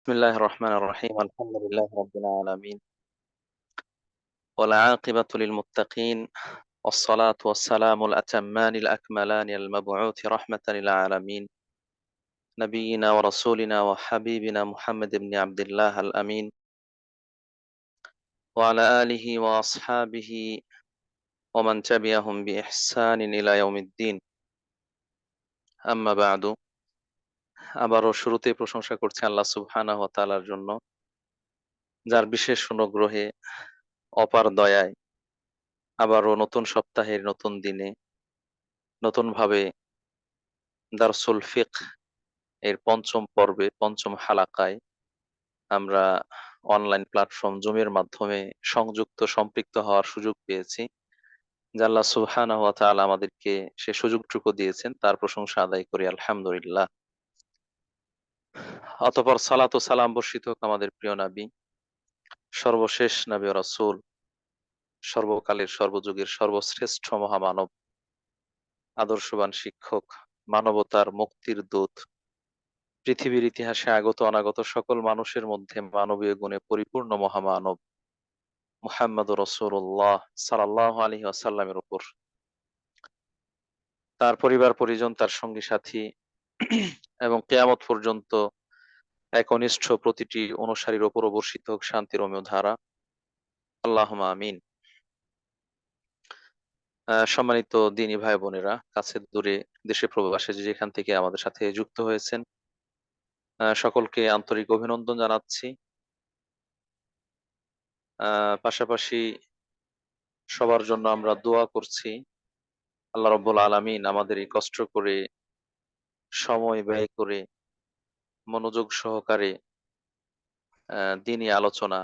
بسم الله الرحمن الرحيم الحمد لله رب العالمين والعاقبة للمتقين والصلاة والسلام الأتمان الأكملان المبعوث رحمة للعالمين نبينا ورسولنا وحبيبنا محمد بن عبد الله الأمين وعلى آله وأصحابه ومن تبعهم بإحسان إلى يوم الدين أما بعد আবারও শুরুতেই প্রশংসা করছি আল্লাহ সুবহানাহু ওয়া তাআলার জন্য, যার বিশেষ অনুগ্রহে অপার দয়ায় আবারও নতুন সপ্তাহের নতুন দিনে নতুনভাবে দারসুল ফিকহ এর পঞ্চম পর্বে পঞ্চম হালাকায় আমরা অনলাইন প্ল্যাটফর্ম জুমের মাধ্যমে সম্পৃক্ত হওয়ার সুযোগ পেয়েছি। যে আল্লাহ সুবহানাহু ওয়া তাআলা আমাদেরকে সে সুযোগটুকু দিয়েছেন, তার প্রশংসা আদায় করি আলহামদুলিল্লাহ। অতঃপর সালাত ও সালাম বর্ষিত হোক আমাদের প্রিয় নবী, সর্বশেষ নবী ও রাসূল, সর্বকালের সর্বযুগের সর্বশ্রেষ্ঠ মহামানব, আদর্শবান শিক্ষক, মানবতার মুক্তির দূত, পৃথিবীর ইতিহাসে আগত অনাগত সকল মানুষের মধ্যে মানবীয় গুণে পরিপূর্ণ মহামানব মুহাম্মদুর রাসূলুল্লাহ সাল্লাল্লাহু আলাইহি ওয়াসাল্লামের উপর, তার পরিবার পরিজন, তার সঙ্গী সাথী এবং কিয়ামত পর্যন্ত একনিষ্ঠ প্রতিটি অনুসারীর উপর বর্ষিত হোক শান্তির অমীয় ধারা। আল্লাহুম্মা আমিন। সম্মানিত দিনী ভাই বোনেরা, কাছে দূরে, দেশে প্রবাসে যে যেখান থেকে আমাদের সাথে যুক্ত হয়েছেন, সকলকে আন্তরিক অভিনন্দন জানাচ্ছি। পাশাপাশি সবার জন্য আমরা দোয়া করছি আল্লাহ রাব্বুল আলামিন আমাদের এই কষ্ট করে, সময় ব্যয় করে, মনোযোগ সহকারে দিনই আলোচনা,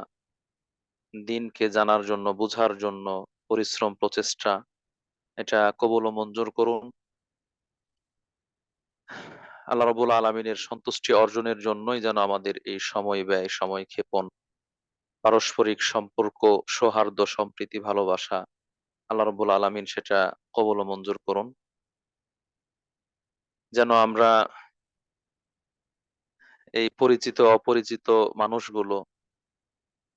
দিনকে জানার জন্য, বুঝার জন্য পরিশ্রম, প্রচেষ্টা, এটা কবুল ও মঞ্জুর করুন। আল্লাহ রাব্বুল আলামিনের সন্তুষ্টি অর্জনের জন্যই যেন আমাদের এই সময় ব্যয়, সময় ক্ষেপণ, পারস্পরিক সম্পর্ক, সৌহার্দ্য, সম্প্রীতি, ভালোবাসা, আল্লাহ রাব্বুল আলামিন সেটা কবুল ও মঞ্জুর করুন। যেন আমরা এই পরিচিত অপরিচিত মানুষগুলো,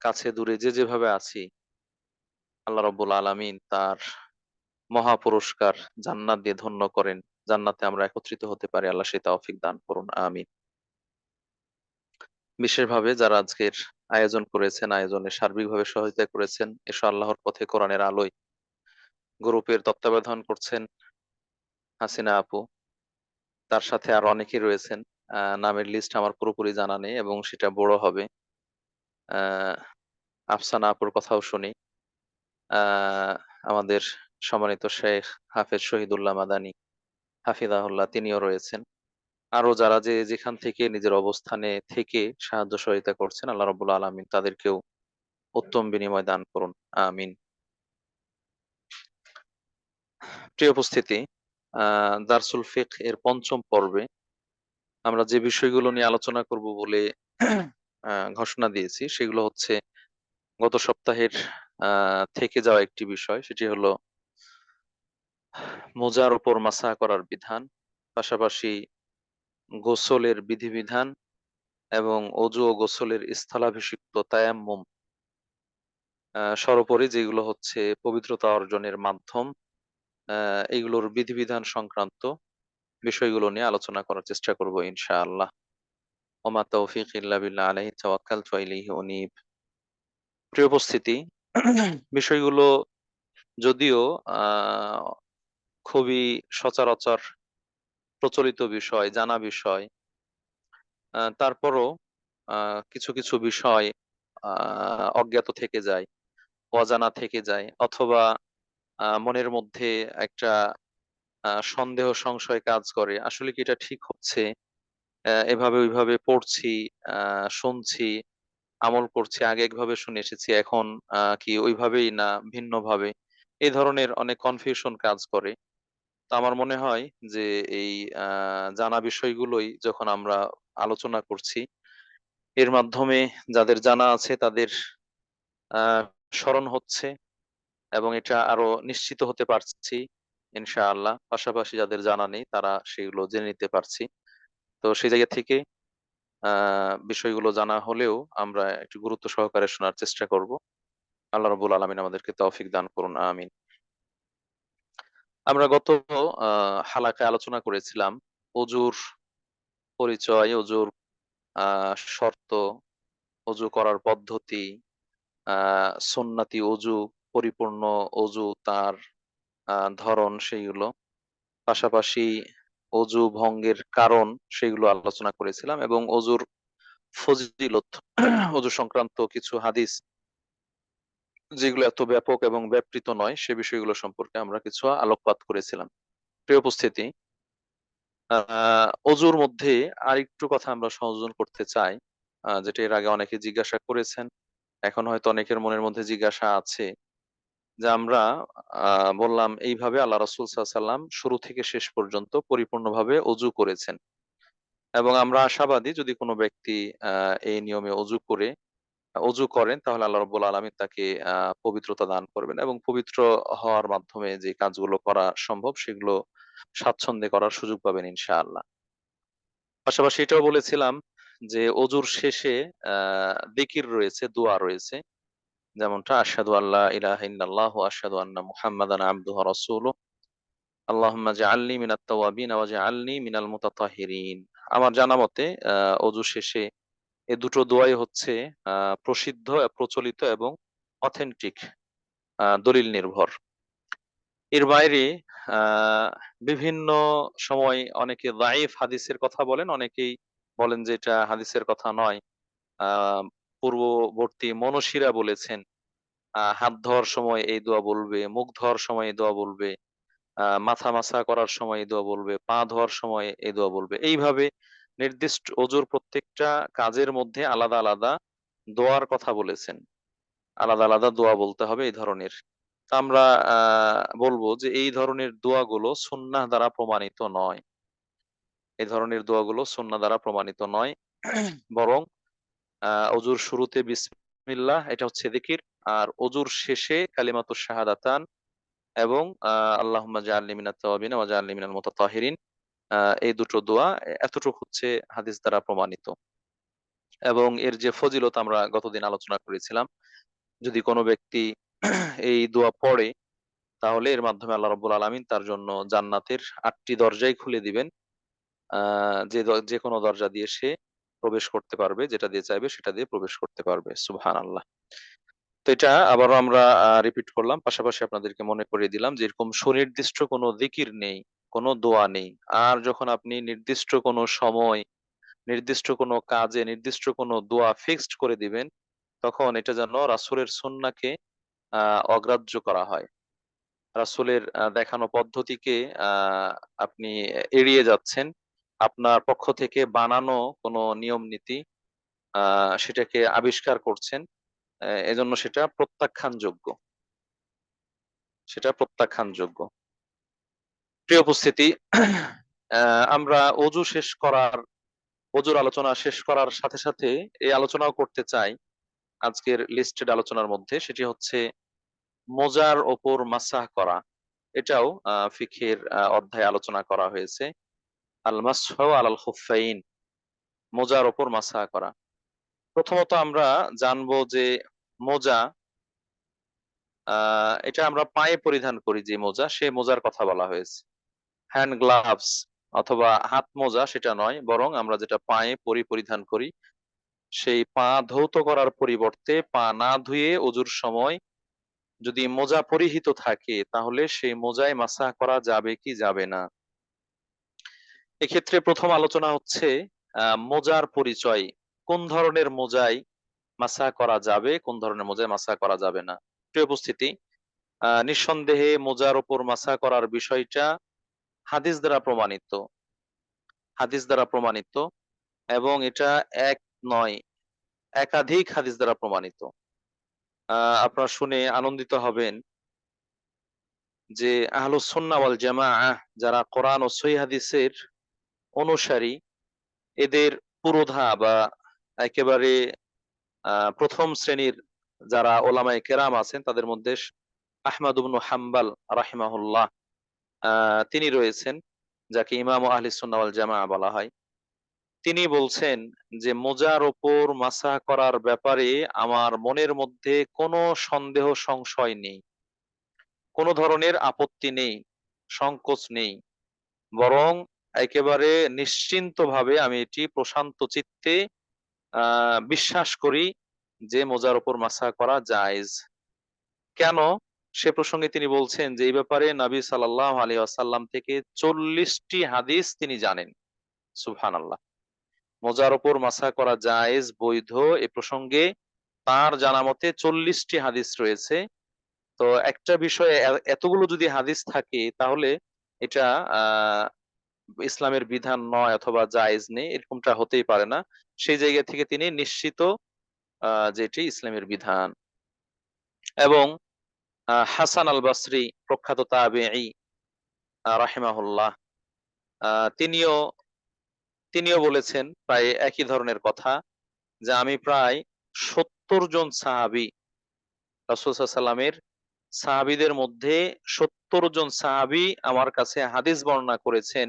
কাছে দূরে যে যেভাবে আছি, আল্লাহ রাব্বুল আলামিন তার মহা পুরস্কার জান্নাত দিয়ে ধন্য করেন, জান্নাতে আমরা একত্রিত হতে পারি, আল্লাহ সেই তৌফিক দান করুন, আমিন। বিশেষভাবে যারা আজকের আয়োজন করেছেন, আয়োজনে সার্বিকভাবে সহযোগিতা করেছেন, এসো আল্লাহর পথে কোরআনের আলোয় গ্রুপের তত্ত্বাবধান করছেন হাসিনা আপু, তার সাথে আর অনেকেই রয়েছেন। নামের লিস্ট আমার পুরোপুরি জানা নেই এবং সেটা বড় হবে। আহ আফসানা আপুর কথাও শুনি। আহ আমাদের সম্মানিত শেখ হাফেজ শহীদুল্লাহ মাদানী হাফিজাহুল্লাহ, তিনিও রয়েছেন। আরো যারা যে যেখান থেকে নিজের অবস্থানে থেকে সাহায্য সহায়তা করছেন, আল্লাহ রাব্বুল আলামিন তাদেরকেও উত্তম বিনিময় দান করুন, আমিন। প্রিয় উপস্থিতি, দারসুল ফিকহ এর পঞ্চম পর্বে আমরা যে বিষয়গুলো নিয়ে আলোচনা করব বলে ঘোষণা দিয়েছি, সেগুলো হচ্ছে গত সপ্তাহের থেকে যাওয়া একটি বিষয়। সেটি হলো মোজার উপর মাসাহ করার বিধান, পাশাপাশি গোসলের বিধিবিধান এবং অজু ও গোসলের স্থলাভিষিক্ত তায়াম্মুম, সর্বোপরি যেগুলো হচ্ছে পবিত্রতা অর্জনের মাধ্যম, এগুলোর বিধিবিধান সংক্রান্ত বিষয়গুলো নিয়ে আলোচনা করার চেষ্টা করব ইনশাআল্লাহ। ওমা তৌফিক ইল্লা বিল্লাহ, আলাইহি তাওয়াক্কালতু ওয়া ইলাইহি উনীব। প্রিয় উপস্থিতি, বিষয়গুলো যদিও আহ খুবই সচরাচর প্রচলিত বিষয়, জানা বিষয়, তারপরও কিছু কিছু বিষয় অজ্ঞাত থেকে যায়, অজানা থেকে যায়, অথবা মনের মধ্যে একটা সন্দেহ সংশয় কাজ করে, আসলে কি এটা ঠিক হচ্ছে, এভাবে ওইভাবে পড়ছি, শুনছি, আমল করছি, আগে একভাবে শুনে এসেছি, এখন কি ওইভাবেই না ভিন্নভাবে, এই ধরনের অনেক কনফিউশন কাজ করে। তো আমার মনে হয় যে এই জানা বিষয়গুলোই যখন আমরা আলোচনা করছি, এর মাধ্যমে যাদের জানা আছে তাদের আহ স্মরণ হচ্ছে এবং এটা আরো নিশ্চিত হতে পারছি ইনশাআল্লাহ। পাশাপাশি যাদের জানা নেই তারা সেগুলো জেনে নিতে পারছি। তো সেই জায়গা থেকে বিষয়গুলো জানা হলেও আমরা একটু গুরুত্ব সহকারে শোনার চেষ্টা করব। আল্লাহ রাব্বুল আলামিন আমাদেরকে তৌফিক দান করুন, আমিন। আমরা গত হালাকায় আলোচনা করেছিলাম অজুর পরিচয়, অজুর শর্ত, অজু করার পদ্ধতি, সুন্নতি অজু, পরিপূর্ণ অজু তার ধরন সেইগুলো, পাশাপাশি অজু ভঙ্গের কারণ সেগুলো আলোচনা করেছিলাম, এবং অজুর ফজিলত অজু সংক্রান্ত কিছু হাদিস যেগুলো এত ব্যাপক এবং ব্যাপৃত নয় সে বিষয়গুলো সম্পর্কে আমরা কিছু আলোকপাত করেছিলাম। প্রিয় উপস্থিতি, অজুর মধ্যে আরেকটু কথা আমরা সংযোজন করতে চাই, যেটা এর আগে অনেকে জিজ্ঞাসা করেছেন, এখন হয়তো অনেকের মনের মধ্যে জিজ্ঞাসা আছে, যে আমরা বললাম এইভাবে আল্লাহ রাসূল সাল্লাল্লাহু আলাইহি ওয়াসাল্লাম শুরু থেকে শেষ পর্যন্ত পরিপূর্ণভাবে অজু করেছেন, এবং আমরা আশাবাদী যদি কোনো ব্যক্তি এই নিয়মে অজু করেন তাহলে আল্লাহ রাব্বুল আলামিন তাকে পবিত্রতা দান করবেন, এবং পবিত্র হওয়ার মাধ্যমে যে কাজগুলো করা সম্ভব সেগুলো স্বাচ্ছন্দ্যে করার সুযোগ পাবেন ইনশাআল্লাহ। পাশাপাশি এটাও বলেছিলাম যে অজুর শেষে যিকির রয়েছে, দোয়া রয়েছে, যেমনটা আশহাদু আল্লা ইলাহা ইল্লাল্লাহ ওয়া আশহাদু আন্না মুহাম্মাদান আবদুহু ওয়া রাসূলুহু আল্লাহুম্মা জাআলনি মিনাত তাওয়াবিন ওয়া জাআলনি মিনাল মুতাতাহহিরিন। আমার জানা মতে অজু শেষে এ দুটো দোয়াই হচ্ছে প্রসিদ্ধ, প্রচলিত এবং অথেন্টিক, দলিল নির্ভর। এর বাইরে আহ বিভিন্ন সময় অনেকে দাইফ হাদিসের কথা বলেন, অনেকেই বলেন যে এটা হাদিসের কথা নয়। আহ পূর্ববর্তী মনশিরা বলেছেন হাত ধোয়ার সময় এই দোয়া বলবে, মুখ ধোয়ার সময় এই দোয়া বলবে, মাথা মাসা করার সময় এই দোয়া বলবে, পা ধোয়ার সময় এই দোয়া বলবে। এইভাবে নির্দিষ্ট অজুর প্রত্যেকটা কাজের মধ্যে আলাদা আলাদা দোয়ার কথা বলেছেন, আলাদা আলাদা দোয়া বলতে হবে এই ধরনের। তা আমরা বলবো যে এই ধরনের দোয়াগুলো সুন্নাহ দ্বারা প্রমাণিত নয়। এই ধরনের দোয়াগুলো সুন্নাহ দ্বারা প্রমাণিত নয়। বরং অজুর শুরুতে বিসমিল্লাহ এটা হচ্ছে যিকির, আর অজুর শেষে কালিমাতুশ শাহাদাতান এবং আল্লাহুম্মা জাআলনি মিনাত তাওয়াবিন ওয়া জাআলনি মিনাল মুতাতাহহিরিন, এই দুটো দোয়া এতটুকু হচ্ছে হাদিস দ্বারা প্রমাণিত। এবং এর যে ফজিলত আমরা গতদিন আলোচনা করেছিলাম, যদি কোনো ব্যক্তি এই দোয়া পড়ে তাহলে এর মাধ্যমে আল্লাহ রাব্বুল আলামিন তার জন্য জান্নাতের ৮টি দরজাই খুলে দিবেন। যে কোনো দরজা দিয়ে সে প্রবেশ করতে পারবে, যেটা দিয়ে চাইবে সেটা দিয়ে প্রবেশ করতে পারবে। সুবহানাল্লাহ। তো এটা আবারও আমরা রিপিট করলাম। পাশাপাশি আপনাদেরকে মনে করিয়ে দিলাম যে এরকম সুনির্দিষ্ট কোনো যিকির নেই, কোনো দোয়া নেই। আর যখন আপনি নির্দিষ্ট কোনো সময়, নির্দিষ্ট কোনো কাজে, নির্দিষ্ট কোনো দোয়া ফিক্সড করে দিবেন, তখন এটা যেন রাসূলের সুন্নাহকে অগ্রাহ্য করা হয়। রাসূলের দেখানো পদ্ধতিকে আ আপনি এড়িয়ে যাচ্ছেন। আপনার পক্ষ থেকে বানানো কোনো নিয়ম নীতি আ সেটাকে আবিষ্কার করছেন। এজন্য সেটা প্রত্যাখ্যানযোগ্য। প্রিয় উপস্থিতি, আমরা অজুর আলোচনা শেষ করার সাথে সাথে এই আলোচনাও করতে চাই আজকের লিস্টেড আলোচনার মধ্যে, সেটি হচ্ছে মোজার ওপর মাসাহ করা। এটাও ফিকহের অধ্যায়ে আলোচনা করা হয়েছে। আল মাসহু আলাল খুফাইন, মোজার ওপর মাসাহ করা। প্রথমত আমরা জানবো যে মোজা, এটা আমরা পায়ে পরিধান করি যে মোজা, সে মোজার কথা বলা হয়েছে। হ্যান্ড গ্লাভস অথবা হাত মোজা সেটা নয়, বরং আমরা যেটা পায়ে পরিধান করি, সেই পা ধৌত করার পরিবর্তে পা না ধুয়ে অজুর সময় যদি মোজা পরিহিত থাকে তাহলে সেই মোজায় মাসাহ করা যাবে কি যাবে না। এক্ষেত্রে প্রথম আলোচনা হচ্ছে মোজার পরিচয়। কোন ধরনের মোজায় মাসাহ করা যাবে, কোন ধরনের মোজায় মাসাহ করা যাবে না। প্রিয় উপস্থিতি, নিঃসন্দেহে মোজার উপর মাসাহ করার বিষয়টা হাদিস দ্বারা প্রমাণিত, হাদিস দ্বারা প্রমাণিত, এবং এটা এক নয়, একাধিক হাদিস দ্বারা প্রমাণিত। আপনারা শুনে আনন্দিত হবেন যে আহলুস সুন্নাহ ওয়াল জামাআহ, যারা কোরআন ও সহিহ হাদিসের অনুসারী, এদের পুরোধা বা একেবারে প্রথম শ্রেণীর যারা ওলামায়ে কেরাম আছেন তাদের মধ্যে আহমদ ইবনে হাম্বল রাহিমাহুল্লাহ তিনি রয়েছেন, যাকে ইমাম আহলিস সুন্নাহ ওয়াল জামাআহ বলা হয়। তিনি বলছেন যে মোজার ওপর মাসাহ করার ব্যাপারে আমার মনের মধ্যে কোনো সন্দেহ সংশয় নেই, কোনো ধরনের আপত্তি নেই, সংকোচ নেই। বরং একেবারে নিশ্চিন্তভাবে আমি এটি প্রশান্ত চিত্তে বিশ্বাস করি যে মোজার উপর মাসা করা জায়েজ। কেন? সে প্রসঙ্গে তিনি বলছেন যে এই ব্যাপারে নবী সাল্লাল্লাহু আলাইহি ওয়াসাল্লাম থেকে ৪০ টি হাদিস তিনি জানেন। সুবহানাল্লাহ। মোজার উপর মাসা করা জায়েজ, বৈধ এ প্রসঙ্গে তার জানা মতে ৪০ টি হাদিস রয়েছে। তো একটা বিষয়ে এতগুলো যদি হাদিস থাকে তাহলে এটা আ ইসলামের বিধান নয় অথবা জায়েজ নেই, এরকমটা হতেই পারে না। সেই জায়গা থেকে তিনি নিশ্চিত যে এটি ইসলামের বিধান। এবং হাসান আল বসরি প্রখ্যাত তাবেঈ রাহিমাহুল্লাহ, আ তিনিও তিনিও বলেছেন প্রায় একই ধরনের কথা যে আমি প্রায় ৭০ জন সাহাবী, রাসূল সাল্লাল্লাহু আলাইহি ওয়াসাল্লামের সাহাবীদের মধ্যে ৭০ জন সাহাবী আমার কাছে হাদিস বর্ণনা করেছেন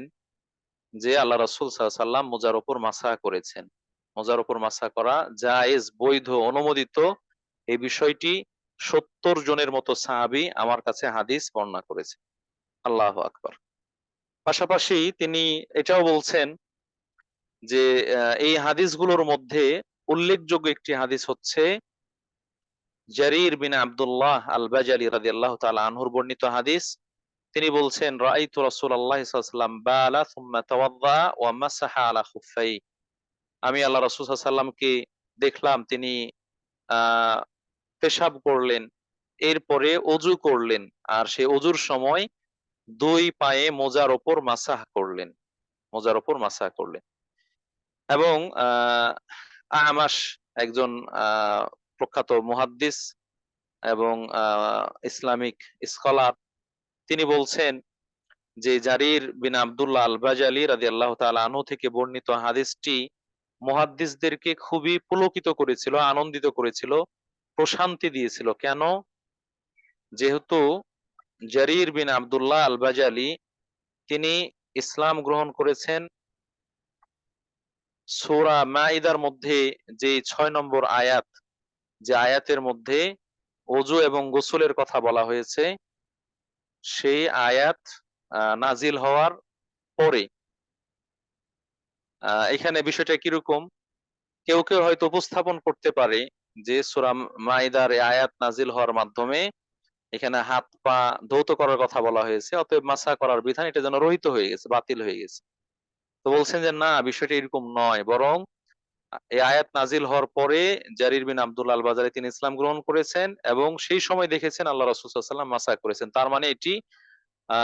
যে আল্লাহ রাসূল সাল্লাল্লাহু আলাইহি ওয়াসাল্লাম মোজার উপর মাসা করেছেন। মোজার উপর মাসা করা জায়েজ, বৈধ, অনুমোদিত, এই বিষয়টি ৭০ জনের মতো সাহাবী আমার কাছে হাদিস বর্ণনা করেছেন। আল্লাহু আকবার। পাশাপাশি তিনি এটাও বলছেন যে এই হাদিসগুলোর মধ্যে উল্লেখযোগ্য একটি হাদিস হচ্ছে জারীর বিন আব্দুল্লাহ আল বাজালি রাদিয়াল্লাহু তাআলা আনহুর বর্ণিত হাদিস। তিনি বলছেন রাআইতু রাসূলুল্লাহ সাল্লাল্লাহু আলাইহি ওয়াসাল্লাম বালা সুম্মা তাওয়াদ্দা ওয়া মাসাহা আলা খুফাই। আমি আল্লাহ রাসূল সাল্লাল্লাহু আলাইহি ওয়াসাল্লামকে দেখলাম তিনি আহ পেশাব করলেন, এরপরে অজু করলেন, আর সেই অজুর সময় ২ পায়ে মোজার উপর মাসাহ করলেন, মোজার উপর মাসাহ করলেন। এবং আমাশ একজন প্রখ্যাত মুহাদ্দিস এবং ইসলামিক স্কলার, তিনি বলছেন যে জারির বিন আব্দুল্লাহ আল বাজালি রাদিয়াল্লাহু তাআলা আনহু থেকে বর্ণিত হাদিসটি মুহাদ্দিসদেরকে খুবই পুলকিত করেছিল, আনন্দিত করেছিল, প্রশান্তি দিয়েছিল। কেন? যেহেতু জারির বিন আব্দুল্লাহ আল বাজালি তিনি ইসলাম গ্রহণ করেছেন সূরা মাইদার মধ্যে যে ৬ নম্বর আয়াত, যে আয়াতের মধ্যে ওযু এবং গোসলের কথা বলা হয়েছে, সেই আয়াত নাজিল হওয়ার পরে এখানে বিষয়টা কিরকম? কেউ হয়তো উপস্থাপন করতে পারে যে সূরা মাইদার এই আয়াত নাজিল হওয়ার মাধ্যমে এখানে হাত পা ধৌত করার কথা বলা হয়েছে। অতএব মাসা করার বিধান এটা যেন রহিত হয়ে গেছে, বাতিল হয়ে গেছে। তো বলছেন যে না, বিষয়টা এরকম নয়। বরং এই আয়াত নাজিল হওয়ার পরে জারির বিন আব্দুল্লাহ আল বাজারি তিনি ইসলাম গ্রহণ করেছেন এবং সেই সময় দেখেছেন আল্লাহ রাসূল সাল্লাল্লাহু আলাইহি ওয়াসাল্লাম মাসা করেছেন। তার মানে এটি আ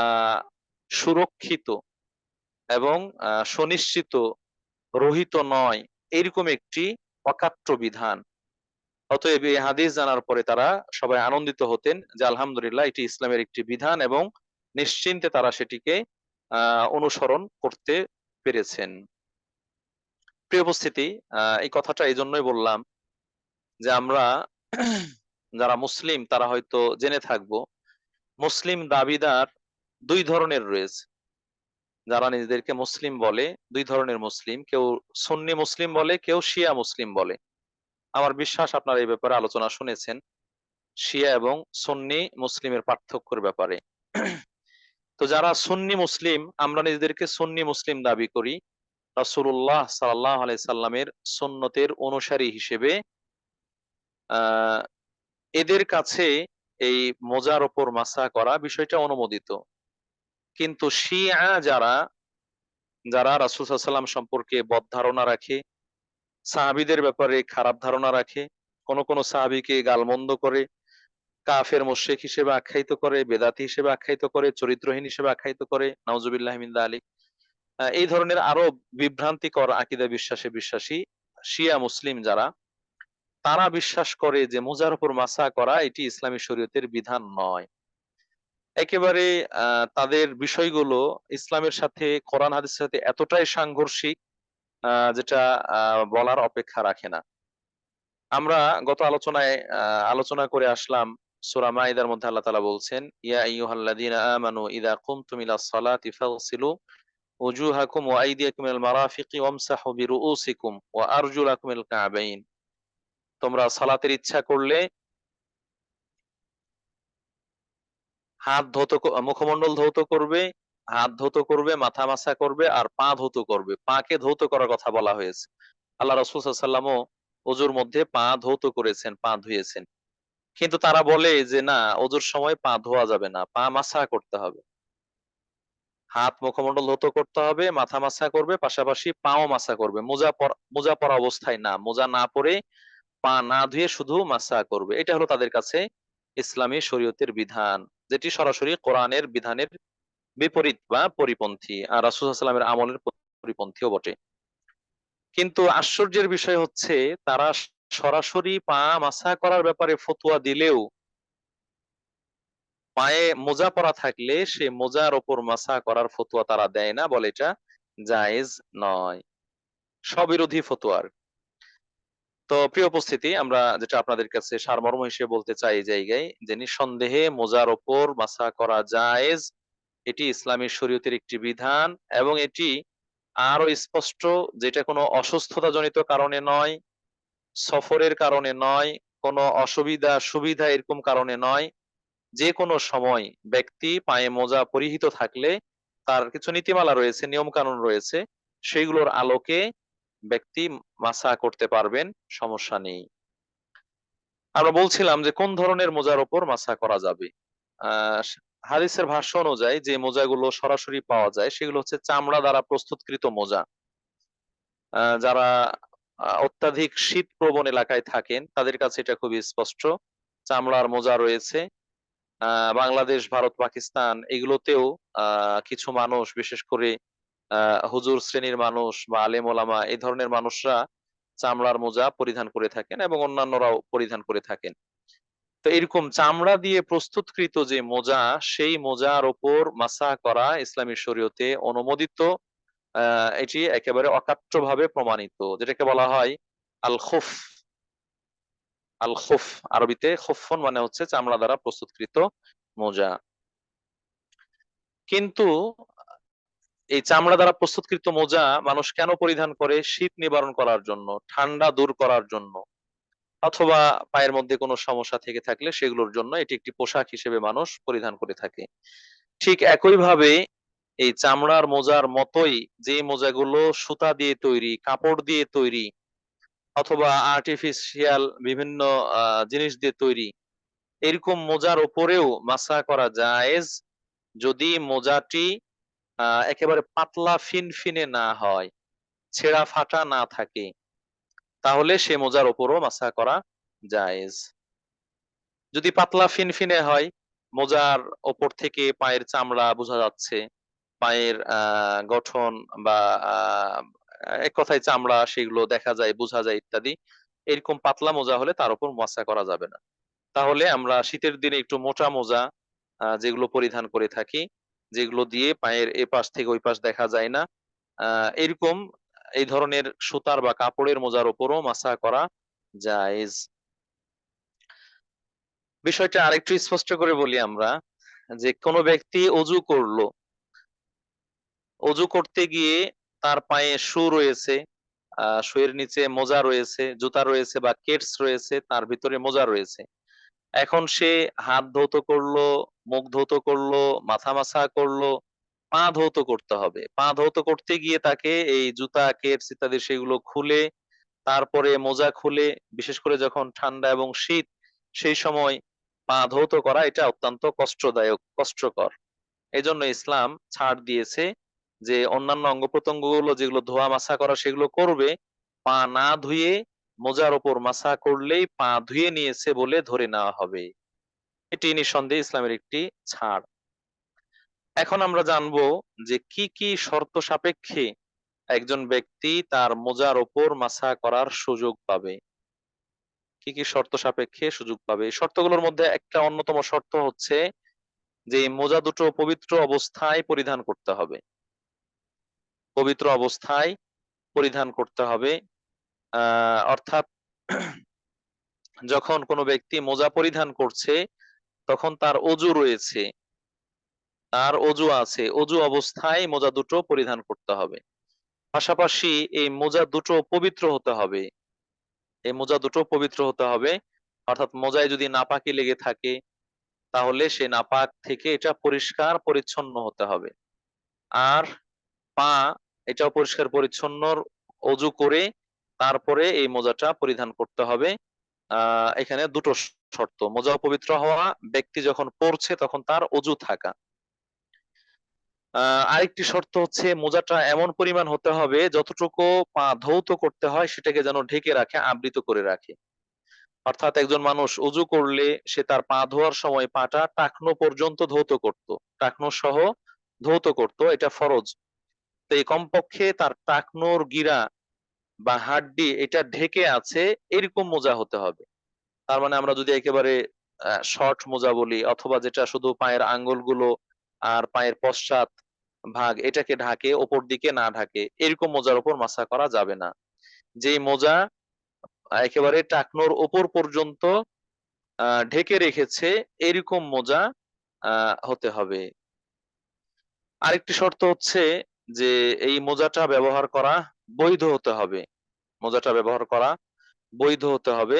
সুরক্ষিত এবং সুনিশ্চিত, রহিত নয়, এরকম একটি অকাট্য বিধান। অতএব এই হাদিস জানার পরে তারা সবাই আনন্দিত হতেন যে আলহামদুলিল্লাহ এটি ইসলামের একটি বিধান এবং নিশ্চিন্তে তারা সেটিকে অনুসরণ করতে পেরেছেন। প্রিয় উপস্থিতি, এই কথাটা এজন্যই বললাম যে আমরা যারা মুসলিম তারা হয়তো জেনে থাকবো মুসলিম দাবিদার ২ ধরনের রয়েছে। যারা নিজেদেরকে মুসলিম বলে ২ ধরনের মুসলিম। কেউ সুন্নি মুসলিম বলে, কেউ শিয়া মুসলিম বলে। আমার বিশ্বাস আপনারা এই ব্যাপারে আলোচনা শুনেছেন। শিয়া এবং সুন্নি মুসলিমের পার্থক্যের ব্যাপারে। তো যারা সুন্নি মুসলিম, আমরা নিজেদেরকে সুন্নি মুসলিম দাবি করি। রাসূলুল্লাহ সাল্লাল্লাহু আলাইহি সাল্লামের সুন্নতের অনুসারী হিসেবে আহ এদের কাছে এই মোজার উপর মাসা করা বিষয়টা অনুমোদিত। কিন্তু শিয়া যারা, যারা রাসূল সাল্লাল্লাহু আলাইহি ওয়াসাল্লাম সম্পর্কে বদ ধারণা রাখে, সাহাবীদের ব্যাপারে খারাপ ধারণা রাখে, কোন সাহাবীকে গালমন্দ করে, কাফের মুশরিক হিসেবে আখ্যায়িত করে, বেদাতি হিসেবে আখ্যায়িত করে, চরিত্রহীন হিসেবে আখ্যায়িত করে, নাউজুবিল্লাহ মিন যালিক। এই ধরনের আরো বিভ্রান্তিকর আকীদা বিশ্বাসে বিশ্বাসী শিয়া মুসলিম যারা, তারা বিশ্বাস করে যে মোজার উপর মাসা করা এটি ইসলামী শরীয়তের বিধান নয়। একেবারে তাদের বিষয়গুলো ইসলামের সাথে, কোরআন হাদিসের সাথে এতটাই সাংঘর্ষিক যেটা বলার অপেক্ষা রাখে না। আমরা গত আলোচনায় আলোচনা করে আসলাম সূরা মাইদার মধ্যে আল্লাহ তাআলা বলছেন, ইয়া আইয়ুহাল্লাযীনা আমানু ইযা কুমতুম ইলাস সালাতি ফাগসিলু উজুহাকুম ওয়া আইদিয়াকুম ইলাল মারাফিকি ওয়ামসাহু বিরুউসিকুম ওয়া আরজুলাকুম ইলাল কা'বাইন। তোমরা সালাতের ইচ্ছা করলে হাত ধৌত মুখমণ্ডল ধৌত করবে, হাত ধৌত করবে, মাথা মাসা করবে আর পা ধৌত করবে। পাকে ধৌত করার কথা বলা হয়েছে। আল্লাহ রাসূল সাল্লাল্লাহু আলাইহি ওয়াসাল্লামও ওযুর মধ্যে পা ধৌত করেছেন, পা ধুয়েছেন। কিন্তু তারা বলে যে না, ওযুর সময় পা ধোয়া যাবে না, পা মাসা করতে হবে। হাত মুখমণ্ডল ধৌত করতে হবে, মাথা মাসা করবে, পাশাপাশি পাও মাসা করবে। মোজা পরা অবস্থায় না, মোজা না পরে পা না ধুয়ে শুধু মাসা করবে। এটা হলো তাদের কাছে ইসলামী শরীয়তের বিধান, যেটি সরাসরি কোরআনের বিধানের বিপরীত বা পরিপন্থী, আর রাসূল সাল্লাল্লাহু আলাইহি ওয়াসাল্লামের আমলের পরিপন্থীও বটে। কিন্তু আশ্চর্যের বিষয় হচ্ছে, তারা সরাসরি পা মাসা করার ব্যাপারে ফতোয়া দিলেও পায়ে মোজা পরা থাকলে সে মোজার ওপর মাসা করার ফতোয়া তারা দেয় না, বলে এটা জায়েজ নয়। স্ববিরোধী ফতোয়ার। তো প্রিয় উপস্থিতি, আমরা যেটা আপনাদের কাছে সারমর্ম হিসেবে বলতে চাই এই জায়গায়, যে নিঃসন্দেহে মোজার ওপর মাসা করা জায়েজ। এটি ইসলামী শরীয়তের একটি বিধান, এবং এটি আরো স্পষ্ট, যেটা কোনো অসুস্থতা জনিত কারণে নয়, সফরের কারণে নয়, কোনো অসুবিধা সুবিধা এরকম কারণে নয়। যে কোনো সময় ব্যক্তি পায়ে মোজা পরিহিত থাকলে তার কিছু নীতিমালা রয়েছে, নিয়ম কানুন রয়েছে, সেইগুলোর আলোকে ব্যক্তি মাসা করতে পারবেন, সমস্যা নেই। আমরা বলছিলাম যে কোন ধরনের মোজার উপর মাসা করা যাবে। আহ হাদিসের ভাষ্য অনুযায়ী যে মোজাগুলো সরাসরি পাওয়া যায় সেগুলো হচ্ছে চামড়া দ্বারা প্রস্তুতকৃত মোজা। যারা অত্যাধিক শীত প্রবণ এলাকায় থাকেন তাদের কাছে এটা খুবই স্পষ্ট। চামড়ার মোজা রয়েছে। বাংলাদেশ, ভারত, পাকিস্তান এগুলোতেও কিছু মানুষ, বিশেষ করে হুজুর শ্রেণীর মানুষ বা আলেম ওলামা এই ধরনের মানুষরা চামড়ার মোজা পরিধান করে থাকেন, এবং অন্যান্যরাও পরিধান করে থাকেন। তো এরকম চামড়া দিয়ে প্রস্তুতকৃত যে মোজা, সেই মোজার ওপর মাসা করা ইসলামী শরীয়তে অনুমোদিত। এটি একেবারে অকাট্যভাবে প্রমাণিত, যেটাকে বলা হয় আল খুফ। আল খুফ আরবিতে খুফফুন মানে হচ্ছে চামড়া দ্বারা প্রস্তুতকৃত মোজা। কিন্তু এই চামড়া দ্বারা প্রস্তুতকৃত মোজা মানুষ কেন পরিধান করে? শীত নিবারণ করার জন্য, ঠান্ডা দূর করার জন্য, অথবা পায়ের মধ্যে কোনো সমস্যা থেকে থাকলে সেগুলোর জন্য এটি একটি পোশাক হিসেবে মানুষ পরিধান করে থাকে। ঠিক একইভাবে এই চামড়ার মোজার মতোই যে মোজাগুলো সুতা দিয়ে তৈরি, কাপড় দিয়ে তৈরি, অথবা আর্টিফিশিয়াল বিভিন্ন জিনিস দিয়ে তৈরি, এরকম মোজার উপরেও মাসা করা জায়েজ, যদি মোজাটি একেবারে পাতলা ফিনফিনে না হয়, ছেঁড়া ফাটা না থাকে, তাহলে সে মোজার উপরও মাসা করা জায়েজ। যদি পাতলা ফিনফিনে হয়, মোজার ওপর থেকে পায়ের চামড়া বোঝা যাচ্ছে, পায়ের গঠন বা আহ এক কথায় চামড়া সেগুলো দেখা যায়, বোঝা যায় ইত্যাদি, এরকম পাতলা মোজা হলে তার উপর মাসা করা যাবে না। তাহলে আমরা শীতের দিনে একটু মোটা মোজা যেগুলো পরিধান করে থাকি, যেগুলো দিয়ে পায়ের এ পাশ থেকে ওই পাশ দেখা যায় না, এরকম এই ধরনের সুতার বা কাপড়ের মোজার উপরও মাসা করা জায়েজ। বিষয়টা আরেকটু স্পষ্ট করে বলি আমরা, যে কোনো ব্যক্তি অজু করলো, অজু করতে গিয়ে তার পায়ে শু রয়েছে, শুয়ের নিচে মোজা রয়েছে, জুতা রয়েছে বা কেডস রয়েছে, তার ভিতরে মোজা রয়েছে। এখন সে হাত ধৌত করলো, মুখ ধৌত করলো, মাথা মাসা করলো, পা ধৌত করতে হবে। পা ধৌত করতে গিয়ে তাকে এই জুতা, কেডস ইত্যাদি সেগুলো খুলে, তারপরে মোজা খুলে, বিশেষ করে যখন ঠান্ডা এবং শীত, সেই সময় পা ধৌত করা এটা অত্যন্ত কষ্টদায়ক, কষ্টকর। এজন্য ইসলাম ছাড় দিয়েছে যে অন্যান্য অঙ্গ প্রত্যঙ্গ গুলো যেগুলো ধোয়া মাসা করা সেগুলো করবে, পা না ধুয়ে মোজার ওপর মাসা করলেই পা ধুয়ে নিয়েছে বলে ধরে নেওয়া হবে। এটি নিঃসন্দেহে ইসলামের একটি ছাড়। এখন আমরা জানবো যে কি কি শর্ত সাপেক্ষে একজন ব্যক্তি তার মোজার ওপর মাসা করার সুযোগ পাবে। কি কি শর্ত সাপেক্ষে সুযোগ পাবে? এই শর্তগুলোর মধ্যে একটা অন্যতম শর্ত হচ্ছে যে এই মোজা দুটো পবিত্র অবস্থায় পরিধান করতে হবে। পবিত্র অবস্থায় পরিধান করতে হবে। অর্থাৎ যখন কোনো ব্যক্তি মোজা পরিধান করছে তখন তার অজু রয়েছে, তার অজু আছে, অজু অবস্থায় মোজা দুটো পরিধান করতে হবে। পাশাপাশি এই মোজা দুটো পবিত্র হতে হবে। এই মোজা দুটো পবিত্র হতে হবে, অর্থাৎ মোজায় যদি নাপাকি লেগে থাকে তাহলে সে নাপাক থেকে এটা পরিষ্কার পরিচ্ছন্ন হতে হবে। আর পা, এটাও পরিষ্কার পরিচ্ছন্ন অজু করে তারপরে এই মোজাটা পরিধান করতে হবে। এখানে দুটো শর্ত: মোজা পবিত্র হওয়া, ব্যক্তি যখন পরছে তখন তার অজু থাকা। আরেকটি শর্ত হচ্ছে মোজাটা এমন পরিমাণ হতে হবে যতটুকু পা ধৌত করতে হয় সেটাকে যেন ঢেকে রাখে, আবৃত করে রাখে। অর্থাৎ একজন মানুষ অজু করলে সে তার পা ধোয়ার সময় পাটা টাকনো পর্যন্ত ধৌত করত, টাকনো সহ ধৌত করত, এটা ফরজ। তো এই কমপক্ষে তার টাকনোর গিরা বা হাড্ডি এটা ঢেকে আছে এরকম মোজা হতে হবে। তার মানে আমরা যদি একেবারে শর্ট মোজা বলি, অথবা যেটা শুধু পায়ের আঙ্গুলগুলো আর পায়ের পশ্চাৎ ভাগ এটাকে ঢাকে, ওপর দিকে না ঢাকে, এরকম মোজার উপর মাসা করা যাবে না। যেই মোজা একেবারে টাকনোর ওপর পর্যন্ত ঢেকে রেখেছে এরকম মোজা হতে হবে। আরেকটি শর্ত হচ্ছে যে এই মোজাটা ব্যবহার করা বৈধ হতে হবে। মোজাটা ব্যবহার করা বৈধ হতে হবে,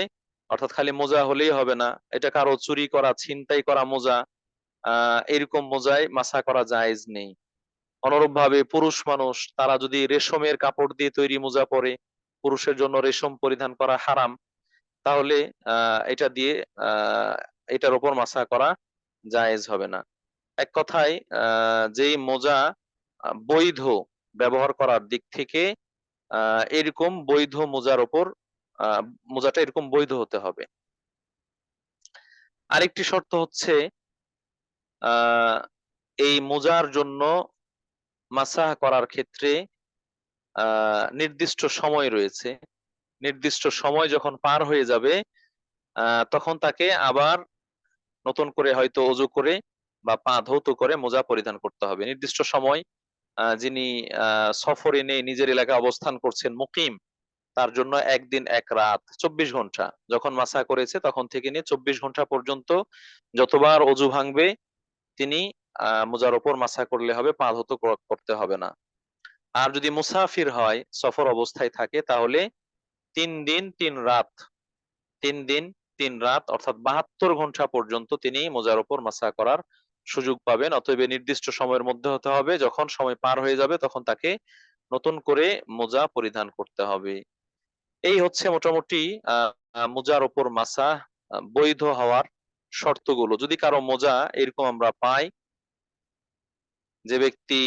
অর্থাৎ খালি মোজা হলেই হবে না। এটা কারো চুরি করা, ছিনতাই করা মোজা, এরকম মোজায় মাসা করা জায়েজ নেই। অনুরূপ ভাবে পুরুষ মানুষ তারা যদি রেশমের কাপড় দিয়ে তৈরি মোজা পরে, পুরুষের জন্য রেশম পরিধান করা হারাম, তাহলে এটা দিয়ে আহ এটার উপর মাসা করা জায়েজ হবে না। এক কথায় যেই মোজা বৈধ ব্যবহার করার দিক থেকে, এরকম বৈধ মোজার উপর আহ মোজাটা এরকম বৈধ হতে হবে। আরেকটি শর্ত হচ্ছে আহ এই মোজার জন্য মাসাহ করার ক্ষেত্রে নির্দিষ্ট সময় রয়েছে। নির্দিষ্ট সময় যখন পার হয়ে যাবে তখন তাকে আবার নতুন করে হয়তো অজু করে বা পা ধৌত করে মোজা পরিধান করতে হবে। নির্দিষ্ট সময়, যিনি সফরে নেই, নিজের এলাকায় অবস্থান করছেন, মুকিম, তার জন্য একদিন এক রাত 24 ঘন্টা, যখন মাসা করেছে তখন থেকে নিয়ে 24 ঘন্টা পর্যন্ত যতবার অজু ভাঙবে তিনি মোজার ওপর মাসা করলে হবে, পা ধৌত করতে হবে না। আর যদি মুসাফির হয়, সফর অবস্থায় থাকে, তাহলে 3 দিন 3 রাত, 3 দিন 3 রাত অর্থাৎ 72 ঘন্টা পর্যন্ত তিনি মোজার ওপর মাসা করার সুযোগ পাবেন। অতএব নির্দিষ্ট সময়ের মধ্যে হতে হবে, যখন সময় পার হয়ে যাবে তখন তাকে নতুন করে মোজা পরিধান করতে হবে। এই হচ্ছে মোটামুটি মোজার ওপর মাসা বৈধ হওয়ার শর্তগুলো। যদি কারো মোজা এরকম আমরা পাই, যে ব্যক্তি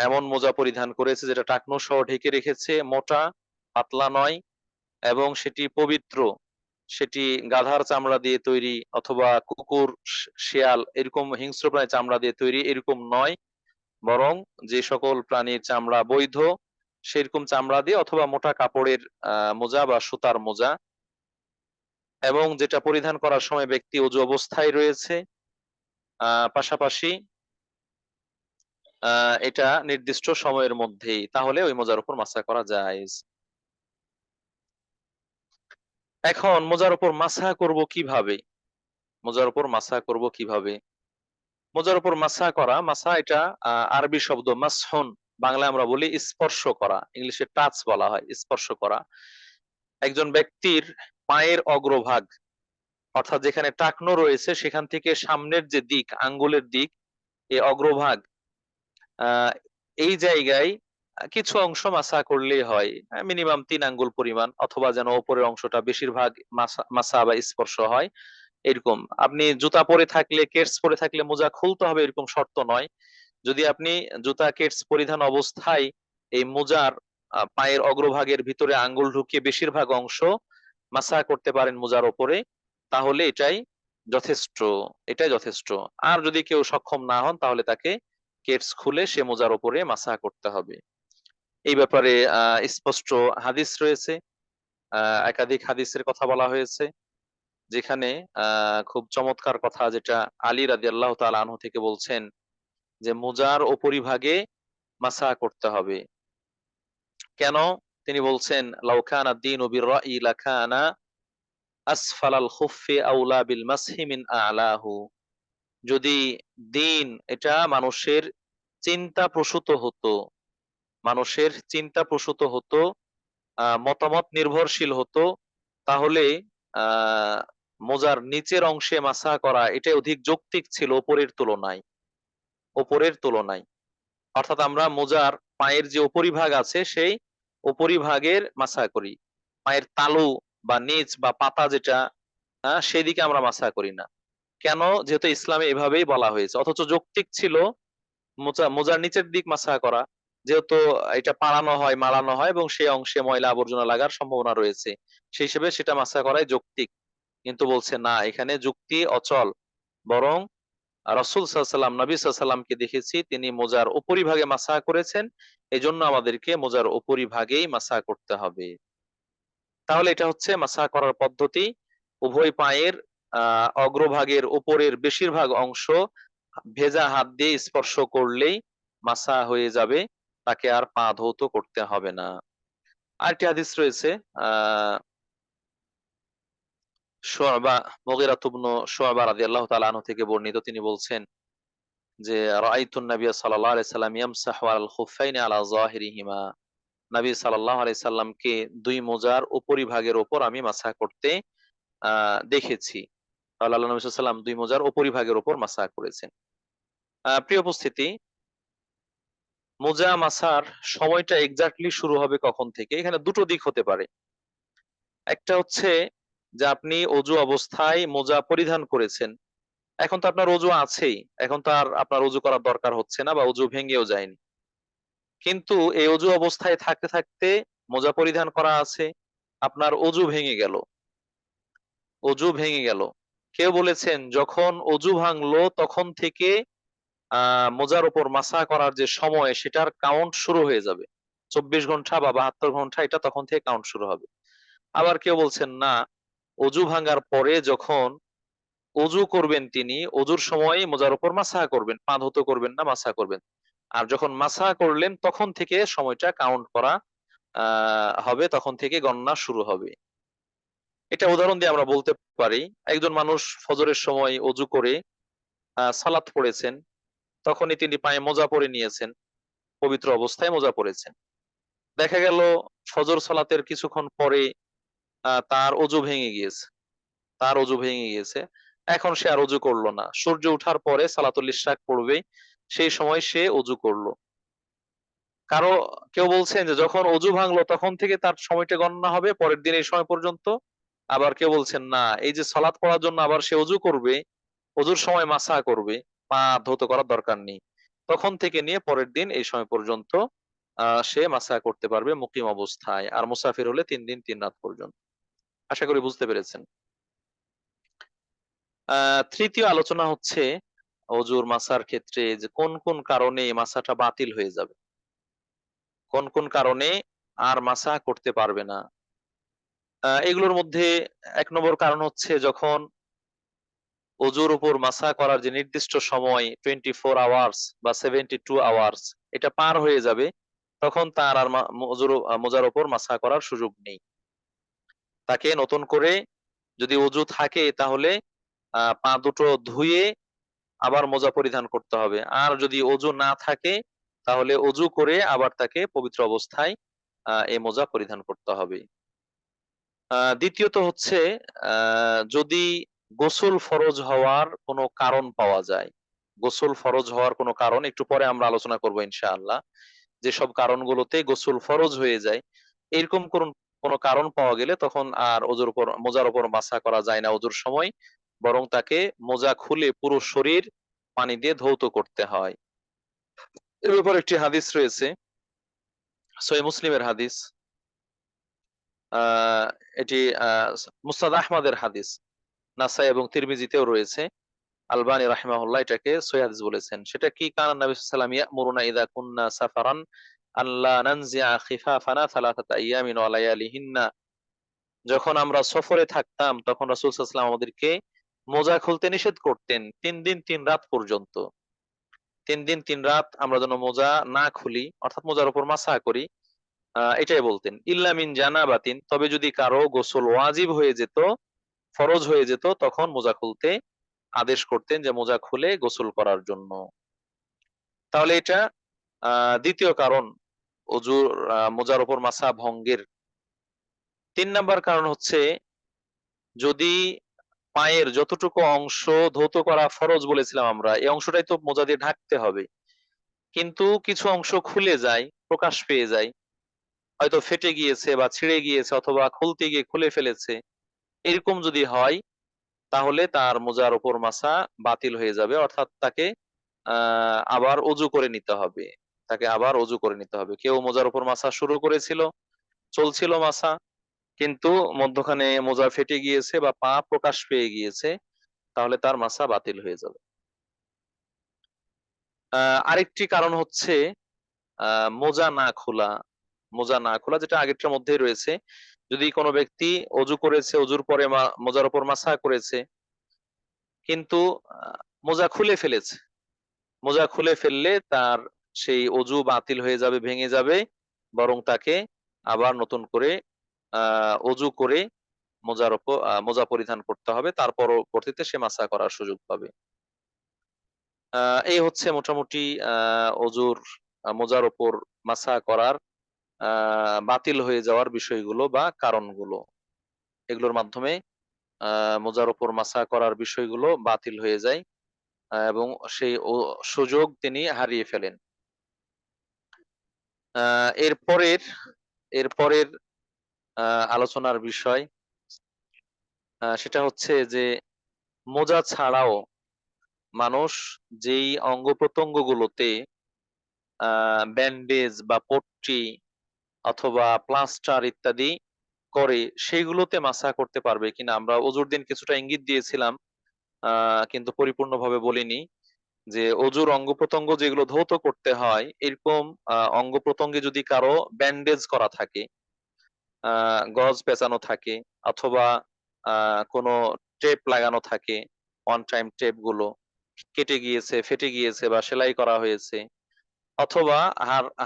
এমন মোজা পরিধান করেছে যেটা টাকনো সহ ঢেকে রেখেছে, মোটা, পাতলা নয়, এবং সেটি পবিত্র, সেটি গাধার চামড়া দিয়ে তৈরি অথবা কুকুর, শেয়াল এরকম হিংস্র প্রাণীর চামড়া দিয়ে তৈরি এরকম নয়, বরং যে সকল প্রাণীর চামড়া বৈধ সেরকম চামড়া দিয়ে অথবা মোটা কাপড়ের মোজা বা সুতার মোজা, এবং যেটা পরিধান করার সময় ব্যক্তি অজু অবস্থায় রয়েছে, পাশাপাশি এটা নির্দিষ্ট সময়ের মধ্যেই, তাহলে ওই মোজার উপর মাসা করা জায়েজ। এখন মোজার উপর মাসা করব কিভাবে? মোজার উপর মাসা করব কিভাবে? মোজার উপর মাসা করা, মাসা এটা আরবি শব্দ মাসহুন, বাংলায় আমরা বলি স্পর্শ করা, ইংলিশে টাচ বলা হয়, স্পর্শ করা। একজন ব্যক্তির পায়ের অগ্রভাগ, অর্থাৎ যেখানে টাকনো রয়েছে সেখান থেকে সামনের যে দিক, আঙ্গুলের দিক, এই অগ্রভাগ, আহ এই জায়গায় কিছু অংশ মাসা করলেই হয়, মিনিমাম 3 আঙ্গুল পরিমাণ, অথবা যেন ওপরের অংশটা বেশিরভাগ মাসা মাসা বা স্পর্শ হয় এরকম। আপনি জুতা পরে থাকলে, কেডস পরে থাকলে মোজা খুলতে হবে এরকম শর্ত নয়। যদি আপনি জুতা কেডস পরিধান অবস্থায় এই মোজার পায়ের অগ্রভাগের ভিতরে আঙ্গুল ঢুকিয়ে বেশিরভাগ অংশ মাসা করতে পারেন মোজার ওপরে, তাহলে যথেষ্ট এটাই যথেষ্ট। আর যদি কেউ সক্ষম না হন তাহলে তাকে কেডস খুলে সে মোজার ওপরে মাসা করতে হবে। এই ব্যাপারে স্পষ্ট হাদিস রয়েছে, একাধিক হাদিসের কথা বলা হয়েছে, যেখানে খুব চমৎকার কথা, যেটা আলী রাদিয়াল্লাহু তাআলা আনহু থেকে বলছেন যে মোজার উপরিভাগে মাসা করতে হবে। কেন? তিনি বলছেন লাউ কানা দ্বীনু বির-রাই লাকানা আসফালাল খুফফি আওলা বিল মাসহি মিন আ'লাহু। যদি দিন এটা মানুষের চিন্তা প্রসূত হতো, মানুষের চিন্তা প্রসূত হতো, মতামত নির্ভরশীল হতো, তাহলে আহ মোজার নিচের অংশে মাসা করা এটা অধিক যৌক্তিক ছিল ওপরের তুলনায়। ওপরের তুলনায় অর্থাৎ আমরা মোজার পায়ের যে উপরিভাগ আছে সেই উপরিভাগের মাসা করি, পায়ের তালু বা নিচ বা পাতা যেটা, সেদিকে আমরা মাসা করি না। কেন? যেহেতু ইসলামে এভাবেই বলা হয়েছে, অথচ যৌক্তিক ছিল মোজার নিচের দিক মাসা করা, যেহেতু এটা পাড়ানো হয় মাড়ানো হয় এবং সেই অংশে ময়লা আবর্জনা লাগার সম্ভাবনা রয়েছে, সেই হিসেবে সেটা মাসা করাই যৌক্তিক। কিন্তু বলছে না, এখানে যুক্তি অচল। বরং রাসূল সাল্লাল্লাহু আলাইহি ওয়াসাল্লাম, নবী সাল্লাল্লাহু আলাইহি ওয়াসাল্লামকে দেখেছি তিনি মোজার উপরিভাগে মাসা করেছেন, এই জন্য আমাদেরকে মোজার উপরিভাগেই মাসা করতে হবে। তাহলে এটা হচ্ছে মাসা করার পদ্ধতি। উভয় পায়ের অগ্রভাগের উপরের বেশিরভাগ অংশ ভেজা হাত দিয়ে স্পর্শ করলেই মাসা হয়ে যাবে, তাকে আর পা ধৌত করতে হবে না। আরেকটি হাদিস রয়েছে, আহ শুআবা, মুগীরা ইবনে শুআবা রাদিয়াল্লাহু তাআলা আনহু থেকে বর্ণিত, তিনি বলছেন যে রাআইতুন নাবিয়্য সাল্লাল্লাহু আলাইহি সাল্লাম ইয়ামসাহু আলাল খুফাইনি আলা যাহিরিহিমা, নবী সাল্লাল্লাহু আলাইহি সাল্লামকে দুই মোজার উপরিভাগের উপর আমি মাসা করতে দেখেছি। তাহলে আল্লাহ নবী সাল্লাল্লাহু আলাইহি সাল্লাম দুই মোজার উপরিভাগের উপর মাসা করেছেন। প্রিয় উপস্থিতি, মোজা মাসার সময়টা এক্স্যাক্টলি শুরু হবে কখন থেকে? এখানে দুটো দিক হতে পারে। একটা হচ্ছে যে আপনি অজু অবস্থায় মোজা পরিধান করেছেন, এখন তো আপনার অজু আছেই, এখন তো আর আপনার অজু করার দরকার হচ্ছে না বা অজু ভেঙেও যায়নি। কিন্তু এই অজু অবস্থায় থাকতে থাকতে মোজা পরিধান করা আছে, আপনার অজু ভেঙে গেল, অজু ভেঙে গেল। কেউ বলেছেন যখন অজু ভাঙলো তখন থেকে মোজার উপর মাসা করার যে সময় সেটার কাউন্ট শুরু হয়ে যাবে, 24 ঘন্টা বা 72 ঘন্টা, এটা তখন থেকে কাউন্ট শুরু হবে। আবার কেউ বলছেন না, অজু ভাঙার পরে যখন অজু করবেন তিনি অজুর সময় মোজার উপর মাসা করবেন, পা ধৌত করবেন না, মাসা করবেন। আর যখন মাসা করলেন তখন থেকে সময়টা কাউন্ট করা হবে, তখন থেকে গণনা শুরু হবে। এটা উদাহরণ দিয়ে আমরা বলতে পারি, একজন মানুষ ফজরের সময় অজু করে সালাত পড়েছেন, তখনই তিনি পায়ে মোজা পরে নিয়েছেন, পবিত্র অবস্থায় মোজা পরেছেন। দেখা গেল ফজর সালাতের কিছুক্ষণ পরে তার অজু ভেঙে গিয়েছে, তার অজু ভেঙে গিয়েছে। এখন সে আর অজু করলো না, সূর্য ওঠার পরে সালাতুল ইশরাক পড়বে, সেই সময় সে অজু করলো। কারো কেউ বলছেন যে যখন অজু ভাঙলো তখন থেকে তার সময়টা গণনা হবে পরের দিন এই সময় পর্যন্ত। আবার কেউ বলছেন না, এই যে সালাত পড়ার জন্য আবার সে অজু করবে, অজুর সময় মাসা করবে, পা ধৌত করার দরকার নেই, তখন থেকে নিয়ে পরের দিন এই সময় পর্যন্ত সে মাসা করতে পারবে মুকিম অবস্থায়, আর মুসাফির হলে 3 দিন 3 রাত পর্যন্ত। আশা করি বুঝতে পেরেছেন। তৃতীয় আলোচনা হচ্ছে অজুর মাসার ক্ষেত্রে যে কোন কোন কারণে এই মাসাটা বাতিল হয়ে যাবে, কোন কোন কারণে আর মাসা করতে পারবে না। এগুলোর মধ্যে 1 নম্বর কারণ হচ্ছে যখন অজুর উপর মাসা করার যে নির্দিষ্ট সময় 24 আওয়ার্স বা 72 আওয়ার্স এটা পার হয়ে যাবে, তখন তার আর মোজার উপর মাসা করার সুযোগ নেই। তাকে নতুন করে যদি অজু থাকে তাহলে পা দুটো ধুয়ে আবার মোজা পরিধান করতে হবে। আর যদি অজু না থাকে তাহলে অজু করে আবার তাকে পবিত্র অবস্থায় এই মোজা পরিধান করতে হবে। দ্বিতীয়ত হচ্ছে যদি গোসল ফরজ হওয়ার কোনো কারণ পাওয়া যায়, গোসল ফরজ হওয়ার কোনো কারণ একটু পরে আমরা আলোচনা করব ইনশাআল্লাহ, যেসব কারণগুলোতে গোসল ফরজ হয়ে যায়, এরকম কোনো কারণ পাওয়া গেলে তখন আর মোজার উপর মাসা করা যায় না অজুর সময়, বরং তাকে মোজা খুলে পুরো শরীর পানি দিয়ে ধৌত করতে হয়। এ ব্যাপারে একটি হাদিস রয়েছে, সহিহ মুসলিমের হাদিস, আহ এটি মুসনাদ আহমদের হাদিস, নাসাই এবং তিরমিজিতেও রয়েছে। আলবানী রাহিমাহুল্লাহ এটাকে সহিহ হাদিস বলেছেন। সেটা কি? কানা নবী সাল্লাল্লাহু আলাইহি ওয়াসাল্লাম ইয়ামুরুনা ইযা কুননা সাফারান আল্লা নানজিআ খিফাফানা সালাসাতা আইয়ামিন ওয়া লায়ালিহিন্না, যখন আমরা সফরে থাকতাম তখন রাসূল সাল্লাল্লাহু আলাইহি ওয়াসাল্লাম আমাদেরকে মোজা খুলতে নিষেধ করতেন 3 দিন 3 রাত পর্যন্ত। 3 দিন 3 রাত আমরা যেন মোজা না খুলি, অর্থাৎ মোজার উপর মাসা করি, এটাই বলতেন। ইল্লা মিন জানাবাতিন, তবে যদি কারো গোসল ওয়াজিব হয়ে যেত, ফরজ হয়ে যেত, তখন মোজা খুলতে আদেশ করতেন যে মোজা খুলে গোসল করার জন্য। তাহলে এটা দ্বিতীয় কারণ অজুর মোজার উপর মাসা ভঙ্গের। ৩ নাম্বার কারণ হচ্ছে যদি পায়ের যতটুকু অংশ ধৌত করা ফরজ বলেছিলাম আমরা, এই অংশটাই তো মোজা দিয়ে ঢাকতে হবে। কিন্তু কিছু অংশ খুলে যায়, প্রকাশ পেয়ে যায়। হয়তো ফেটে গিয়েছে বা ছিঁড়ে গিয়েছে অথবা খুলতে গিয়ে খুলে ফেলেছে। এরকম যদি হয় তাহলে তার মোজার উপর মাসা বাতিল হয়ে যাবে। অর্থাৎ তাকে আবার অজু করে নিতে হবে। তাকে আবার অজু করে নিতে হবে। কেউ মোজার উপর মাসা শুরু করেছিল, চলছিল মাসা, কিন্তু মধ্যখানে মোজা ফেটে গিয়েছে বা পা প্রকাশ পেয়ে গিয়েছে, তাহলে তার মাসা বাতিল হয়ে যাবে। আরেকটি কারণ হচ্ছে মোজা না খোলা। মোজা না খোলা যেটা আগেরটার মধ্যেই রয়েছে। যদি কোনো ব্যক্তি অজু করেছে, অজুর পরে মোজার উপর মাসা করেছে, কিন্তু মোজা খুলে ফেলেছে। মোজা খুলে ফেললে তার সেই অজু বাতিল হয়ে যাবে, ভেঙে যাবে। বরং তাকে আবার নতুন করে অজু করে মোজা পরিধান করতে হবে। তার পরবর্তীতে সে মাসা করার সুযোগ পাবে। এই হচ্ছে মোটামুটি অজুর মোজার উপর মাসা করার বাতিল হয়ে যাওয়ার বিষয়গুলো বা কারণগুলো। এগুলোর মাধ্যমে মোজার উপর মাসা করার বিষয়গুলো বাতিল হয়ে যায় এবং সেই সুযোগ তিনি হারিয়ে ফেলেন। এরপরের এরপরের আলোচনার বিষয় সেটা হচ্ছে যে মোজা ছাড়াও মানুষ যেই অঙ্গ প্রত্যঙ্গ গুলোতে ব্যান্ডেজ বা পট্টি অথবা প্লাস্টার ইত্যাদি করে সেগুলোতে মাসা করতে পারবে কিনা। আমরা অজুর দিন কিছুটা ইঙ্গিত দিয়েছিলাম, কিন্তু পরিপূর্ণভাবে বলিনি যে অজুর অঙ্গ প্রত্যঙ্গ যেগুলো ধৌত করতে হয় এরকম অঙ্গ প্রত্যঙ্গে যদি কারো ব্যান্ডেজ করা থাকে, গজ পেঁচানো থাকে অথবা কোনো টেপ লাগানো থাকে, ওয়ান টাইম টেপ গুলো কেটে গিয়েছে, ফেটে গিয়েছে বা সেলাই করা হয়েছে, অথবা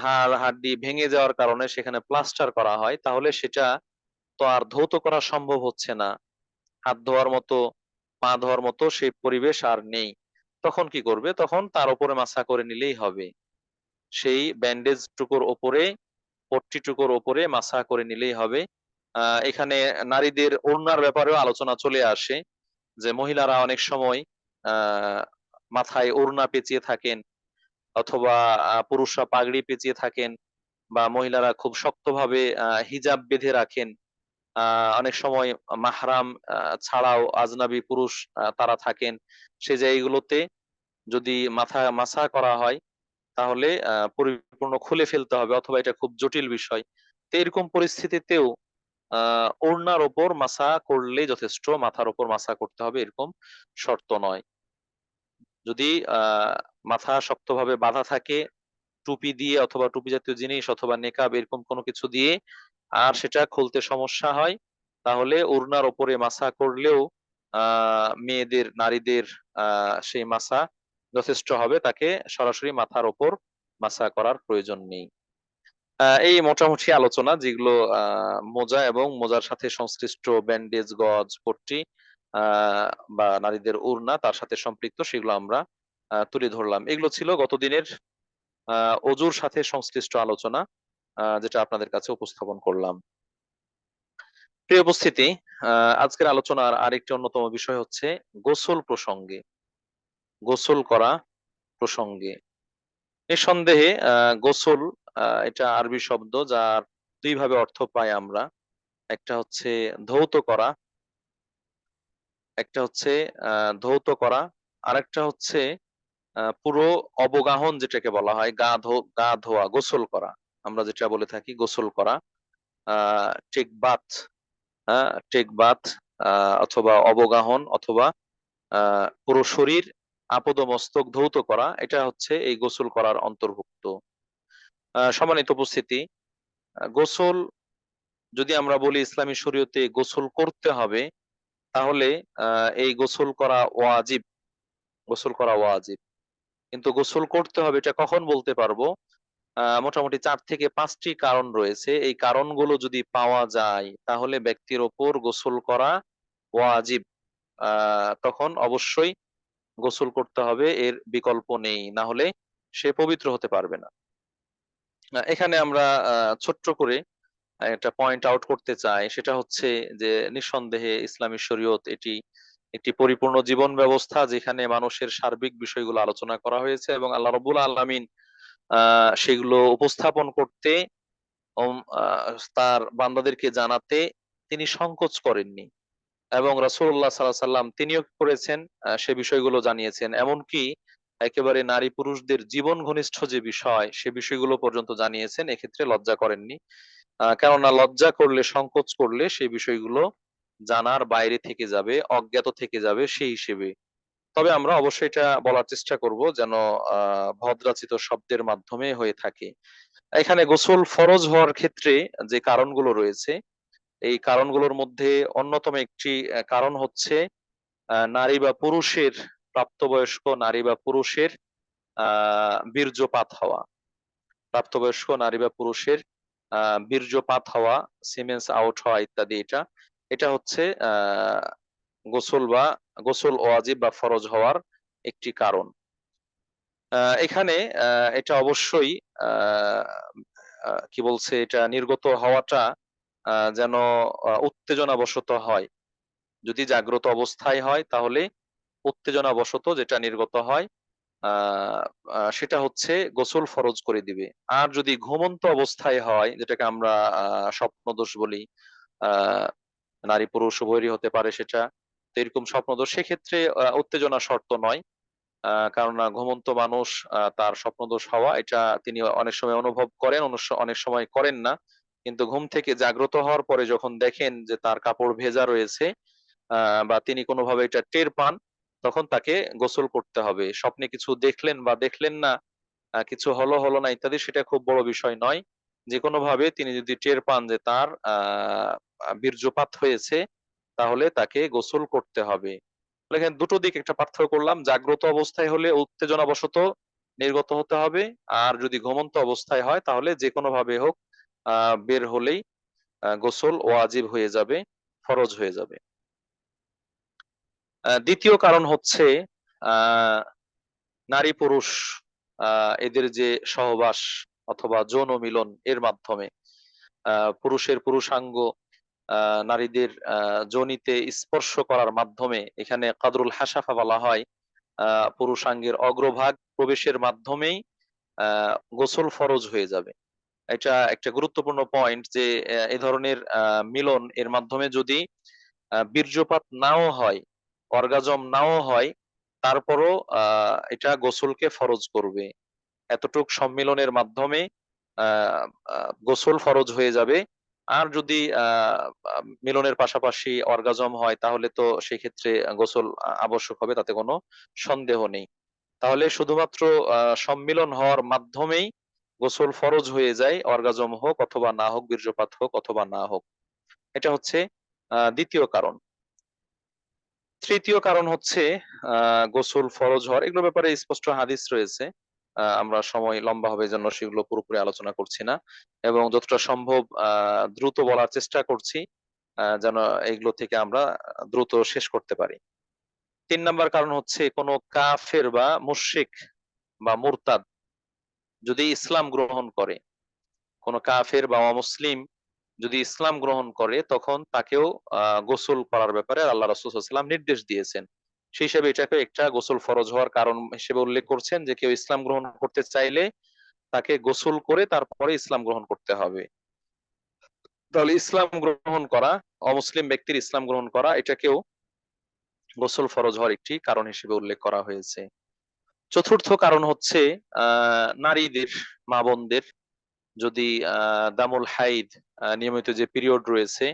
হাড় হাড্ডি ভেঙে যাওয়ার কারণে সেখানে প্লাস্টার করা হয়, তাহলে সেটা তো আর ধৌত করা সম্ভব হচ্ছে না। হাত ধোয়ার মতো, পা ধোয়ার মতো সেই পরিবেশ আর নেই। তখন কি করবে? তখন তার উপরে মাসা করে নিলেই হবে। সেই ব্যান্ডেজ টুকুর ওপরে, পট্টি টুকুর ওপরে মাসা করে নিলেই হবে। এখানে নারীদের ওড়নার ব্যাপারেও আলোচনা চলে আসে যে মহিলারা অনেক সময় আহ মাথায় ওড়না পেঁচিয়ে থাকেন অথবা পুরুষরা পাগড়ি পেঁচিয়ে থাকেন বা মহিলারা খুব শক্তভাবে হিজাব বেঁধে রাখেন। অনেক সময় মাহরাম ছাড়াও আজনাবী পুরুষ তারা থাকেন। সে জায়গাগুলোতে যদি মাসা করা হয় তাহলে পরিপূর্ণ খুলে ফেলতে হবে অথবা এটা খুব জটিল বিষয়। তো এরকম পরিস্থিতিতেও ওড়নার ওপর মাসা করলেই যথেষ্ট, মাথার ওপর মাসা করতে হবে এরকম শর্ত নয়। যদি মাথা শক্তভাবে বাঁধা থাকে টুপি দিয়ে অথবা টুপি জাতীয় জিনিস অথবা নেকাব এরকম কোনো কিছু দিয়ে, আর সেটা খুলতে সমস্যা হয়, তাহলে ওড়নার ওপরে মাসা করলেও মেয়েদের, নারীদের সেই মাসা যথেষ্ট হবে। তাকে সরাসরি মাথার ওপর মাসা করার প্রয়োজন নেই। এই মোটামুটি আলোচনা যেগুলো মোজা এবং মোজার সাথে সংশ্লিষ্ট ব্যান্ডেজ, গজ, পট্টি বা নারীদের ওড়না তার সাথে সম্পৃক্ত, সেগুলো আমরা তুলে ধরলাম। এগুলো ছিল গতদিনের অজুর সাথে সংশ্লিষ্ট আলোচনা, যেটা আপনাদের কাছে উপস্থাপন করলাম। প্রিয় উপস্থিতি, আজকের আলোচনার আরেকটি অন্যতম বিষয় হচ্ছে গোসল প্রসঙ্গে, গোসল করা প্রসঙ্গে। নিঃসন্দেহে গোসল এটা আরবি শব্দ যার দুই ভাবে অর্থ পাই আমরা। একটা হচ্ছে ধৌত করা, একটা হচ্ছে ধৌত করা, আরেকটা হচ্ছে পুরো অবগাহন যেটাকে বলা হয়, গা ধোয়া, গোসল করা। আমরা যেটা বলে থাকি গোসল করা, টেক বাথ, টেক বাথ অথবা অবগাহন অথবা পুরো শরীর আপদমস্তক ধৌত করা, এটা হচ্ছে এই গোসল করার অন্তর্ভুক্ত। সম্মানিত উপস্থিতি, গোসল যদি আমরা বলি ইসলামী শরীয়তে গোসল করতে হবে, তাহলে এই গোসল করা ওয়াজিব, গোসল করা ওয়াজিব। কিন্তু গোসল করতে হবে এটা কখন বলতে পারবো? মোটামুটি ৪ থেকে ৫টি কারণ রয়েছে। এই কারণগুলো যদি পাওয়া যায় তাহলে ব্যক্তির ওপর গোসল করা ওয়াজিব। তখন অবশ্যই গোসল করতে হবে, এর বিকল্প নেই, না হলে সে পবিত্র হতে পারবে না। এখানে আমরা ছোট্ট করে একটা পয়েন্ট আউট করতে চাই, সেটা হচ্ছে যে নিঃসন্দেহে ইসলামী শরীয়ত এটি একটি পরিপূর্ণ জীবন ব্যবস্থা, যেখানে মানুষের সার্বিক বিষয়গুলো আলোচনা করা হয়েছে এবং আল্লাহ রাব্বুল আলামিন সেগুলো উপস্থাপন করতে তার বান্দাদেরকে জানাতে তিনি সংকোচ করেননি। এবং রাসূলুল্লাহ সাল্লাল্লাহু আলাইহি সাল্লাম তিনিও কি করেছেন, সে বিষয়গুলো জানিয়েছেন। এমনকি একেবারে নারী পুরুষদের জীবন ঘনিষ্ঠ যে বিষয়, সে বিষয়গুলো পর্যন্ত জানিয়েছেন। এক্ষেত্রে লজ্জা করেননি। কেননা লজ্জা করলে, সংকোচ করলে সেই বিষয়গুলো জানার বাইরে থেকে যাবে, অজ্ঞাত থেকে যাবে সেই হিসেবে। তবে আমরা অবশ্যই এটা বলার চেষ্টা করব যেন ভদ্রাচিত শব্দের মাধ্যমে হয়ে থাকে। এখানে গোসল ফরজ হওয়ার ক্ষেত্রে যে কারণগুলো রয়েছে, এই কারণগুলোর মধ্যে অন্যতম একটি কারণ হচ্ছে নারী বা পুরুষের, প্রাপ্তবয়স্ক নারী বা পুরুষের বীর্যপাত হওয়া। প্রাপ্তবয়স্ক নারী বা পুরুষের বীর্যপাত হওয়া, সিমেন্স আউট হওয়া ইত্যাদি, এটা হচ্ছে গোসল বা গোসল ওয়াজিব বা ফরজ হওয়ার একটি কারণ। এখানে এটা অবশ্যই আ আ কি বলছে, এটা নির্গত হওয়াটা যেন উত্তেজনাবশত হয়। যদি জাগ্রত অবস্থায় হয় তাহলে উত্তেজনাবশত যেটা নির্গত হয় আ আ সেটা হচ্ছে গোসল ফরজ করে দিবে। আর যদি ঘুমন্ত অবস্থায় হয়, যেটাকে আমরা আ স্বপ্নদোষ বলি, আ নারী পুরুষ উভয়েরই হতে পারে সেটা। তো এরকম স্বপ্নদোষ, সেক্ষেত্রে উত্তেজনা শর্ত নয়। কারণ ঘুমন্ত মানুষ তার স্বপ্নদোষ হওয়া এটা তিনি অনেক সময় অনুভব করেন, অনেক সময় করেন না। কিন্তু ঘুম থেকে জাগ্রত হওয়ার পরে যখন দেখেন যে তার কাপড় ভেজা রয়েছে, বা তিনি কোনোভাবে এটা টের পান, তখন তাকে গোসল করতে হবে। স্বপ্নে কিছু দেখলেন বা দেখলেন না, কিছু হলো, হলো না ইত্যাদি, সেটা খুব বড় বিষয় নয়। যেকোনোভাবে তিনি যদি টের পান যে তার বীর্যপাত হয়েছে, তাহলে তাকে গোসল করতে হবে। তাহলে এখানে দুটো দিক একটা পার্থক্য করলাম। জাগ্রত অবস্থায় হলে উত্তেজনাবশত নির্গত হতে হবে। আর যদি ঘুমন্ত অবস্থায় হয় তাহলে যেকোনোভাবে হোক বের হলেই গোসল ওয়াজিব হয়ে যাবে, ফরজ হয়ে যাবে। দ্বিতীয় কারণ হচ্ছে আ নারী পুরুষ এদের যে সহবাস অথবা যৌন মিলন, এর মাধ্যমে পুরুষের পুরুষাঙ্গ নারীদের যোনিতে স্পর্শ করার মাধ্যমে, এখানে কাদরুল হাসাফা বলা হয়, পুরুষাঙ্গের অগ্রভাগ প্রবেশের মাধ্যমেই গোসল ফরজ হয়ে যাবে। এটা একটা গুরুত্বপূর্ণ পয়েন্ট যে এ ধরনের মিলন এর মাধ্যমে যদি বীর্যপাত নাও হয়, অর্গাজম নাও হয়, তারপরও এটা গোসলকে ফরজ করবে। এতটুক সম্মিলনের মাধ্যমে আ আ গোসল ফরজ হয়ে যাবে। আর যদি আ আ মিলনের পাশাপাশি অর্গাজম হয় তাহলে তো সেক্ষেত্রে গোসল আবশ্যক হবে, তাতে কোনো সন্দেহ নেই। তাহলে শুধুমাত্র সম্মিলন হওয়ার মাধ্যমেই গোসল ফরজ হয়ে যায়, অর্গাজম হোক অথবা না হোক, বীর্যপাত হোক অথবা না হোক। এটা হচ্ছে ২য় কারণ। তৃতীয় কারণ হচ্ছে আ গোসল ফরজ হওয়ার, এগুলোর ব্যাপারে স্পষ্ট হাদিস রয়েছে। আমরা সময় লম্বা হবে এজন্য সেগুলো পুরোপুরি আলোচনা করছি না। এবং যতটা সম্ভব দ্রুত বলার চেষ্টা করছি, যেন এগুলো থেকে আমরা দ্রুত শেষ করতে পারি। ৩ নাম্বার কারণ হচ্ছে কোন কাফের বা মুশরিক বা মুরতাদ যদি ইসলাম গ্রহণ করে, কোন কাফের বা অমুসলিম যদি ইসলাম গ্রহণ করে, তখন তাকেও গোসল করার ব্যাপারে আল্লাহ রাসূল সাল্লাল্লাহু আলাইহি ওয়াসাল্লাম নির্দেশ দিয়েছেন। সেই হিসেবে এটাকে একটা গোসল ফরজ হওয়ার কারণ হিসেবে উল্লেখ করছেন যে কেউ ইসলাম গ্রহণ করতে চাইলে তাকে গোসল করে তারপরে ইসলাম গ্রহণ করতে হবে। তাহলে ইসলাম গ্রহণ করা, অমুসলিম ব্যক্তির ইসলাম গ্রহণ করা, এটাকেও গোসল ফরজ হওয়ার একটি কারণ হিসেবে উল্লেখ করা হয়েছে। চতুর্থ কারণ হচ্ছে নারীদের, মা বোনদের যদি দামুল হাইদ, নিয়মিত যে পিরিয়ড রয়েছে,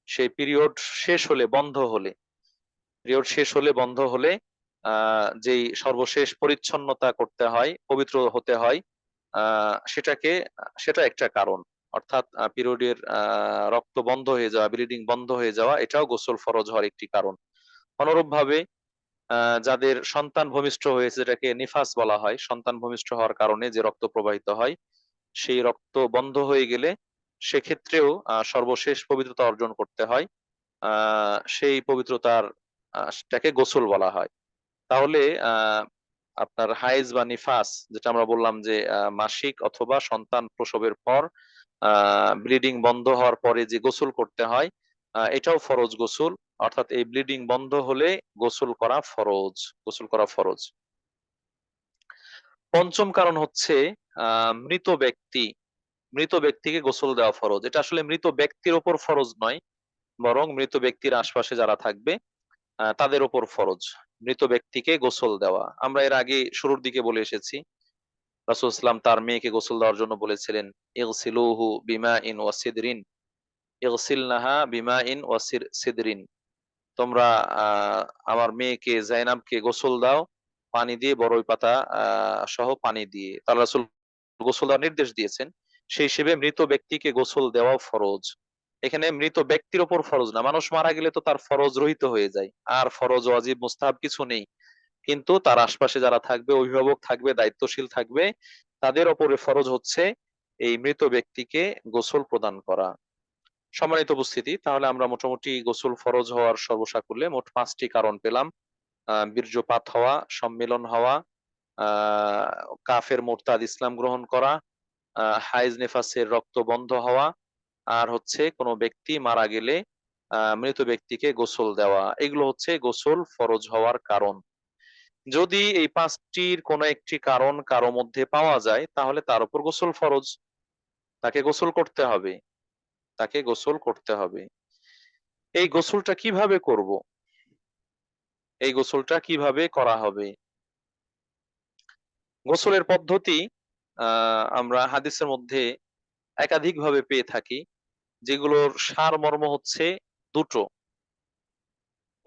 সেই পিরিয়ড শেষ হলে, বন্ধ হলে, পিরিয়ড শেষ হলে, বন্ধ হলে যেই সর্বশেষ পরিচ্ছন্নতা করতে হয়, পবিত্র হতে হয়, সেটা একটা কারণ। অর্থাৎ পিরিয়ডের রক্ত বন্ধ হয়ে যাওয়া, ব্লিডিং বন্ধ হয়ে যাওয়া, এটাও গোসল ফরজ হওয়ার একটি কারণ। অনুরূপভাবে যাদের সন্তান ভূমিষ্ঠ হয়েছে, যেটাকে নিফাস বলা হয়, সন্তান ভূমিষ্ঠ হওয়ার কারণে যে রক্ত প্রবাহিত হয়, সেই রক্ত বন্ধ হয়ে গেলে সেক্ষেত্রেও সর্বশেষ পবিত্রতা অর্জন করতে হয়। সেই পবিত্রতার সেটাকে গোসল বলা হয়। তাহলে আপনার হাইজ বা নিফাস, যেটা আমরা বললাম যে মাসিক অথবা সন্তান প্রসবের পর ব্লিডিং বন্ধ হওয়ার পরে যে গোসল করতে হয়, এটাও ফরজ গোসল। অর্থাৎ এই ব্লিডিং বন্ধ হলে গোসল করা ফরজ, গোসল করা ফরজ। পঞ্চম কারণ হচ্ছে মৃত ব্যক্তি, মৃত ব্যক্তিকে গোসল দেওয়া ফরজ। এটা আসলে মৃত ব্যক্তির ওপর ফরজ নয়, বরং মৃত ব্যক্তির আশপাশে যারা থাকবে তাদের ওপর ফরজ মৃত ব্যক্তিকে গোসল দেওয়া। আমরা এর আগে শুরুর দিকে বলে এসেছি, রাসূল সাল্লাল্লাহু তার মেয়েকে গোসল দেওয়ার জন্য বলেছিলেন, ইগসিলুহু বিমাইন ওয়া সিদরিন, ইগসিলনাহা বিমাইন ওয়া সিদরিন। তোমরা আমার মেয়েকে যায়নাবকে গোসল দাও পানি দিয়ে, বড়ই পাতা সহ পানি দিয়ে। তাহলে রাসূল গোসল দেওয়ার নির্দেশ দিয়েছেন। সেই হিসেবে মৃত ব্যক্তিকে গোসল দেওয়াও ফরজ। এখানে মৃত ব্যক্তির উপর ফরজ না, মানুষ মারা গেলে তো তার ফরজ রহিত হয়ে যায়, আর ফরজ ওয়াজিব মুস্তাহাব কিছু নেই। কিন্তু তার আশপাশে যারা থাকবে, অভিভাবক থাকবে, দায়িত্বশীল থাকবে, তাদের ওপরে ফরজ হচ্ছে এই মৃত ব্যক্তিকে গোসল প্রদান করা। সম্মানিত উপস্থিতি, তাহলে আমরা মোটামুটি গোসল ফরজ হওয়ার সর্বসাকুল্যে মোট ৫টি কারণ পেলাম। বীর্যপাত হওয়া, সম্মিলন হওয়া, আহ কাফের মোরতাদ ইসলাম গ্রহণ করা, হাইজ নেফাসের রক্ত বন্ধ হওয়া, আর হচ্ছে কোনো ব্যক্তি মারা গেলে মৃত ব্যক্তিকে গোসল দেওয়া। এগুলো হচ্ছে গোসল ফরজ হওয়ার কারণ। যদি এই ৫টির কোনো একটি কারণ কারো মধ্যে পাওয়া যায়, তাহলে তার উপর গোসল ফরজ, তাকে গোসল করতে হবে, তাকে গোসল করতে হবে। এই গোসলটা কিভাবে করব? এই গোসলটা কিভাবে করা হবে? গোসলের পদ্ধতি আমরা হাদিসের মধ্যে একাধিকভাবে পেয়ে থাকি, যেগুলোর সারমর্ম হচ্ছে দুটো।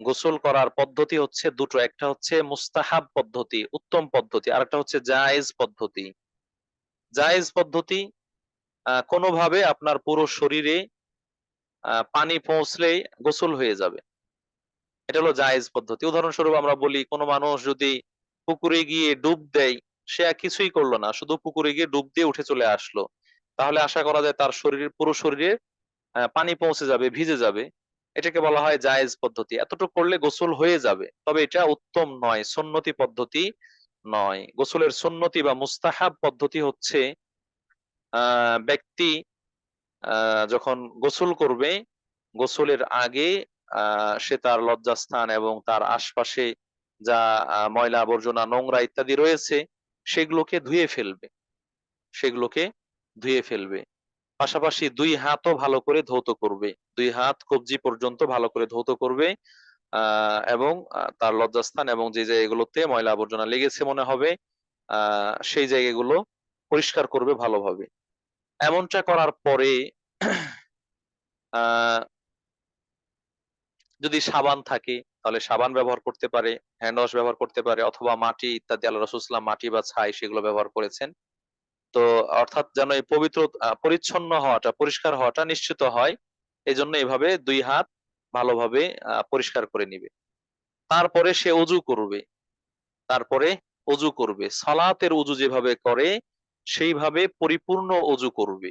গোসল করার পদ্ধতি হচ্ছে দুটো, একটা হচ্ছে মুস্তাহাব পদ্ধতি, উত্তম পদ্ধতি, আর একটা হচ্ছে জায়েজ পদ্ধতি। জায়েজ পদ্ধতি, কোনোভাবে আপনার পুরো শরীরে পানি পৌঁছলেই গোসল হয়ে যাবে, এটা হলো জায়েজ পদ্ধতি। উদাহরণস্বরূপ আমরা বলি, কোনো মানুষ যদি পুকুরে গিয়ে ডুব দেয়, সে আর কিছুই করলো না, শুধু পুকুরে গিয়ে ডুব দিয়ে উঠে চলে আসলো, তাহলে আশা করা যায় তার শরীরের পুরো শরীরে পানি পৌঁছে যাবে, ভিজে যাবে। এটাকে বলা হয় জায়েজ পদ্ধতি। এতটুকু করলে গোসল হয়ে যাবে, তবে এটা উত্তম নয়, সুন্নতি পদ্ধতি নয়। গোসলের সুন্নতি বা মুস্তাহাব পদ্ধতি হচ্ছে ব্যক্তি যখন গোসল করবে, গোসলের আগে সে তার লজ্জাস্থান এবং তার আশপাশে যা ময়লা আবর্জনা নোংরা ইত্যাদি রয়েছে, সেগুলোকে ধুয়ে ফেলবে, সেগুলোকে ধুয়ে ফেলবে। পাশাপাশি ২ হাতও ভালো করে ধৌত করবে। ২ হাত কবজি পর্যন্ত ভালো করে ধৌত করবে। এবং তার লজ্জাস্থান এবং যে জায়গাগুলোতে ময়লা আবর্জনা লেগেছে মনে হবে, সেই জায়গাগুলো পরিষ্কার করবে ভালোভাবে। এমনটা করার পরে আ যদি সাবান থাকে, তাহলে সাবান ব্যবহার করতে পারে, হ্যান্ড ওয়াশ ব্যবহার করতে পারে, অথবা মাটি ইত্যাদি, আল্লাহ রাসূল সাল্লাল্লাহু মাটি বা ছাই সেগুলো ব্যবহার করেছেন। তো অর্থাৎ যেন এই পবিত্র পরিচ্ছন্ন হওয়াটা, পরিষ্কার হওয়াটা নিশ্চিত হয়, এজন্য এভাবে ২ হাত ভালোভাবে পরিষ্কার করে নিবে। তারপরে সে ওযু করবে। তারপরে ওযু করবে। সালাতের ওযু যেভাবে করে সেইভাবে পরিপূর্ণ ওযু করবে।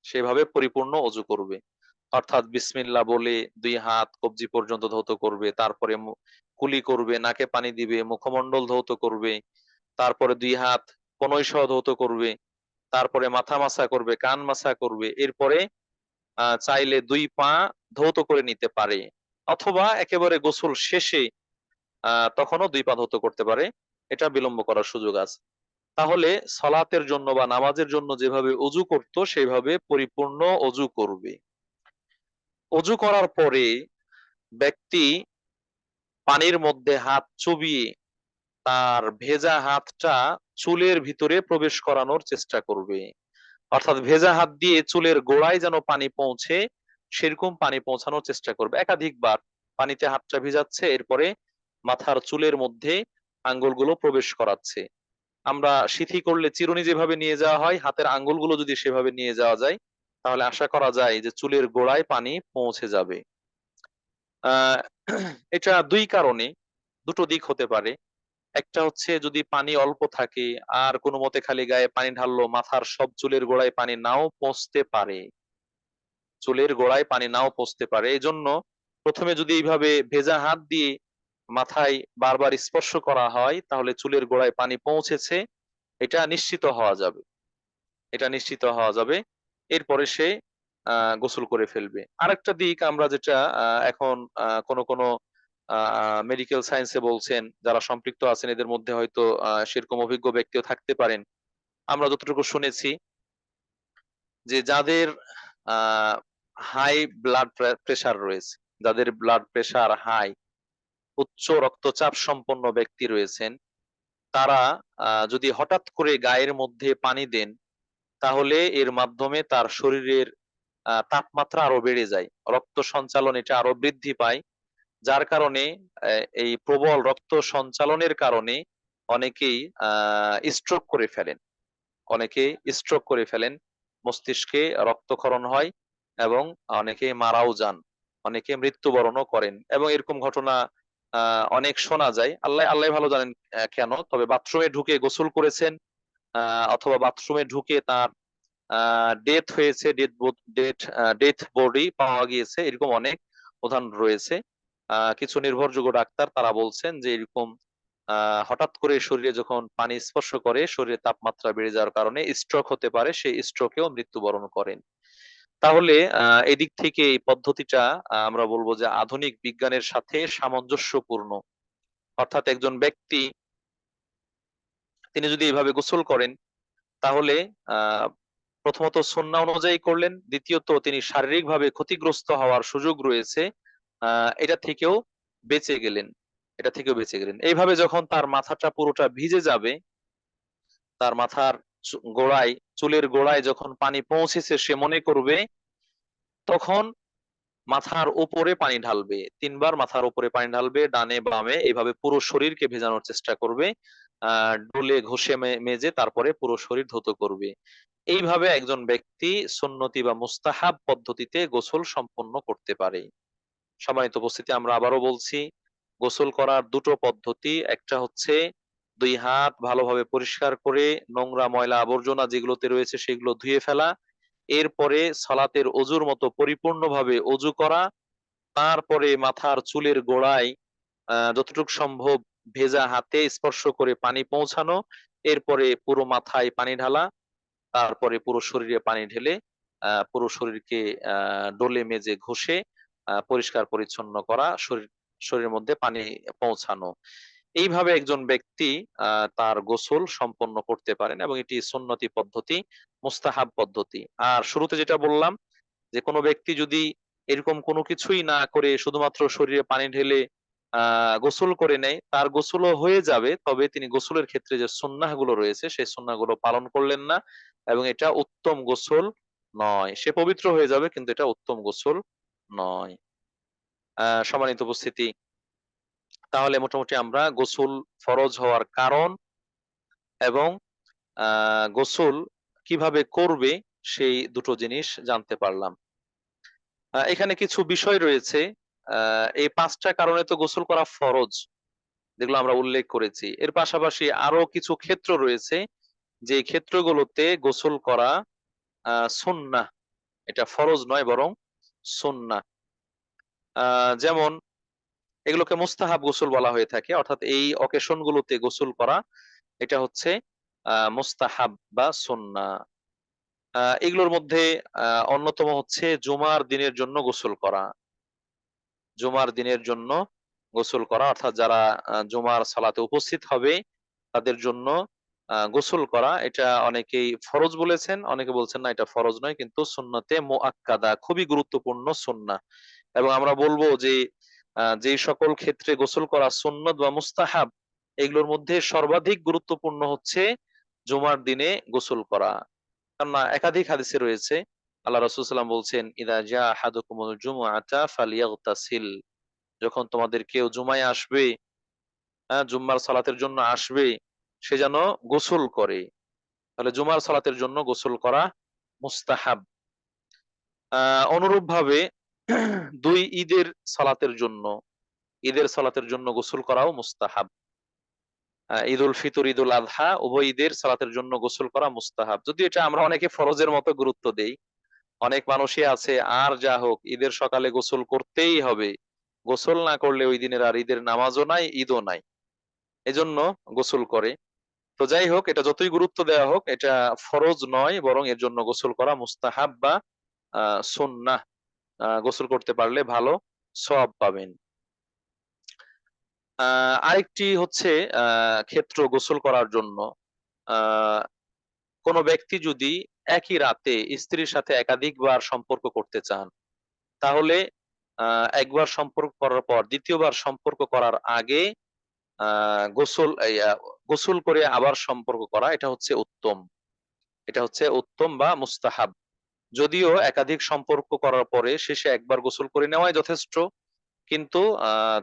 সেভাবে পরিপূর্ণ ওযু করবে। অর্থাৎ বিসমিল্লাহ বলে ২ হাত কবজি পর্যন্ত ধৌত করবে। তারপরে কুলি করবে, নাকে পানি দিবে, মুখমণ্ডল ধৌত করবে। তারপরে ২ হাত কনুই সহ ধৌত করবে। তারপরে মাথা মাসা করবে, কান মাসা করবে। এরপরে চাইলে ২ পা ধৌত করে নিতে পারে। অথবা একেবারে গোসল শেষে তখনও ২ পা ধৌত করতে পারে। এটা বিলম্ব করার সুযোগ আছে। তাহলে সলাতের জন্য বা নামাজের জন্য যেভাবে অজু করত, সেভাবে পরিপূর্ণ অজু করবে। অজু করার পরে ব্যক্তি পানির মধ্যে হাত চুবিয়ে তার ভেজা হাতটা চুলের ভিতরে প্রবেশ করানোর চেষ্টা করবে। অর্থাৎ ভেজা হাত দিয়ে চুলের গোড়ায় যেন পানি পৌঁছে, সেরকম পানি পৌঁছানোর চেষ্টা করবে। একাধিকবার পানিতে হাতটা ভিজাচ্ছে, এরপরে মাথার চুলের মধ্যে আঙ্গুলগুলো প্রবেশ করাচ্ছে। আমরা সিথি করলে চিরুনি যেভাবে নিয়ে যাওয়া হয়, হাতের আঙ্গুলগুলো যদি সেভাবে নিয়ে যাওয়া যায়, তাহলে আশা করা যায় যে চুলের গোড়ায় পানি পৌঁছে যাবে। আহ এটা ২ কারণে, দুটো দিক হতে পারে। একটা হচ্ছে যদি পানি অল্প থাকে আর কোনো মতে খালি গায়ে পানি ঢাললো, মাথার সব চুলের গোড়ায় পানি নাও পৌঁছতে পারে, চুলের গোড়ায় পানি নাও পৌঁছতে পারে। এজন্য ১ম এ যদি এইভাবে ভেজা হাত দিয়ে মাথায় বারবার স্পর্শ করা হয় তাহলে চুলের গোড়ায় পানি পৌঁছেছে, এটা নিশ্চিত হওয়া যাবে। এটা নিশ্চিত হওয়া যাবে। এরপরে সে গোসল করে ফেলবে। আরেকটা দিক আমরা যেটা এখন কোন কোন মেডিকেল সায়েন্সে বলছেন, যারা সম্পৃক্ত আছেন এদের মধ্যে হয়তো সেরকম অভিজ্ঞ ব্যক্তিও থাকতে পারেন। আমরা যতটুকু শুনেছি যে যাদের হাই ব্লাড প্রেশার রয়েছে, যাদের ব্লাড প্রেশার হাই, উচ্চ রক্তচাপ সম্পন্ন ব্যক্তি রয়েছেন, তারা যদি হঠাৎ করে গায়ের মধ্যে পানি দেন, তাহলে এর মাধ্যমে তার শরীরের তাপমাত্রা আরো বেড়ে যায়। রক্ত সঞ্চালন এটা আরো বৃদ্ধি পায়। যার কারণে এই প্রবল রক্ত সঞ্চালনের কারণে অনেকেই স্ট্রোক করে ফেলেন। অনেকে স্ট্রোক করে ফেলেন। মস্তিষ্কে রক্তক্ষরণ হয় এবং অনেকে মারাও যান। অনেকে মৃত্যুবরণও করেন এবং এরকম ঘটনা অনেক শোনা যায়। আল্লাহ ভালো জানেন কেন? তবে বাথরুমে ঢুকে গোসল করেছেন অথবা বাথরুমে ঢুকে তার ডেথ হয়েছে, ডেথ বডি পাওয়া গিয়েছে, এরকম অনেক উদাহরণ রয়েছে। কিছু নির্ভরযোগ্য ডাক্তার তারা বলছেন যে এরকম হঠাৎ করে শরীরে যখন পানি স্পর্শ করে শরীরের তাপমাত্রা বেড়ে যাওয়ার কারণে স্ট্রোক হতে পারে, সেই স্ট্রোকেও মৃত্যুবরণ করেন। তাহলে এদিক থেকে এই পদ্ধতিটা আমরা বলবো যে আধুনিক বিজ্ঞানের সাথে সামঞ্জস্যপূর্ণ। অর্থাৎ একজন ব্যক্তি তিনি যদি এভাবে গোসল করেন তাহলে আহ প্রথমত সুন্নাহ অনুযায়ী করলেন, দ্বিতীয়ত তিনি শারীরিকভাবে ক্ষতিগ্রস্ত হওয়ার সুযোগ রয়েছে, এটা থেকেও বেঁচে গেলেন। এটা থেকেও বেঁচে গেলেন। এইভাবে যখন তার মাথাটা পুরোটা ভিজে যাবে, তার মাথার গোড়ায়, চুলের গোড়ায় যখন পানি পৌঁছেছে সে মনে করবে, তখন মাথার উপরে পানি ঢালবে। ৩ বার মাথার উপরে পানি ঢালবে, ডানে বামে এভাবে পুরো শরীরকে ভেজানোর চেষ্টা করবে। ডলে ঘষে মেজে তারপরে পুরো শরীর ধৌত করবে। এইভাবে একজন ব্যক্তি সুন্নতি বা মুস্তাহাব পদ্ধতিতে গোসল সম্পন্ন করতে পারে। সম্মানিত উপস্থিতি, আমরা আবারও বলছি, গোসল করার দুটো পদ্ধতি। একটা হচ্ছে ২ হাত ভালোভাবে পরিষ্কার করে নোংরা ময়লা আবর্জনা যেগুলোতে রয়েছে সেগুলো ধুয়ে ফেলা। এরপরে সালাতের অজুর মতো পরিপূর্ণভাবে অজু করা। তারপরে মাথার চুলের গোড়ায় যতটুকু সম্ভব ভেজা হাতে স্পর্শ করে পানি পৌঁছানো। এরপরে পুরো মাথায় পানি ঢালা। তারপরে পুরো শরীরে পানি ঢেলে পুরো শরীরকে ডলে মেজে ঘষে পরিষ্কার পরিচ্ছন্ন করা, শরীরের মধ্যে পানি পৌঁছানো। এইভাবে একজন ব্যক্তি তার গোসল সম্পন্ন করতে পারেন এবং এটি সুন্নতি পদ্ধতি, মুস্তাহাব পদ্ধতি। আর শুরুতে যেটা বললাম যে কোনো ব্যক্তি যদি এরকম কোনো কিছুই না করে শুধুমাত্র শরীরে পানি ঢেলে গোসল করে নেয়, তার গোসলও হয়ে যাবে, তবে তিনি গোসলের ক্ষেত্রে যে সুন্নাহ গুলো রয়েছে সেই সুন্নাহ গুলো পালন করলেন না এবং এটা উত্তম গোসল নয়। সে পবিত্র হয়ে যাবে কিন্তু এটা উত্তম গোসল নয়। সম্মানিত উপস্থিতি, তাহলে মোটামুটি আমরা গোসল ফরজ হওয়ার কারণ এবং গোসল কিভাবে করবে সেই দুটো জিনিস জানতে পারলাম। এখানে কিছু বিষয় রয়েছে। এই ৫টা কারণে তো গোসল করা ফরজ, যেগুলো আমরা উল্লেখ করেছি। এর পাশাপাশি আরো কিছু ক্ষেত্র রয়েছে যে ক্ষেত্রগুলোতে গোসল করা সুন্নাহ, এটা ফরজ নয় বরং সুন্নাহ। যেমন এগুলোকে মুস্তাহাব গোসল বলা হয়ে থাকে, অর্থাৎ এই অকেশন গুলোতে গোসল করা এটা হচ্ছে মুস্তাহাব বা সুন্নাহ। এগুলোর মধ্যে অন্যতম হচ্ছে জুমার দিনের জন্য গোসল করা। জুমার দিনের জন্য গোসল করা, অর্থাৎ যারা জুমার সালাতে উপস্থিত হবে তাদের জন্য গোসল করা। এটা অনেকেই ফরজ বলেছেন, অনেকে বলছেন না এটা ফরজ নয়, কিন্তু সুন্নতে মুআক্কাদা, খুবই গুরুত্বপূর্ণ সুন্নাহ। এবং আমরা বলবো যে যে সকল ক্ষেত্রে গোসল করা সুন্নত বা মুস্তাহাব, এগুলোর মধ্যে সর্বাধিক গুরুত্বপূর্ণ হচ্ছে জুমার দিনে গোসল করা। কেননা একাধিক হাদিসে রয়েছে, আল্লাহ রাসূল সাল্লাল্লাহু আলাইহি ওয়াসাল্লাম বলছেন, ইদা জা আহাদুকুমুল জুমআতা ফালইয়াগতাসিল, যখন তোমাদের কেউ জুমায় আসবে, জুম্মার সালাতের জন্য আসবে, সে যেন গোসল করে। তাহলে জুমার সালাতের জন্য গোসল করা মুস্তাহাব। অনুরূপভাবে ২ ঈদের সালাতের জন্য, ঈদের সালাতের জন্য গোসল করাও মুস্তাহাব। ঈদুল ফিতর, ঈদুল আযহা উভয় ঈদের সালাতের জন্য গোসল করা মুস্তাহাব। যদিও এটা আমরা অনেকে ফরজের মতো গুরুত্ব দেই। অনেক মানুষই আছে আর যা হোক ঈদের সকালে গোসল করতেই হবে। গোসল না করলে ওই দিনের আর ঈদের নামাজও নাই, ঈদও নাই। এজন্য গোসল করে। তো যাই হোক, এটা যতই গুরুত্ব দেওয়া হোক, এটা ফরজ নয়, বরং এর জন্য গোসল করা মুস্তাহাব বা সুন্নাহ। গোসল করতে পারলে ভালো সওয়াব পাবেন। আরেকটি হচ্ছে ক্ষেত্র গোসল করার জন্য, আহ কোন ব্যক্তি যদি একই রাতে স্ত্রীর সাথে একাধিকবার সম্পর্ক করতে চান, তাহলে একবার সম্পর্ক করার পর দ্বিতীয়বার সম্পর্ক করার আগে গোসল করে আবার সম্পর্ক করা, এটা হচ্ছে উত্তম। এটা হচ্ছে উত্তম বা মুস্তাহাব। যদিও একাধিক সম্পর্ক করার পরে শেষে একবার গোসল করে নেওয়াই যথেষ্ট, কিন্তু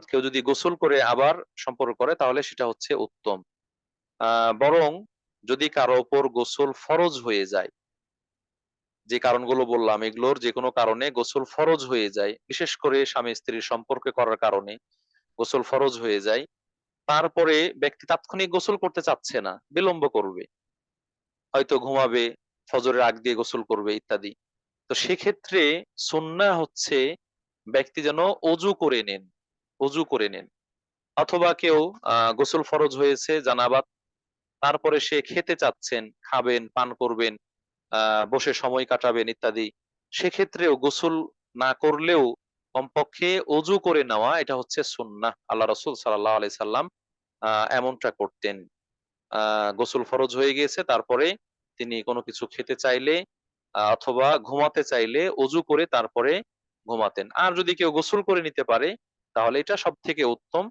কেউ যদি গোসল করে আবার সম্পর্ক করে তাহলে সেটা হচ্ছে উত্তম। বরং যদি কারো উপর গোসল ফরজ হয়ে যায়, যে কারণগুলো বললাম এগুলোর যে কোনো কারণে গোসল ফরজ হয়ে যায়, বিশেষ করে স্বামী স্ত্রীর সম্পর্কে করার কারণে গোসল ফরজ হয়ে যায়, তারপরে ব্যক্তি তাৎক্ষণিক গোসল করতে চাচ্ছে না, বিলম্ব করবে, হয়তো ঘুমাবে, ফজরের আগ দিয়ে গোসল করবে ইত্যাদি। তো সেক্ষেত্রে সুন্নাহ হচ্ছে ব্যক্তি যেন অজু করে নেন, অজু করে নেন। অথবা কেউ গোসল ফরজ হয়েছে জানাবাত, তারপরে সে খেতে চাচ্ছেন, খাবেন, পান করবেন, বসে সময় কাটাবেন ইত্যাদি। সেক্ষেত্রেও গোসল না করলেও কমপক্ষে অজু করে নেওয়া, এটা হচ্ছে সুন্নাহ। আল্লাহ রাসূল সাল্লাল্লাহু আলাইহি সাল্লাম এমনটা করতেন। গোসল ফরজ হয়ে গিয়েছে, তারপরে তিনি কোনো কিছু খেতে চাইলে অথবা ঘুমাতে চাইলে অজু করে তারপরে ঘুমাতেন। আর যদি কেউ গোসল করে নিতে পারে তাহলে এটা সবথেকে উত্তম।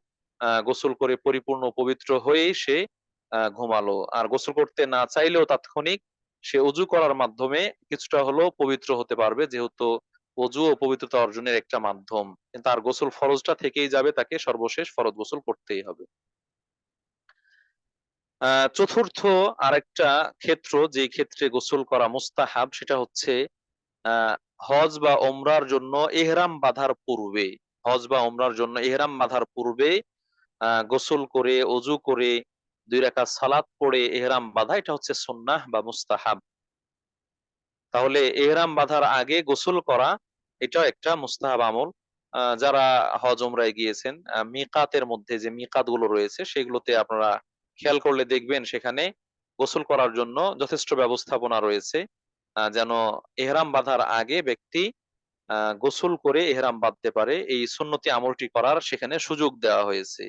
গোসল করে পরিপূর্ণ পবিত্র হয়েই সে ঘুমালো। আর গোসল করতে না চাইলেও তাৎক্ষণিক সে অজু করার মাধ্যমে কিছুটা হলেও পবিত্র হতে পারবে, যেহেতু অজু ও পবিত্রতা অর্জনের একটা মাধ্যম। কিন্তু আর গোসল ফরজটা থেকেই যাবে, তাকে সর্বশেষ ফরজ গোসল করতেই হবে। চতুর্থ আরেকটা ক্ষেত্র, যে ক্ষেত্রে গোসল করা মুস্তাহাব, সেটা হচ্ছে হজ বা ওমরার জন্য ইহরাম বাঁধার পূর্বে। হজ বা ওমরার জন্য ইহরাম বাঁধার পূর্বে গোসল করে, অজু করে, ২ রাকাত সালাত পড়ে ইহরাম বাঁধা, এটা হচ্ছে সুন্নাহ বা মুস্তাহাব। তাহলে ইহরাম বাঁধার আগে গোসল করা, এটাও একটা মুস্তাহাব আমল। যারা হজ ওমরায় গিয়েছেন, মিকাতের মধ্যে যে মিকাত গুলো রয়েছে সেগুলোতে আপনারা খেয়াল করলে দেখবেন সেখানে গোসল করার জন্য যথেষ্ট ব্যবস্থাপনা রয়েছে, যেন ইহরাম বাঁধার আগে ব্যক্তি গোসল করে ইহরাম বাঁধতে পারে, এই সুন্নতি আমলটি করার সেখানে সুযোগ দেওয়া হয়েছে।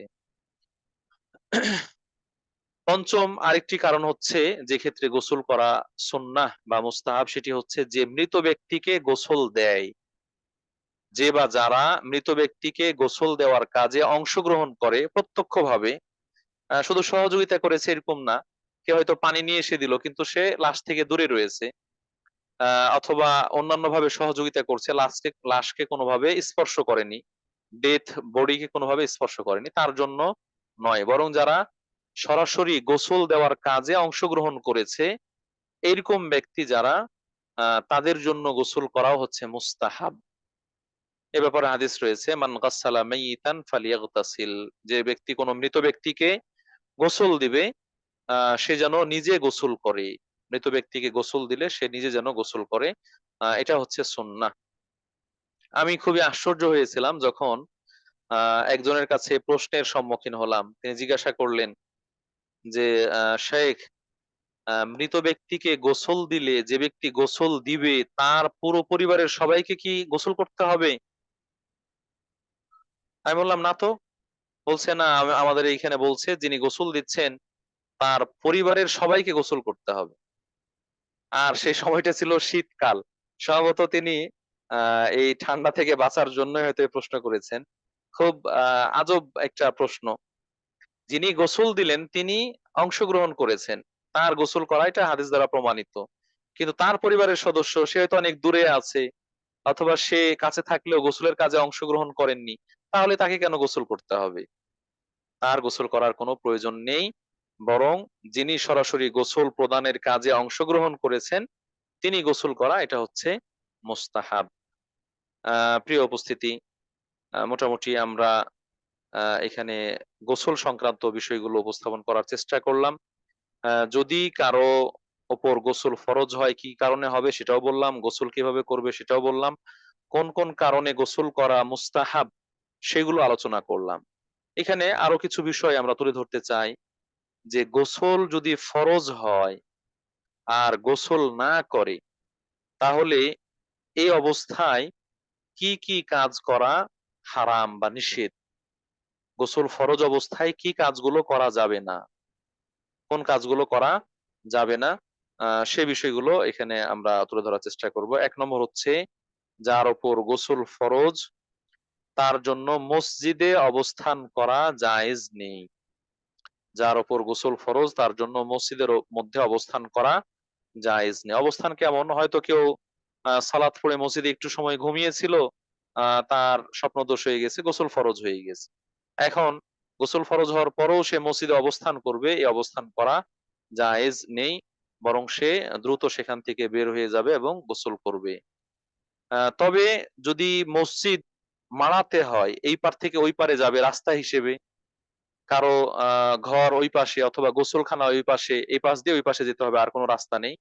পঞ্চম আরেকটি কারণ হচ্ছে, যে ক্ষেত্রে গোসল করা সুন্নাহ বা মুস্তাহাব, সেটি হচ্ছে যে মৃত ব্যক্তিকে গোসল দেয়, যে বা যারা মৃত ব্যক্তিকে গোসল দেওয়ার কাজে অংশগ্রহণ করে প্রত্যক্ষভাবে, শুধু সহযোগিতা করেছে এরকম না, কেউ হয়তো পানি নিয়ে এসে দিল কিন্তু সে লাশ থেকে দূরে রয়েছে, অথবা অন্যান্য ভাবে সহযোগিতা করছে, লাশকে কোনোভাবে স্পর্শ করেনি, ডেথ বডিকে কোনোভাবে স্পর্শ করেনি, তার জন্য নয়, বরং যারা সরাসরি গোসল দেওয়ার কাজে অংশগ্রহণ করেছে এইরকম ব্যক্তি যারা, তাদের জন্য গোসল করাও হচ্ছে মুস্তাহাব। এ ব্যাপারে হাদিস রয়েছে, মান গাসসালা মাইয়িতান ফালিয়াগতাসিল, যে ব্যক্তি কোনো মৃত ব্যক্তিকে গোসল দিবে সে যেন নিজে গোসল করে। মৃত ব্যক্তিকে গোসল দিলে সে নিজে যেন গোসল করে, এটা হচ্ছে সুন্নাহ। আমি খুবই আশ্চর্য হয়েছিলাম যখন একজনের কাছে প্রশ্নের সম্মুখীন হলাম। তিনি জিজ্ঞাসা করলেন যে, "শাইখ, মৃত ব্যক্তিকে গোসল দিলে যে ব্যক্তি গোসল দিবে তার পুরো পরিবারের সবাইকে কি গোসল করতে হবে?" আমি বললাম, "না তো।" বলছে, "না, আমাদের এইখানে বলছে যিনি গোসল দিচ্ছেন তার পরিবারের সবাইকে গোসল করতে হবে।" আর সেই সময়টা ছিল শীতকাল। সম্ভবত তিনি এই ঠান্ডা থেকে বাঁচার জন্যই হয়তো এই প্রশ্ন করেছেন। খুব আজব একটা প্রশ্ন। যিনি গোসল দিলেন তিনি অংশগ্রহণ করেছেন। তার গোসল করা এটা হাদিস দ্বারা প্রমাণিত। কিন্তু তার পরিবারের সদস্য সে হয়তো অনেক দূরে আছে, অথবা সে কাছে থাকলেও গোসলের কাজে অংশগ্রহণ করেননি। তাহলে তাকে কেন গোসল করতে হবে? তার গোসল করার কোনো প্রয়োজন নেই। বরং যিনি সরাসরি গোসল প্রদানের কাজে অংশগ্রহণ করেছেন তিনি গোসল করা, এটা হচ্ছে মুস্তাহাব। প্রিয় উপস্থিতি, মোটামুটি আমরা এখানে গোসল সংক্রান্ত বিষয়গুলো উপস্থাপন করার চেষ্টা করলাম। যদি কারো উপর গোসল ফরজ হয়, কি কারণে হবে সেটাও বললাম। গোসল কিভাবে করবে সেটাও বললাম। কোন কোন কারণে গোসল করা মুস্তাহাব সেগুলো আলোচনা করলাম। এখানে আরো কিছু বিষয় আমরা তুলে ধরতে চাই যে গোসল যদি ফরজ হয় আর গোসল না করে, তাহলে এই অবস্থায় কি কি কাজ করা হারাম বা নিষেধ? গোসল ফরজ অবস্থায় কি কাজগুলো করা যাবে না, কোন কাজগুলো করা যাবে না, সে বিষয়গুলো এখানে আমরা তুলে ধরার চেষ্টা করব। ১ নম্বর হচ্ছে, যার উপর গোসল ফরজ তার জন্য মসজিদে অবস্থান করা জায়েজ নেই। যার উপর গোসল ফরজ তার জন্য মসজিদের মধ্যে অবস্থান করা জায়েজ নেই। অবস্থান কেমন? হয়তো কেউ সালাত পড়ে মসজিদে একটু সময় ঘুমিয়েছিল, তার স্বপ্নদোষ হয়ে গেছে, গোসল ফরজ হয়ে গেছে। এখন গোসল ফরজ হওয়ার পরেও সে মসজিদে অবস্থান করবে, এই অবস্থান করা জায়েজ নেই। বরং সে দ্রুত সেখান থেকে বের হয়ে যাবে এবং গোসল করবে। তবে যদি মসজিদ মাড়াতে হয়, এই পার থেকে ওই পারে যাবে রাস্তা হিসেবে, কারো ঘর ওই পাশে অথবা গোসলখানা ওই পাশে, এই পাশ দিয়ে ওই পাশে যেতে হবে, আর কোনো রাস্তা নেই।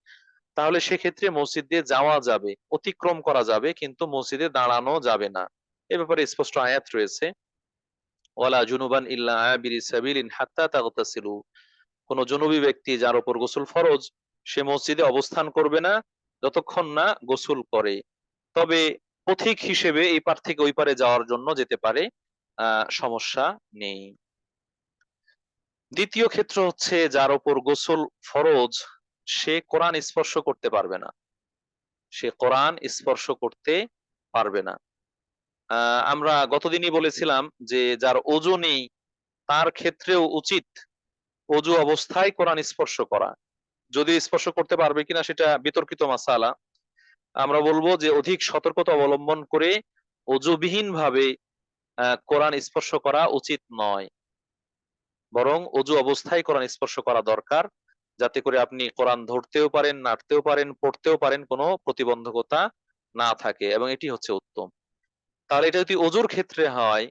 তাহলে সেক্ষেত্রে মসজিদ দিয়ে যাওয়া যাবে, অতিক্রম করা যাবে, কিন্তু মসজিদে দাঁড়ানো যাবে না। এ ব্যাপারে স্পষ্ট আয়াত রয়েছে, ওয়ালা জুনুবান ইল্লা আবিরি সাবিলিন হাত্তা তাগতাসিলু। কোন জুনুবি ব্যক্তি যার উপর গোসল ফরজ, সে মসজিদে অবস্থান করবে না যতক্ষণ না গোসল করে। তবে পথিক হিসেবে এই পার থেকে ওই পারে যাওয়ার জন্য যেতে পারে, সমস্যা নেই। দ্বিতীয় ক্ষেত্র হচ্ছে, যার উপর গোসল ফরজ সে কোরআন স্পর্শ করতে পারবে না, সে কোরআন স্পর্শ করতে পারবে না। আমরা গতদিনই বলেছিলাম যে যার ওযু নেই তার ক্ষেত্রেও উচিত ওযু অবস্থায় কোরআন স্পর্শ করা। যদি স্পর্শ করতে পারবে কিনা সেটা বিতর্কিত মাসালা। আমরা বলবো যে অধিক সতর্কতা অবলম্বন করে ওযুবিহীন ভাবে কোরআন স্পর্শ করা উচিত নয়। বরং ওযু অবস্থায় কোরআন স্পর্শ করা দরকার, যাতে করে আপনি কোরআন ধরতেও পারেন, নাড়তেও পারেন, পড়তেও পারেন, কোনো প্রতিবন্ধকতা না থাকে, এবং এটি হচ্ছে উত্তম। তাহলে এটা যদি ওযুর ক্ষেত্রে হয়,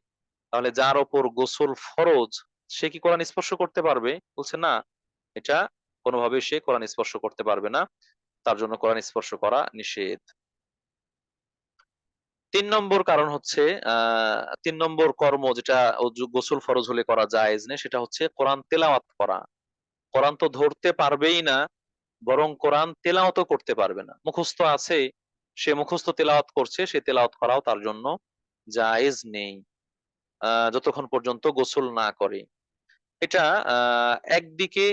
তাহলে যার ওপর গোসল ফরজ সে কি কোরআন স্পর্শ করতে পারবে? বলছে না, এটা কোনোভাবে সে কোরআন স্পর্শ করতে পারবে না। তার জন্য কোরআন স্পর্শ করা নিষেধ। ৩ নম্বর কারণ হচ্ছে, ৩ নম্বর কর্ম যেটা গোসল ফরজ হলে করা জায়েজ নেই, সেটা হচ্ছে কোরআন তেলাওয়াত করা। কোরআন তো ধরতে পারবেই না, বরং কোরআন তেলাওয়াতও করতে পারবে না। মুখস্থ আছে, সে মুখস্থ তেলাওয়াত করছে, সে তেলাওয়াত করাও তার জন্য জায়েজ নেই, যতক্ষণ পর্যন্ত গোসল না করে। এটা একদিকে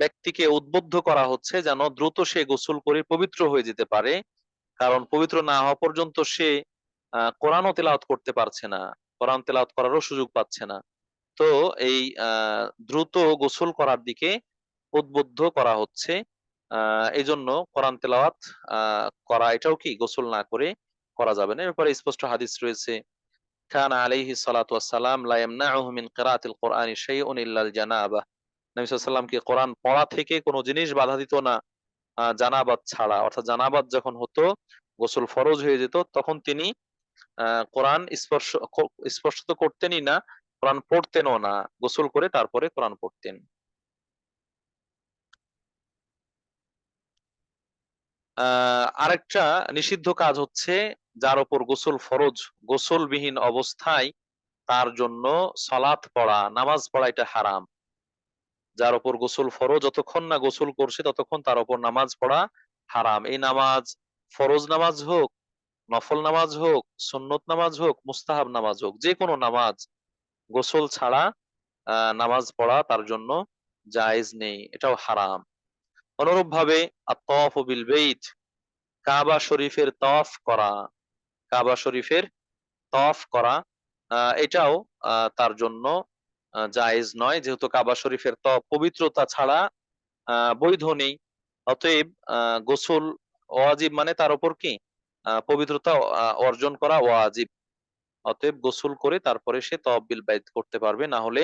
ব্যক্তিকে উদ্বুদ্ধ করা হচ্ছে যেন দ্রুত সে গোসল করে পবিত্র হয়ে যেতে পারে। কারণ পবিত্র না হওয়া পর্যন্ত সে কোরআনও তেলাওয়াত করতে পারছে না, কোরআন তেলাওয়াত করারও সুযোগ পাচ্ছে না। তো এই দ্রুত গোসল করার দিকে উদ্বুদ্ধ করা হচ্ছে। এইজন্য কোরআন তেলাওয়াত করা, এটাও কি গোসল না করে করা যাবে না। এ ব্যাপারে স্পষ্ট হাদিস রয়েছে, কানা আলাইহি সালাতু ওয়াসসালাম লা ইয়ামনাউহু মিন কিরাআতিল কুরআনি শাইউন ইল্লাল জানাবাহ। নবী সাল্লাল্লাহু আলাইহি ওয়াসাল্লামকে কোরআন পড়া থেকে কোন জিনিস বাধা দিত না, জানাবাত ছাড়া। অর্থাৎ জানাবাত যখন হতো, গোসল ফরজ হয়ে যেত, তখন তিনি কোরআন স্পর্শ তো করতেনই না, কোরআন পড়তেনও না। গোসল করে তারপরে কোরআন পড়তেন। আরেকটা নিষিদ্ধ কাজ হচ্ছে, যার উপর গোসল ফরজ, গোসলবিহীন অবস্থায় তার জন্য সালাত পড়া, নামাজ পড়া, এটা হারাম। যার উপর গোসল ফরজ, যতক্ষণ না গোসল করছে ততক্ষণ তার উপর নামাজ পড়া হারাম। এই নামাজ ফরজ নামাজ হোক, নফল নামাজ হোক, সুন্নত নামাজ হোক, মুস্তাহাব নামাজ হোক, যে কোনো নামাজ গোসল ছাড়া নামাজ পড়া তার জন্য জায়েজ নেই, এটাও হারাম। অনুরূপভাবে আত-তাওয়াফু বিল বাইত, কাবা শরীফের তওয়াফ করা, কাবা শরীফের তওয়াফ করা, এটাও তার জন্য জায়েজ নয়, যেহেতু কাবা শরীফের তওয়াফ পবিত্রতা ছাড়া বৈধ নেই। অতএব গোসল ওয়াজিব, মানে তার উপর কি পবিত্রতা অর্জন করা ওয়াজিব। অতএব গোসল করে তারপরে সে তওয়াফ বিল বাইত করতে পারবে, না হলে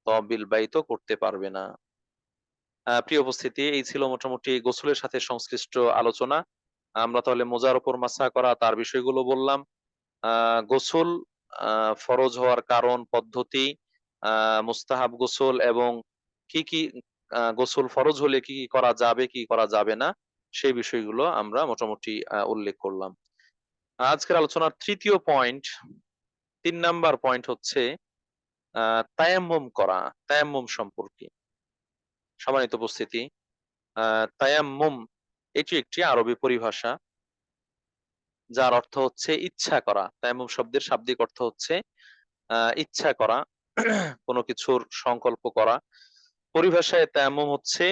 তওয়াফ বিল বাইতও করতে পারবে না। প্রিয় উপস্থিতি, এই ছিল মোটামুটি গোসলের সাথে সংশ্লিষ্ট আলোচনা। আমরা তাহলে মোজার উপর মাসা করা তার বিষয়গুলো বললাম। গোসল ফরজ হওয়ার কারণ, পদ্ধতি, মুস্তাহাব গোসল, এবং কি কি গোসল ফরজ হলে কি কি করা যাবে, কি করা যাবে না, সেই বিষয়গুলো আমরা মোটামুটি উল্লেখ করলাম। আজকের আলোচনার তৃতীয় পয়েন্ট, 3 নাম্বার পয়েন্ট হচ্ছে তায়াম্মুম করা, তায়াম্মুম সম্পর্কে। সম্মানিত উপস্থিতি, তায়াম্মুম এটি একটি আরবি পরিভাষা যার অর্থ হচ্ছে ইচ্ছা করা। তায়াম্মুম শব্দের শাব্দিক অর্থ হচ্ছে ইচ্ছা করা, কোনো কিছুর সংকল্প করা। পরিভাষায় তায়াম্মুম হচ্ছে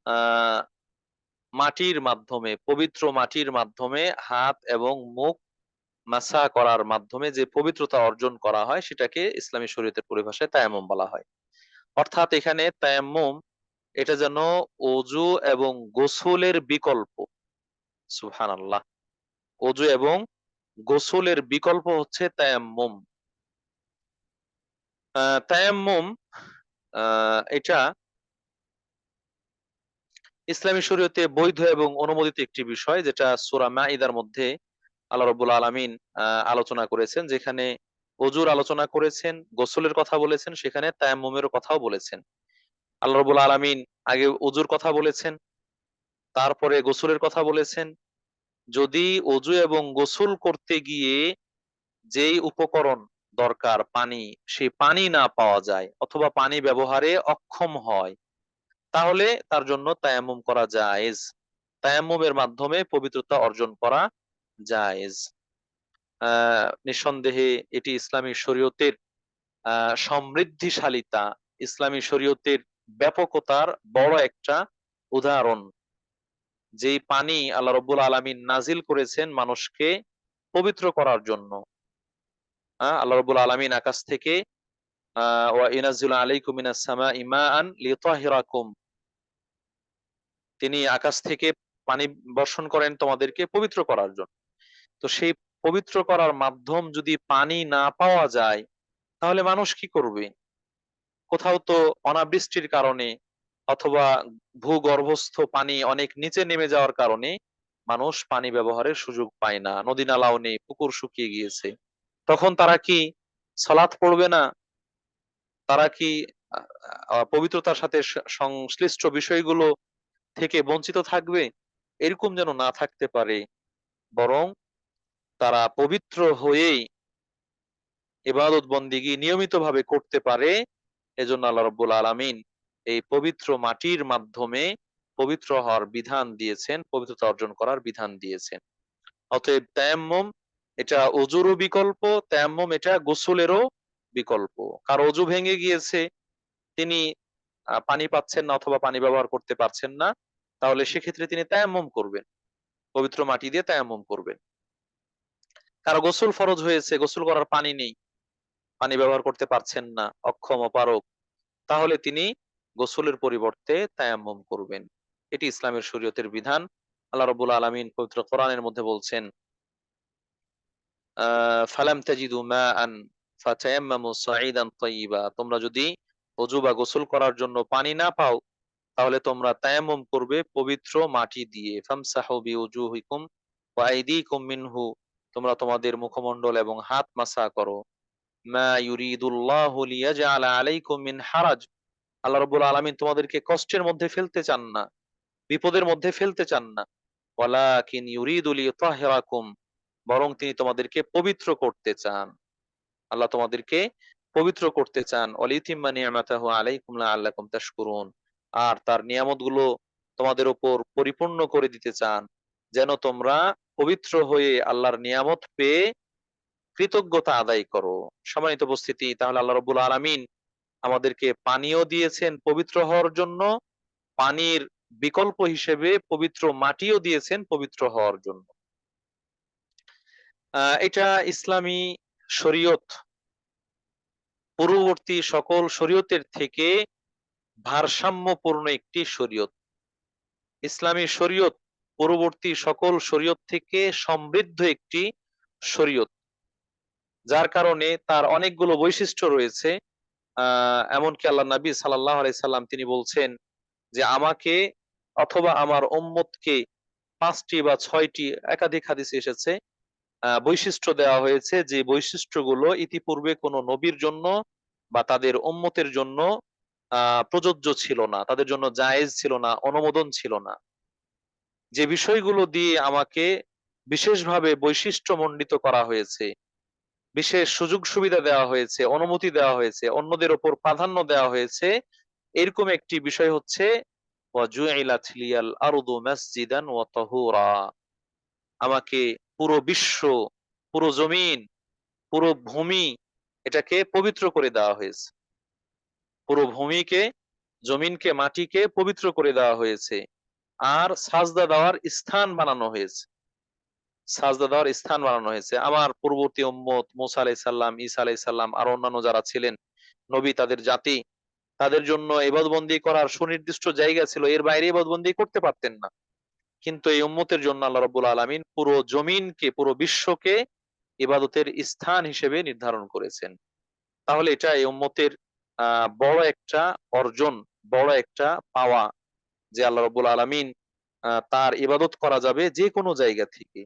আহ মাটির মাধ্যমে, পবিত্র মাটির মাধ্যমে হাত এবং মুখ মাসা করার মাধ্যমে যে পবিত্রতা অর্জন করা হয় সেটাকে ইসলামী শরীয়তের পরিভাষায় তায়াম্মুম বলা হয়। অর্থাৎ এখানে তায়াম্মুম এটা যেন অজু এবং গোসলের বিকল্প। সুবহানাল্লাহ। অজু এবং গোসলের বিকল্প হচ্ছে তায়াম্মুম। তায়াম্মুম এটা ইসলামী শরীয়তে বৈধ এবং অনুমোদিত একটি বিষয়, যেটা সূরা মাইদার মধ্যে আল্লাহ রাব্বুল আলামিন আলোচনা করেছেন। যেখানে অজুর আলোচনা করেছেন, গোসলের কথা বলেছেন, সেখানে তায়াম্মুমেরও কথাও বলেছেন। আল্লাহ রাব্বুল আলামিন আগে অজুর কথা বলেছেন, তারপরে গোসলের কথা বলেছেন। যদি অজু এবং গোসল করতে গিয়ে যেই উপকরণ দরকার পানি, সেই পানি না পাওয়া যায় অথবা পানি ব্যবহারে অক্ষম হয়, তাহলে তার জন্য তায়াম্মুম করা জায়েজ। তায়াম্মুমের মাধ্যমে পবিত্রতা অর্জন করা জায়েজ। নিঃসন্দেহে এটি ইসলামী শরীয়তের সমৃদ্ধিশালিতা, ইসলামী শরীয়তের ব্যাপকতার বড় একটা উদাহরণ। যেই পানি আল্লাহ রাব্বুল আলামিন নাজিল করেছেন মানুষকে পবিত্র করার জন্য। আল্লাহ রাব্বুল আলামিন আকাশ থেকে ওয়া ইনাজ্জিলু আলাইকুম মিনাস সামাই মাআন লিতাহিরাকুম, তিনি আকাশ থেকে পানি বর্ষণ করেন তোমাদেরকে পবিত্র করার জন্য। তো সেই পবিত্র করার মাধ্যম যদি পানি না পাওয়া যায়, তাহলে মানুষ কি করবে? কোথাও তো অনাবৃষ্টির কারণে অথবা ভূগর্ভস্থ পানি অনেক নিচে নেমে যাওয়ার কারণে মানুষ পানি ব্যবহারের সুযোগ পায় না, নদী নালাও নেই, পুকুর শুকিয়ে গিয়েছে। তখন তারা কি সালাত পড়বে না? তারা কি পবিত্রতার সাথে সংশ্লিষ্ট বিষয়গুলো থেকে বঞ্চিত থাকবে? এরকম যেন না থাকতে পারে, বরং তারা পবিত্র হয়েই ইবাদত বন্দিগি নিয়মিতভাবে করতে পারে। এজন্য আল্লাহ রাব্বুল আলামিন এই পবিত্র মাটির মাধ্যমে পবিত্র হওয়ার বিধান দিয়েছেন, পবিত্রতা অর্জন করার বিধান দিয়েছেন। অতএব তায়াম্মুম এটা অজুরও বিকল্প, তায়াম্মুম এটা গোসলেরও বিকল্প। কার অজু ভেঙে গিয়েছে, তিনি পানি পাচ্ছেন না অথবা পানি ব্যবহার করতে পারছেন না, তাহলে সেক্ষেত্রে তিনি তায়াম্মুম করবেন, পবিত্র মাটি দিয়ে তায়াম্মুম করবেন। কারো গোসল ফরজ হয়েছে, গোসল করার পানি নেই, পানি ব্যবহার করতে পারছেন না, অক্ষম অপারগ, তাহলে তিনি গোসলের পরিবর্তে তায়াম্মুম করবেন। এটি ইসলামের শরীয়তের বিধান। আল্লাহ রাব্বুল আলামিন পবিত্র কোরআনের মধ্যে বলছেন, ফালাম তাজিদু মাআন ফাতায়াম্মামু সাঈদান তাইয়্যিবা, তোমরা যদি ওযু বা গোসল করার জন্য পানি না পাও, তাহলে তোমরা তায়াম্মুম করবে পবিত্র মাটি দিয়ে। ফামসাহু বিউজুহিকুম ওয়া আইদিকুম মিনহু, তোমরা তোমাদের মুখমণ্ডল এবং হাত মাসা করো। মা ইউরিদুল্লাহু লিয়াজআলা আলাইকুম মিন হারাজ, আল্লাহ রাব্বুল আলামিন তোমাদেরকে কষ্টের মধ্যে ফেলতে চান না, বিপদের মধ্যে ফেলতে চান না। ওয়ালাকিন ইউরিদু লিইতাহিরাকুম, বরং তিনি তোমাদেরকে পবিত্র করতে চান। আল্লাহ তোমাদেরকে পবিত্র করতে চান। ওয়ালিউতিম্মা নি'মাতাহু আলাইকুম লাআল্লাকুম তাশকুরুন, আর তার নিয়ামতগুলো তোমাদের উপর পরিপূর্ণ করে দিতে চান, যেন তোমরা পবিত্র হয়ে আল্লাহর নিয়ামত পেয়ে কৃতজ্ঞতা আদায় করো। সম্মানিত উপস্থিতি, তাহলে আল্লাহ রাব্বুল আলামিন আমাদেরকে পানিও দিয়েছেন পবিত্র হওয়ার জন্য, পানির বিকল্প হিসেবে পবিত্র মাটিও দিয়েছেন পবিত্র হওয়ার জন্য। এটা ইসলামী শরীয়ত পূর্ববর্তী সকল শরীয়তের থেকে ভারসাম্যপূর্ণ একটি শরীয়ত। ইসলামী শরীয়ত পূর্ববর্তী সকল শরীয়ত থেকে সমৃদ্ধ একটি শরীয়ত, যার কারণে তার অনেকগুলো বৈশিষ্ট্য রয়েছে। এমনকি আল্লাহ নবী সাল্লাল্লাহু আলাইহি সাল্লাম তিনি বলছেন যে আমাকে অথবা আমার উম্মতকে ৫টি বা ৬টি, একাধিক হাদিসে এসেছে, বৈশিষ্ট্য দেওয়া হয়েছে, যে বৈশিষ্ট্যগুলো ইতিপূর্বে কোনো নবীর জন্য বা তাদের উম্মতের জন্য প্রযোজ্য ছিল না, তাদের জন্য জায়েজ ছিল না, অনুমোদন ছিল না। যে বিষয়গুলো দিয়ে আমাকে বিশেষভাবে বৈশিষ্ট্যমণ্ডিত করা হয়েছে, বিশেষ সুযোগ সুবিধা দেওয়া হয়েছে, অনুমতি দেওয়া হয়েছে, অন্যদের ওপর প্রাধান্য দেওয়া হয়েছে, এরকম একটি বিষয় হচ্ছে ওয়াজুইলাত লিয়াল আরদু মাসজিদান ওয়া তাহুরা। আমাকে পুরো বিশ্ব, পুরো জমিন, পুরো ভূমি এটাকে পবিত্র করে দেওয়া হয়েছে। পুরো ভূমিকে, জমিনকে, মাটিকে পবিত্র করে দেওয়া হয়েছে। আর সাজদা দেওয়ার স্থান বানানো হয়েছে। সাজদা দেওয়ার স্থান বানানো হয়েছে। আমার পূর্ববর্তী উম্মত মুসা আলাইহিস সালাম, ঈসা আলাইহিস সালাম আর অন্যান্য যারা ছিলেন নবী, তাদের জাতি, তাদের জন্য ইবাদতবন্দি করার সুনির্দিষ্ট জায়গা ছিল, এর বাইরে ইবাদতবন্দি করতে পারতেন না। কিন্তু এই উম্মতের জন্য আল্লাহ রাব্বুল আলামিন পুরো জমিনকে, পুরো বিশ্বকে ইবাদতের স্থান হিসেবে নির্ধারণ করেছেন। তাহলে এটা এই উম্মতের বড় একটা অর্জন, বড় একটা পাওয়া, যে আল্লাহ রাব্বুল আলামিন তার ইবাদত করা যাবে যে কোনো জায়গা থেকে।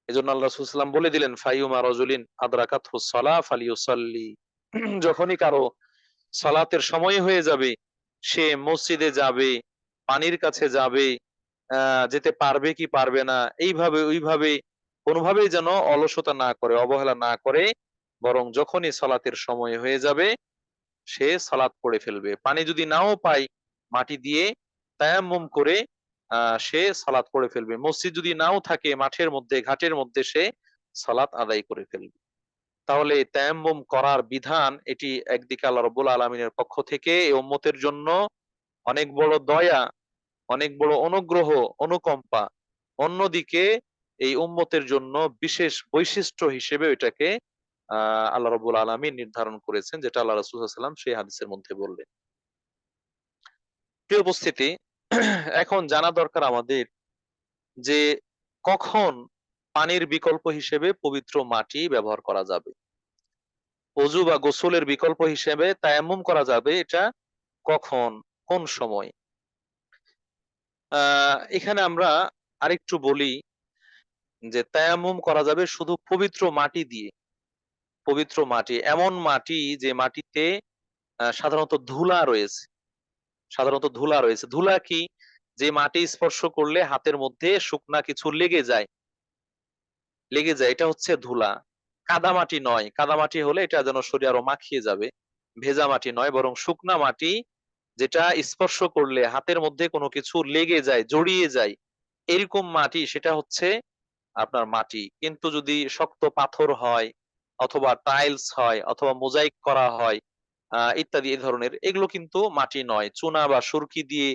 এজন্য আল্লাহ রাসূল সাল্লাল্লাহু আলাইহি ওয়াসাল্লাম বলে দিলেন, ফাইয়ুমা রাজুলিন আদরাকাতহু সালাহ ফালিয়ুসাল্লি। যখনই কারো সালাতের সময় হয়ে যাবে, সে মসজিদে যাবে, পানির কাছে যাবে, যেতে পারবে কি পারবে না, এইভাবে ওইভাবে কোনোভাবেই যেন অলসতা না করে, অবহেলা না করে, বরং যখনই সালাতের সময় হয়ে যাবে সে সালাত পড়ে ফেলবে। পানি যদি নাও পায়, মাটি দিয়ে তায়াম্মুম করে সে সালাত পড়ে ফেলবে। মসজিদ যদি নাও থাকে, মাঠের মধ্যে, ঘাটের মধ্যে সে সালাত আদায় করে ফেলবে। তাহলে তায়াম্মুম করার বিধান, এটি একদিকে আল্লাহ রাব্বুল আলামিনের পক্ষ থেকে এই উম্মতের জন্য অনেক বড় দয়া, অনেক বড় অনুগ্রহ, অনুকম্পা। অন্যদিকে এই উম্মতের জন্য বিশেষ বৈশিষ্ট্য হিসেবে এটাকে আল্লাহ রাব্বুল আলামিন নির্ধারণ করেছেন, যেটা আল্লাহ রাসূল সাল্লাল্লাহু আলাইহি ওয়াসাল্লাম সেই হাদিসের মধ্যে বললেন। প্রিয় উপস্থিতি, এখন জানা দরকার আমাদের যে কখন পানির বিকল্প হিসেবে পবিত্র মাটি ব্যবহার করা যাবে, ওযু বা গোসলের বিকল্প হিসেবে তায়াম্মুম করা যাবে, এটা কখন, কোন সময়। এখানে আমরা আরেকটু বলি যে তায়াম্মুম করা যাবে শুধু পবিত্র মাটি দিয়ে। পবিত্র মাটি, এমন মাটি যে মাটিতে সাধারণত ধুলা রয়েছে। সাধারণত ধুলা রয়েছে। ধুলা কি? যে মাটি স্পর্শ করলে হাতের মধ্যে শুকনা কিছু লেগে যায়, লেগে যায়, এটা হচ্ছে ধুলা। কাদামাটি নয়। কাদামাটি হলে এটা যেন শরীরে আরো মাখিয়ে যাবে। ভেজা মাটি নয়, বরং শুকনা মাটি, যেটা স্পর্শ করলে হাতের মধ্যে কোনো কিছু লেগে যায়, জড়িয়ে যায়, এরকম মাটি, সেটা হচ্ছে আপনার মাটি। কিন্তু যদি শক্ত পাথর হয়, অথবা টাইলস হয়, অথবা মোজাইক করা হয়, ইত্যাদি এই ধরনের, এগুলো কিন্তু মাটি নয়। চুনা বা সুরকি দিয়ে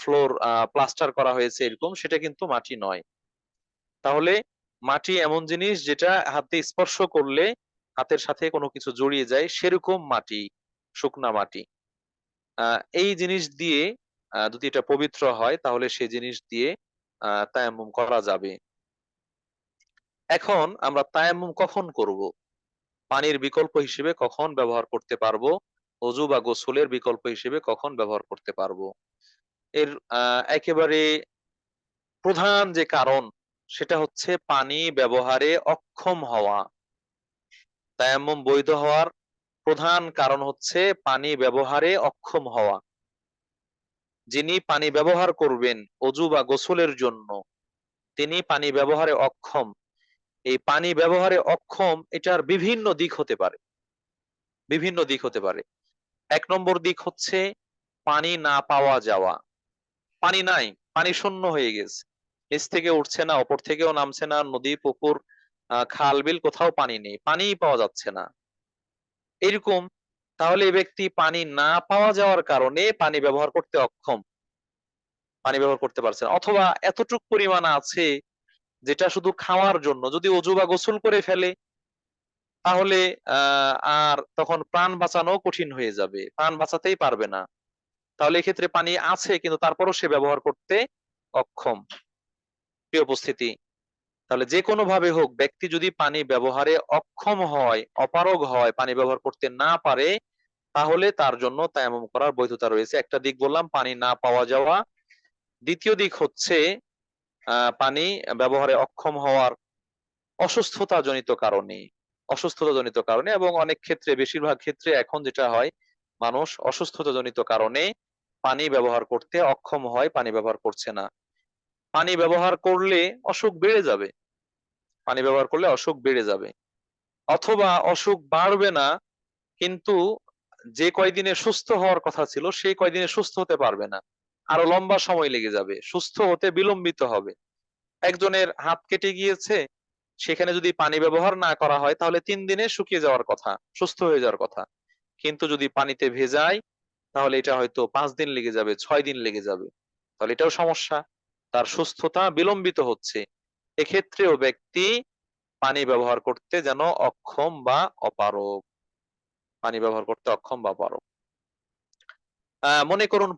ফ্লোর প্লাস্টার করা হয়েছে এরকম, সেটা কিন্তু মাটি নয়। তাহলে মাটি এমন জিনিস যেটা হাতে স্পর্শ করলে হাতের সাথে কোনো কিছু জড়িয়ে যায়, সেরকম মাটি, শুকনা মাটি। এই জিনিস দিয়ে যদি এটা পবিত্র হয়, তাহলে সেই জিনিস দিয়ে তায়াম্মুম করা যাবে। এখন আমরা তায়াম্মুম কখন করব? পানির বিকল্প হিসেবে কখন ব্যবহার করতে পারবো? ওযু বা গোসলের বিকল্প হিসেবে কখন ব্যবহার করতে পারবো? এর একেবারে প্রধান যে কারণ, সেটা হচ্ছে পানি ব্যবহারে অক্ষম হওয়া। তায়াম্মুম বৈধ হওয়ার প্রধান কারণ হচ্ছে পানি ব্যবহারে অক্ষম হওয়া। যিনি পানি ব্যবহার করবেন ওযু বা গোসলের জন্য, তিনি পানি ব্যবহারে অক্ষম। এই পানি ব্যবহারে অক্ষম, এটার বিভিন্ন দিক হতে পারে। বিভিন্ন দিক হতে পারে। ১ নম্বর দিক হচ্ছে পানি না পাওয়া যাওয়া। পানি নাই, পানি শূন্য হয়ে গেছে। নিচ থেকে উঠছে না, উপর থেকেও নামছে না, নদী, পুকুর, খাল, বিল, কোথাও পানি নেই। পানিই পাওয়া যাচ্ছে না। এরকম, তাহলে এই ব্যক্তি পানি না পাওয়া যাওয়ার কারণে পানি ব্যবহার করতে অক্ষম। পানি ব্যবহার করতে পারছে না। অথবা এতটুক পরিমাণ আছে যেটা শুধু খাওয়ার জন্য। যদি ওযু বা গোসল করে ফেলে, তাহলে আর তখন প্রাণ বাঁচানো কঠিন হয়ে যাবে। প্রাণ বাঁচাতেই পারবে না। তাহলে এক্ষেত্রে পানি আছে, কিন্তু তারপরও সে ব্যবহার করতে অক্ষম। প্রিয় উপস্থিতি, তাহলে যেকোনো ভাবে হোক, ব্যক্তি যদি পানি ব্যবহারে অক্ষম হয়, অপারগ হয়, পানি ব্যবহার করতে না পারে, তাহলে তার জন্য তায়াম্মুম করার বৈধতা রয়েছে। একটা দিক বললাম পানি না পাওয়া যাওয়া। দ্বিতীয় দিক হচ্ছে পানি ব্যবহারে অক্ষম হওয়ার অসুস্থতাজনিত কারণে। অসুস্থতাজনিত কারণে, এবং অনেক ক্ষেত্রে, বেশিরভাগ ক্ষেত্রে এখন যেটা হয়, মানুষ অসুস্থতাজনিত কারণে পানি ব্যবহার করতে অক্ষম হয়, পানি ব্যবহার করছে না। পানি ব্যবহার করলে অসুখ বেড়ে যাবে। পানি ব্যবহার করলে অসুখ বেড়ে যাবে। অথবা অসুখ বাড়বে না, কিন্তু যে কয়দিনে সুস্থ হওয়ার কথা ছিল সেই কয়দিনে সুস্থ হতে পারবে না, আরো লম্বা সময় লেগে যাবে, সুস্থ হতে বিলম্বিত হবে। একজনের হাত কেটে গিয়েছে, সেখানে যদি পানি ব্যবহার না করা হয় তাহলে 3 দিনে শুকিয়ে যাওয়ার কথা, সুস্থ হয়ে যাওয়ার কথা। কিন্তু যদি পানিতে ভেজায় তাহলে এটা হয়তো 5 দিন লেগে যাবে, 6 দিন লেগে যাবে। তাহলে এটাও সমস্যা, তার সুস্থতা বিলম্বিত হচ্ছে। এক্ষেত্রেও ব্যক্তি পানি ব্যবহার করতে যেন অক্ষম বা অপারগ, পানি ব্যবহার করতে অক্ষম বা অপারগ। মনে করুন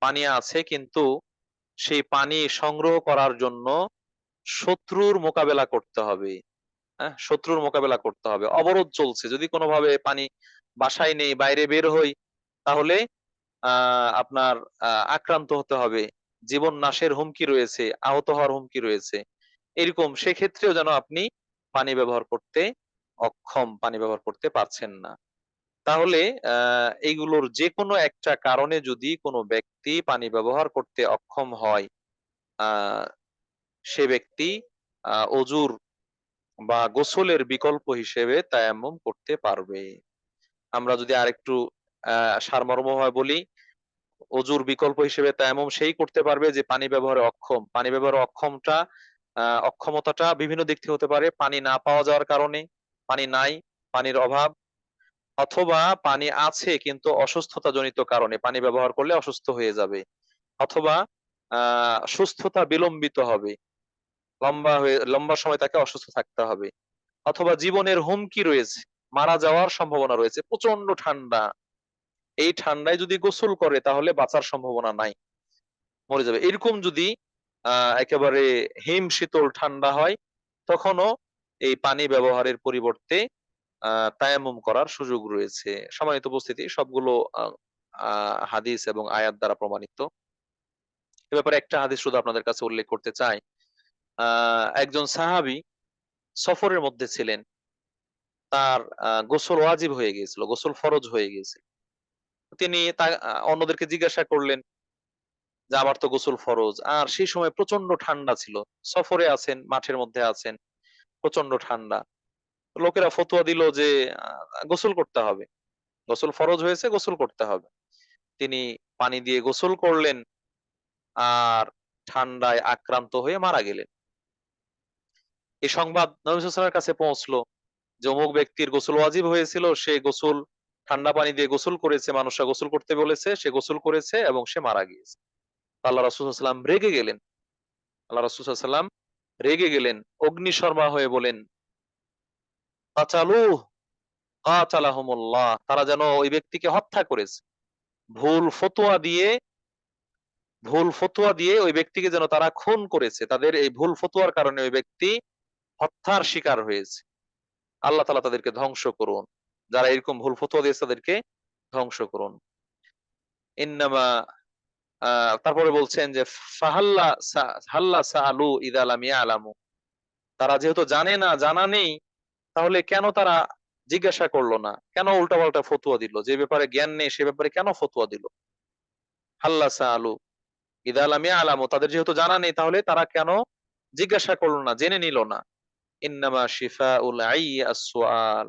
পানি আছে কিন্তু সেই পানি সংগ্রহ করার জন্য শত্রুর মোকাবেলা করতে হবে। হ্যাঁ, শত্রুর মোকাবেলা করতে হবে, অবরোধ চলছে, যদি কোনোভাবে পানি বাসায় নেই, বাইরে বের হই, তাহলে আপনার আক্রান্ত হতে হবে, জীবন নাশের হুমকি রয়েছে, আহত হওয়ার হুমকি রয়েছে। এরকম সেক্ষেত্রেও যেন আপনি পানি ব্যবহার করতে অক্ষম, পানি ব্যবহার করতে পারছেন না। তাহলে এইগুলোর যেকোনো একটা কারণে যদি কোনো ব্যক্তি পানি ব্যবহার করতে অক্ষম হয়, আহ সে ব্যক্তি অজুর বা গোসলের বিকল্প হিসেবে তায়াম্মুম করতে পারবে। আমরা যদি আরেকটু সারমর্মভাবে বলি, অজুর বিকল্প হিসেবে তায়াম্মুম সেই করতে পারবে যে পানি ব্যবহারে অক্ষম। পানি ব্যবহারে অক্ষমতাটা বিভিন্ন দিক থেকে হতে পারে। পানি না পাওয়া যাওয়ার কারণে, পানি নাই, পানির অভাব, অথবা পানি আছে কিন্তু অসুস্থতা জনিত কারণে পানি ব্যবহার করলে অসুস্থ হয়ে যাবে, অথবা সুস্থতা বিলম্বিত হবে, লম্বা সময় তাকে অসুস্থ থাকতে হবে, অথবা জীবনের হুমকি রয়েছে, মারা যাওয়ার সম্ভাবনা রয়েছে, প্রচন্ড ঠান্ডা, এই ঠান্ডায় যদি গোসল করে তাহলে বাঁচার সম্ভাবনা নাই, মরে যাবে। এরকম যদি একেবারে হিম শীতল ঠান্ডা হয়, তখনও এই পানি ব্যবহারের পরিবর্তে তায়াম্মুম করার সুযোগ রয়েছে। সম্মানিত উপস্থিতি, সবগুলো হাদিস এবং আয়াত দ্বারা প্রমাণিত। এ ব্যাপারে একটা হাদিস শুধু আপনাদের কাছে উল্লেখ করতে চাই। একজন সাহাবী সফরের মধ্যে ছিলেন, তার গোসল ওয়াজিব হয়ে গিয়েছিল, গোসল ফরজ হয়ে গিয়েছিল। তিনি অন্যদেরকে জিজ্ঞাসা করলেন যে আমার তো গোসল ফরজ, আর সেই সময় প্রচন্ড ঠান্ডা ছিল, সফরে আছেন, মাঠের মধ্যে আছেন, প্রচন্ড ঠান্ডা। লোকেরা ফতোয়া দিল যে গোসল করতে হবে, গোসল ফরজ হয়েছে, গোসল করতে হবে। তিনি পানি দিয়ে গোসল করলেন, আর ঠান্ডায় আক্রান্ত হয়ে মারা গেলেন। এই সংবাদ নবী সাল্লাল্লাহু আলাইহি ওয়াসাল্লামের কাছে পৌঁছলো যে অমুক ব্যক্তির গোসল ওয়াজিব হয়েছিল, সে গোসল ঠান্ডা পানি দিয়ে গোসল করেছে, মানুষরা গোসল করতে বলেছে, সে গোসল করেছে এবং সে মারা গিয়েছে। আল্লাহ রাসূল সাল্লাল্লাহু আলাইহি ওয়াসাল্লাম রেগে গেলেন, আল্লাহ রাসূল সাল্লাল্লাহু আলাইহি ওয়াসাল্লাম রেগে গেলেন, অগ্নিশর্মা হয়ে বলেন, কাতালুহু কাতালাহুমুল্লাহ, তারা যেন ওই ব্যক্তিকে হত্যা করেছে। ভুল ফতোয়া দিয়ে ভুল ফতোয়া দিয়ে ওই ব্যক্তিকে যেন তারা খুন করেছে, তাদের এই ভুল ফতোয়ার কারণে ওই ব্যক্তি হত্যার শিকার হয়েছে। আল্লাহ তাআলা তাদেরকে ধ্বংস করুন, যারা এরকম ভুল ফতোয়া দিয়েছে তাদেরকে ধ্বংস করুন। ইন্নামা তারপরে বলছেন যে হাল্লা সাআলু ইযা লাম ইয়ালামু, তারা যেহেতু জানে না, জানা নেই, তাহলে কেন তারা জিজ্ঞাসা করলো না, কেন উল্টাপাল্টা ফতোয়া দিল, যে ব্যাপারে জ্ঞান নেই সে ব্যাপারে কেন ফতোয়া দিল। হাল্লা সাআলু ইযা লাম ইয়ালামু, তাদের যেহেতু জানা নেই তাহলে তারা কেন জিজ্ঞাসা করলো না, জেনে নিল না। ইন্নামা শিফাউল আইয়্যি আস-সুআল,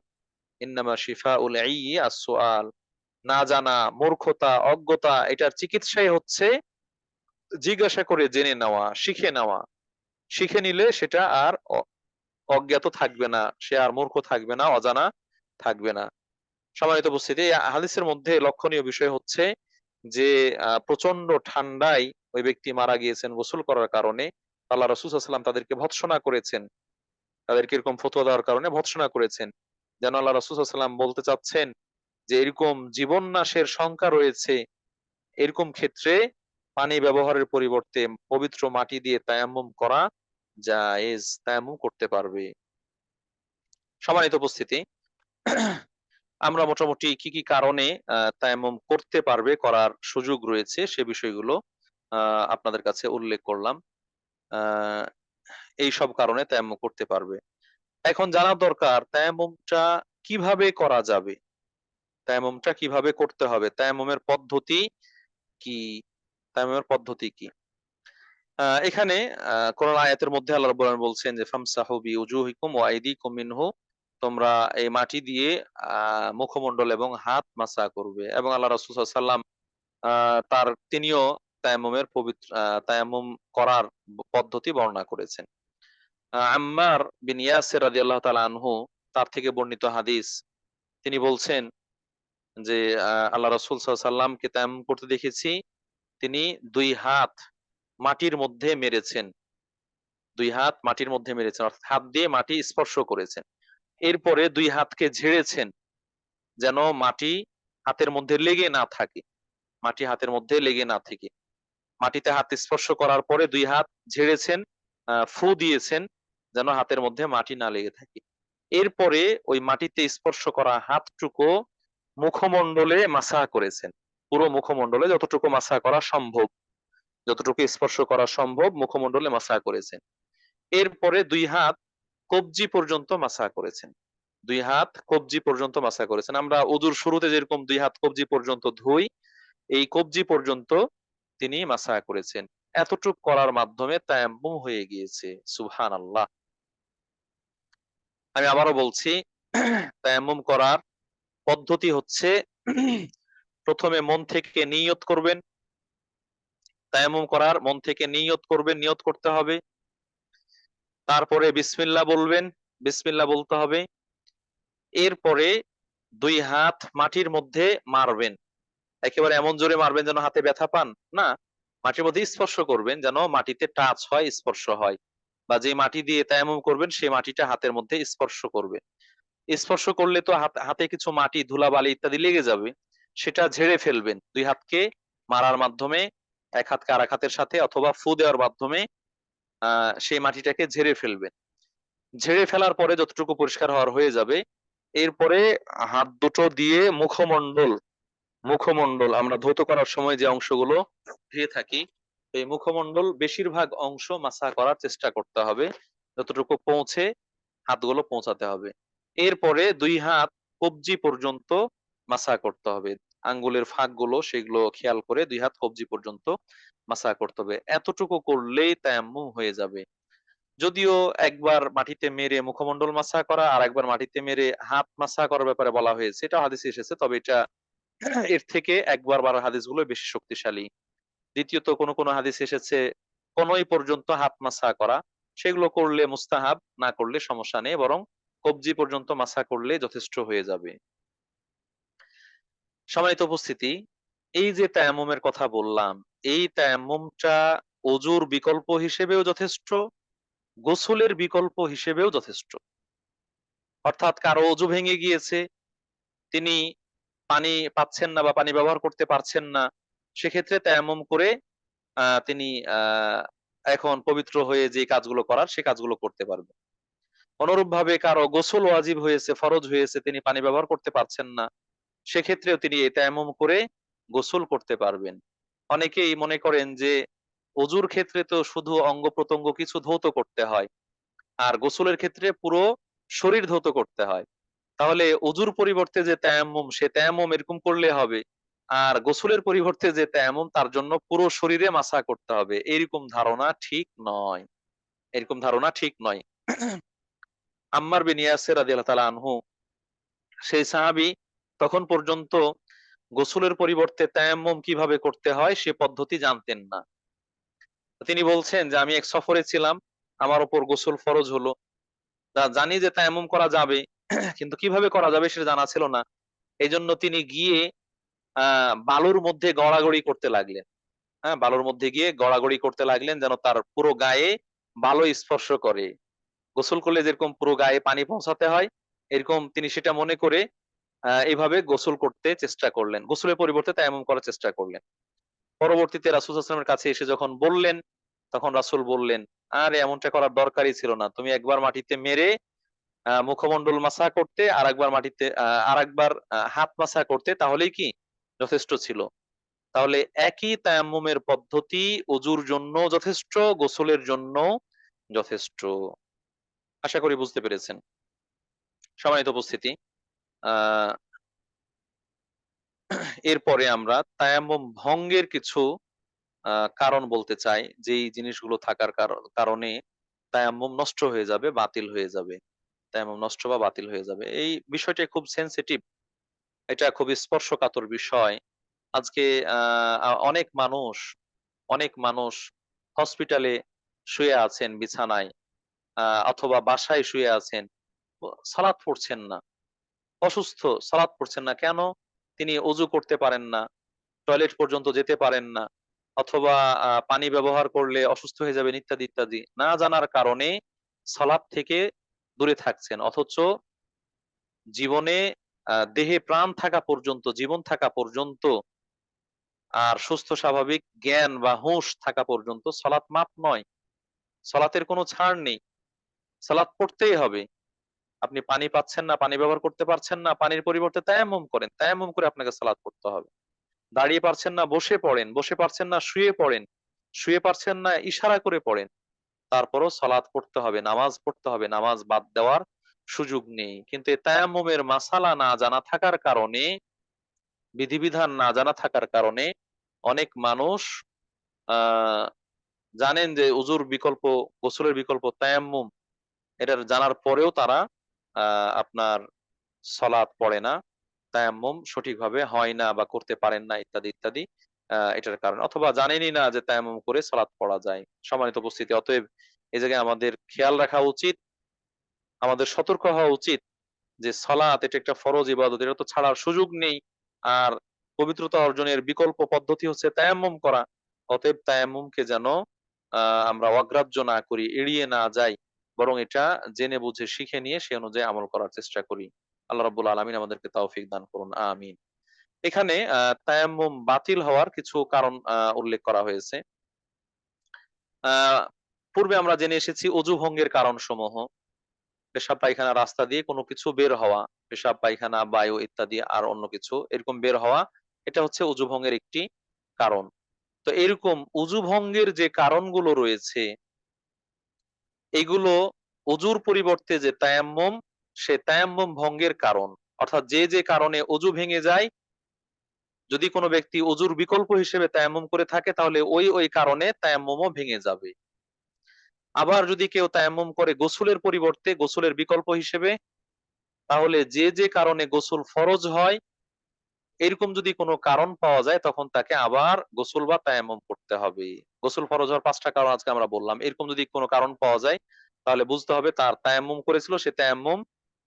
ইন্নামা শিফাউল আইয়্যি আস-সুআল, না জানা, মূর্খতা, অজ্ঞতা, এটার চিকিৎসাই হচ্ছে জিজ্ঞাসা করে জেনে নেওয়া, শিখে নেওয়া। শিখে নিলে সেটা আর অজ্ঞাত থাকবে না, সে আর মূর্খ থাকবে না, অজানা থাকবে না। সম্মানিত উপস্থিতি, এই হাদিসের মধ্যে লক্ষণীয় বিষয় হচ্ছে যে প্রচন্ড ঠান্ডায় ওই ব্যক্তি মারা গিয়েছেন গোসল করার কারণে। আল্লাহ রাসূল সাল্লাল্লাহু আলাইহি ওয়াসাল্লাম তাদেরকে ভৎসনা করেছেন, তাদেরকে এরকম ফতোয়া দেওয়ার কারণে ভৎসনা করেছেন। যেন আল্লাহ রাসূল সাল্লাল্লাহু আলাইহি ওয়াসাল্লাম বলতে চাচ্ছেন যে এরকম জীবন নাশের শঙ্কা রয়েছে, এরকম ক্ষেত্রে পানি ব্যবহারের পরিবর্তে পবিত্র মাটি দিয়ে তায়াম্মুম করা জায়েজ, তায়াম্মুম করতে পারবে। সম্মানিত উপস্থিতি, আমরা মোটামুটি কি কি কারণে তায়াম্মুম করতে পারবে, করার সুযোগ রয়েছে সে বিষয়গুলো আপনাদের কাছে উল্লেখ করলাম। আহ এই সব কারণে তায়াম্মুম করতে পারবে। এখন জানা দরকার তায়াম্মুমটা কিভাবে করা যাবে, তায়াম্মুমটা কিভাবে করতে হবে, তায়াম্মুমের পদ্ধতি কি, তায়াম্মুমের পদ্ধতি কি? এখানে কোরআন আয়াতের মধ্যে আল্লাহ রাব্বুল আলামিন বলছেন যে ফামসাহু বিউজুহিকুম ওয়া আইদিকুম মিনহু, তোমরা এই মাটি দিয়ে মুখমণ্ডল এবং হাত মাসা করবে। এবং আল্লাহ রাসূল সাল্লাল্লাহু আলাইহি ওয়াসাল্লাম তিনিও তায়াম্মুমের তায়াম্মুম করার পদ্ধতি বর্ণনা করেছেন। আম্মার বিন ইয়াসির রাদিয়াল্লাহু তাআলা আনহু, তার থেকে বর্ণিত হাদিস, তিনি বলছেন যে আল্লাহ রাসূল সাল্লাল্লাহু আলাইহি ওয়াসাল্লামকে তায়াম্মুম করতে দেখেছি, তিনি ২ হাত মাটির মধ্যে মেরেছেন। ২ হাত মাটির মধ্যে মেরেছেন। অর্থাৎ হাত দিয়ে মাটি স্পর্শ করেছেন। এরপরে ২ হাতকে ঝেড়েছেন, যেন মাটি হাতের মধ্যে লেগে না থাকে। মাটি হাতের মধ্যে লেগে না থেকে। মাটিতে হাত স্পর্শ করার পরে ২ হাত ঝেড়েছেন, ফু দিয়েছেন, যেন হাতের মধ্যে মাটি না লেগে থাকে। এরপরে ওই মাটিতে স্পর্শ করা হাতটুকু মুখমণ্ডলে মাসাহ করেছেন। পুরো মুখমণ্ডলে যতটুকু মাসাহ করা সম্ভব, যতটুকু স্পর্শ করা সম্ভব মুখমণ্ডলে মাসাহ করেছেন। এরপরে ২ হাত কবজি পর্যন্ত মাসাহ করেছেন। ২ হাত কবজি পর্যন্ত মাসাহ করেছেন। আমরা উযুর শুরুতে যেরকম ২ হাত কবজি পর্যন্ত ধুই, এই কবজি পর্যন্ত তিনি মাসাহ করেছেন। এতটুক করার মাধ্যমে তায়াম্মুম হয়ে গিয়েছে। সুবহানাল্লাহ। আমি আবারও বলছি, তায়াম্মুম করার পদ্ধতি হচ্ছে, প্রথমে মন থেকে নিয়ত করবেন। তায়াম্মুম করার মন থেকে নিয়ত করবেন, নিয়ত করতে হবে। তারপরে বিসমিল্লাহ বলবেন, বিসমিল্লাহ বলতে হবে। এরপরে ২ হাত মাটির মধ্যে মারবেন। একেবারে এমন জোরে মারবেন যেন হাতে ব্যথা পান, না। মাটির মধ্যে স্পর্শ করবেন, যেন মাটিতে টাচ হয়, স্পর্শ হয়। বা যে মাটি দিয়ে তায়াম্মুম করবেন সেই মাটিটা হাতের মধ্যে স্পর্শ করবে। স্পর্শ করলে তো হাতে কিছু মাটি, ধুলাবালি ইত্যাদি লেগে যাবে। সেটা ঝেড়ে ফেলবেন। ২ হাতকে মারার মাধ্যমে, এক হাতকে আরেক হাতের সাথে অথবা ফু দেওয়ার মাধ্যমে সেই মাটিটাকে ঝেড়ে ফেলবেন। ঝেড়ে ফেলার পরে যতটুকু পরিষ্কার হওয়ার হয়ে যাবে, এরপরে হাত দুটো দিয়ে মুখমণ্ডল আমরা ধৌত করার সময় যে অংশগুলো ধুয়ে থাকি, এই মুখমণ্ডল বেশিরভাগ অংশ মাসাহ করার চেষ্টা করতে হবে। যতটুকু পৌঁছে হাতগুলো পৌঁছাতে হবে। এরপরে ২ হাত কবজি পর্যন্ত মাসাহ করতে হবে। আঙ্গুলের ফাঁকগুলো সেগুলো খেয়াল করে ২ হাত কবজি পর্যন্ত মাসাহ করতে হবে। এতটুকু করলেই তায়াম্মুম হয়ে যাবে। যদিও একবার মাটিতে মেরে মুখমণ্ডল মাসাহ করা আর একবার মাটিতে মেরে হাত মাসাহ করার ব্যাপারে বলা হয়েছে। এটাও হাদিসে এসেছে। তবে এটা এর থেকে একবার বাড়ার হাদিসগুলো বেশি শক্তিশালী। দ্বিতীয়ত কোন হাদিস এসেছে কনুই পর্যন্ত হাত মাসাহ করা। সেগুলো করলে মুস্তাহাব, না করলে সমস্যা নেই। বরং কবজি পর্যন্ত মাসাহ করলে যথেষ্ট হয়ে যাবে। সম্মানিত উপস্থিতি, এই যে তায়াম্মুমের কথা বললাম, এই তায়াম্মুমটা অজুর বিকল্প হিসেবেও যথেষ্ট, গোসলের বিকল্প হিসেবেও যথেষ্ট। অর্থাৎ কারো অজু ভেঙে গিয়েছে, তিনি পানি পাচ্ছেন না বা পানি ব্যবহার করতে পারছেন না, সেক্ষেত্রে তায়াম্মুম করে তিনি এখন পবিত্র হয়ে যে কাজগুলো করার সে কাজগুলো করতে পারবেন। অনুরূপভাবে কারো গোসল ওয়াজিব হয়েছে, ফরজ হয়েছে, তিনি পানি ব্যবহার করতে পারছেন না, সেক্ষেত্রেও তিনি এই তায়াম্মুম করে গোসল করতে পারবেন। অনেকেই মনে করেন যে অজুর ক্ষেত্রে তো শুধু অঙ্গ প্রত্যঙ্গ কিছু ধৌত করতে হয়, আর গোসলের ক্ষেত্রে পুরো শরীর ধৌত করতে হয়। তাহলে অজুর পরিবর্তে যে তায়াম্মুম, সে তায়াম্মুম এরকম করলে হবে। আর গোসলের পরিবর্তে যে তায়াম্মুম, তার জন্য পুরো শরীরে মাসাহ করতে হবে। এরকম ধারণা ঠিক নয়। এরকম ধারণা ঠিক নয়। আম্মার বিন ইয়াসির রাদিয়াল্লাহু তাআলা আনহু, সেই সাহাবী তখন পর্যন্ত গোসলের পরিবর্তে তায়াম্মুম কিভাবে করতে হয় সে পদ্ধতি জানতেন না। তিনি বলছেন যে আমি এক সফরে ছিলাম, আমার উপর গোসল ফরজ হলো। জানি যে তায়াম্মুম করা যাবে, কিন্তু কিভাবে করা যাবে সেটা জানা ছিল না। এজন্য তিনি গিয়ে বালুর মধ্যে গড়াগড়ি করতে লাগলেন। হ্যাঁ? বালুর মধ্যে গিয়ে গড়াগড়ি করতে লাগলেন, যেন তার পুরো গায়ে বালু স্পর্শ করে। গোসল করলে যেরকম পুরো গায়ে পানি পৌঁছাতে হয়, এরকম তিনি সেটা মনে করে এভাবে গোসল করতে চেষ্টা করলেন। গোসলের পরিবর্তে তায়াম্মুম করার চেষ্টা করলেন। পরবর্তীতে রাসূল সাল্লাল্লাহু আলাইহি ওয়াসাল্লামের কাছে এসে যখন বললেন, তখন রাসূল বললেন, "আরে এমনটা করার দরকারই ছিল না। তুমি একবার মাটিতে মেরে মুখমণ্ডল মাসাহ করতে, আরেকবার হাত মাসাহ করতে, তাহলেই কি যথেষ্ট ছিল।" তাহলে একই তায়াম্মুমের পদ্ধতি অজুর জন্য যথেষ্ট, গোসলের জন্য যথেষ্ট। আশা করি বুঝতে পেরেছেন। সম্মানিত উপস্থিতি, আ এরপরে আমরা তায়াম্মুম ভঙ্গের কিছু কারণ বলতে চাই, যেই জিনিসগুলো থাকার কারণে তায়াম্মুম নষ্ট হয়ে যাবে, বাতিল হয়ে যাবে। তায়াম্মুম নষ্ট বা বাতিল হয়ে যাবে। এই বিষয়টা খুব সেনসিটিভ। এটা খুবই স্পর্শকাতর বিষয়। আজকে আ আ অনেক মানুষ হসপিটালে শুয়ে আছেন বিছানায়, আ অথবা বাসায় শুয়ে আছেন। সালাত পড়ছেন না। অসুস্থ, সালাত পড়ছেন না। কেন? তিনি অজু করতে পারেন না। টয়লেট পর্যন্ত যেতে পারেন না। অথবা পানি ব্যবহার করলে অসুস্থ হয়ে যাবেন ইত্যাদি, ইত্যাদি। না জানার কারণে সালাত থেকে দূরে থাকছেন। অথচ জীবনে দেহে প্রাণ থাকা পর্যন্ত, জীবন থাকা পর্যন্ত আর সুস্থ স্বাভাবিক জ্ঞান বা হুঁশ থাকা পর্যন্ত সালাত মাফ নয়। সালাতের কোনো ছাড় নেই। সালাত পড়তেই হবে। আপনি পানি পাচ্ছেন না, পানি ব্যবহার করতে পারছেন না, পানির পরিবর্তে তায়াম্মুম করেন। তায়াম্মুম করে আপনাকে সালাত পড়তে হবে। দাঁড়িয়ে পারছেন না, বসে পড়েন। বসে পারছেন না, শুয়ে পড়েন। শুয়ে পারছেন না, ইশারা করে পড়েন। তারপরও সালাত পড়তে হবে, নামাজ পড়তে হবে। নামাজ বাদ দেওয়ার সুযোগ নেই। কিন্তু এই তায়াম্মুমের মাসালা না জানা থাকার কারণে, বিধিবিধান না জানা থাকার কারণে অনেক মানুষ আ জানেন যে উযুর বিকল্প, গোসলের বিকল্প তায়াম্মুম। এটার জানার পরেও তারা আ আপনার সালাত পড়ে না। তায়াম্মুম সঠিকভাবে হয় না বা করতে পারেন না ইত্যাদি, ইত্যাদি। এটার কারণে। অথবা জানেনই না যে তায়াম্মুম করে সালাত পড়া যায়। সম্মানিত উপস্থিতি, অতএব এই জায়গায় আমাদের খেয়াল রাখা উচিত, আমাদের সতর্ক হওয়া উচিত যে সালাত এটা একটা ফরজ ইবাদত। এটা তো ছাড়ার সুযোগ নেই। আর পবিত্রতা অর্জনের বিকল্প পদ্ধতি হচ্ছে তায়াম্মুম করা। অতএব তায়াম্মুমকে যেন আমরা অগ্রাহ্য না করি, এড়িয়ে না যাই। বরং এটা জেনে বুঝে শিখে নিয়ে সে অনুযায়ী আমল করার চেষ্টা করি। আল্লাহ রাব্বুল আলামিন আমাদেরকে তৌফিক দান করুন। আমিন। এখানে তায়াম্মুম বাতিল হওয়ার কিছু কারণ উল্লেখ করা হয়েছে। আ পূর্বে আমরা জেনে এসেছি অজু ভঙ্গের কারণসমূহ। পেশাব পায়খানা রাস্তা দিয়ে কোনো কিছু বের হওয়া, পেশাব পায়খানা, বায়ু ইত্যাদি আর অন্য কিছু এরকম বের হওয়া, এটা হচ্ছে অজু ভঙ্গের একটি কারণ। তো এরকম অজু ভঙ্গের যে কারণগুলো রয়েছে, এগুলো অজুর পরিবর্তে যে তায়াম্মুম, সে তায়াম্মুম ভঙ্গের কারণ। অর্থাৎ যে কারণে অজু ভেঙে যায়, যদি কোনো ব্যক্তি অজুর বিকল্প হিসেবে তায়াম্মুম করে থাকে তাহলে ওই কারণে তায়াম্মুমও ভেঙে যাবে। আবার যদি কেউ তায়াম্মুম করে গোসলের পরিবর্তে, গোসলের বিকল্প হিসেবে, তাহলে যে কারণে গোসল ফরজ হয়, এরকম যদি কোনো কারণ পাওয়া যায় তখন তাকে আবার গোসল বা তায়াম্মুম করতে হবে। গোসল ফরজ হওয়ার ৫ টা কারণ আজকে আমরা বললাম। এরকম যদি কোনো কারণ পাওয়া যায় তাহলে বুঝতে হবে তার তায়াম্মুম করেছিল, সে তায়াম্মুম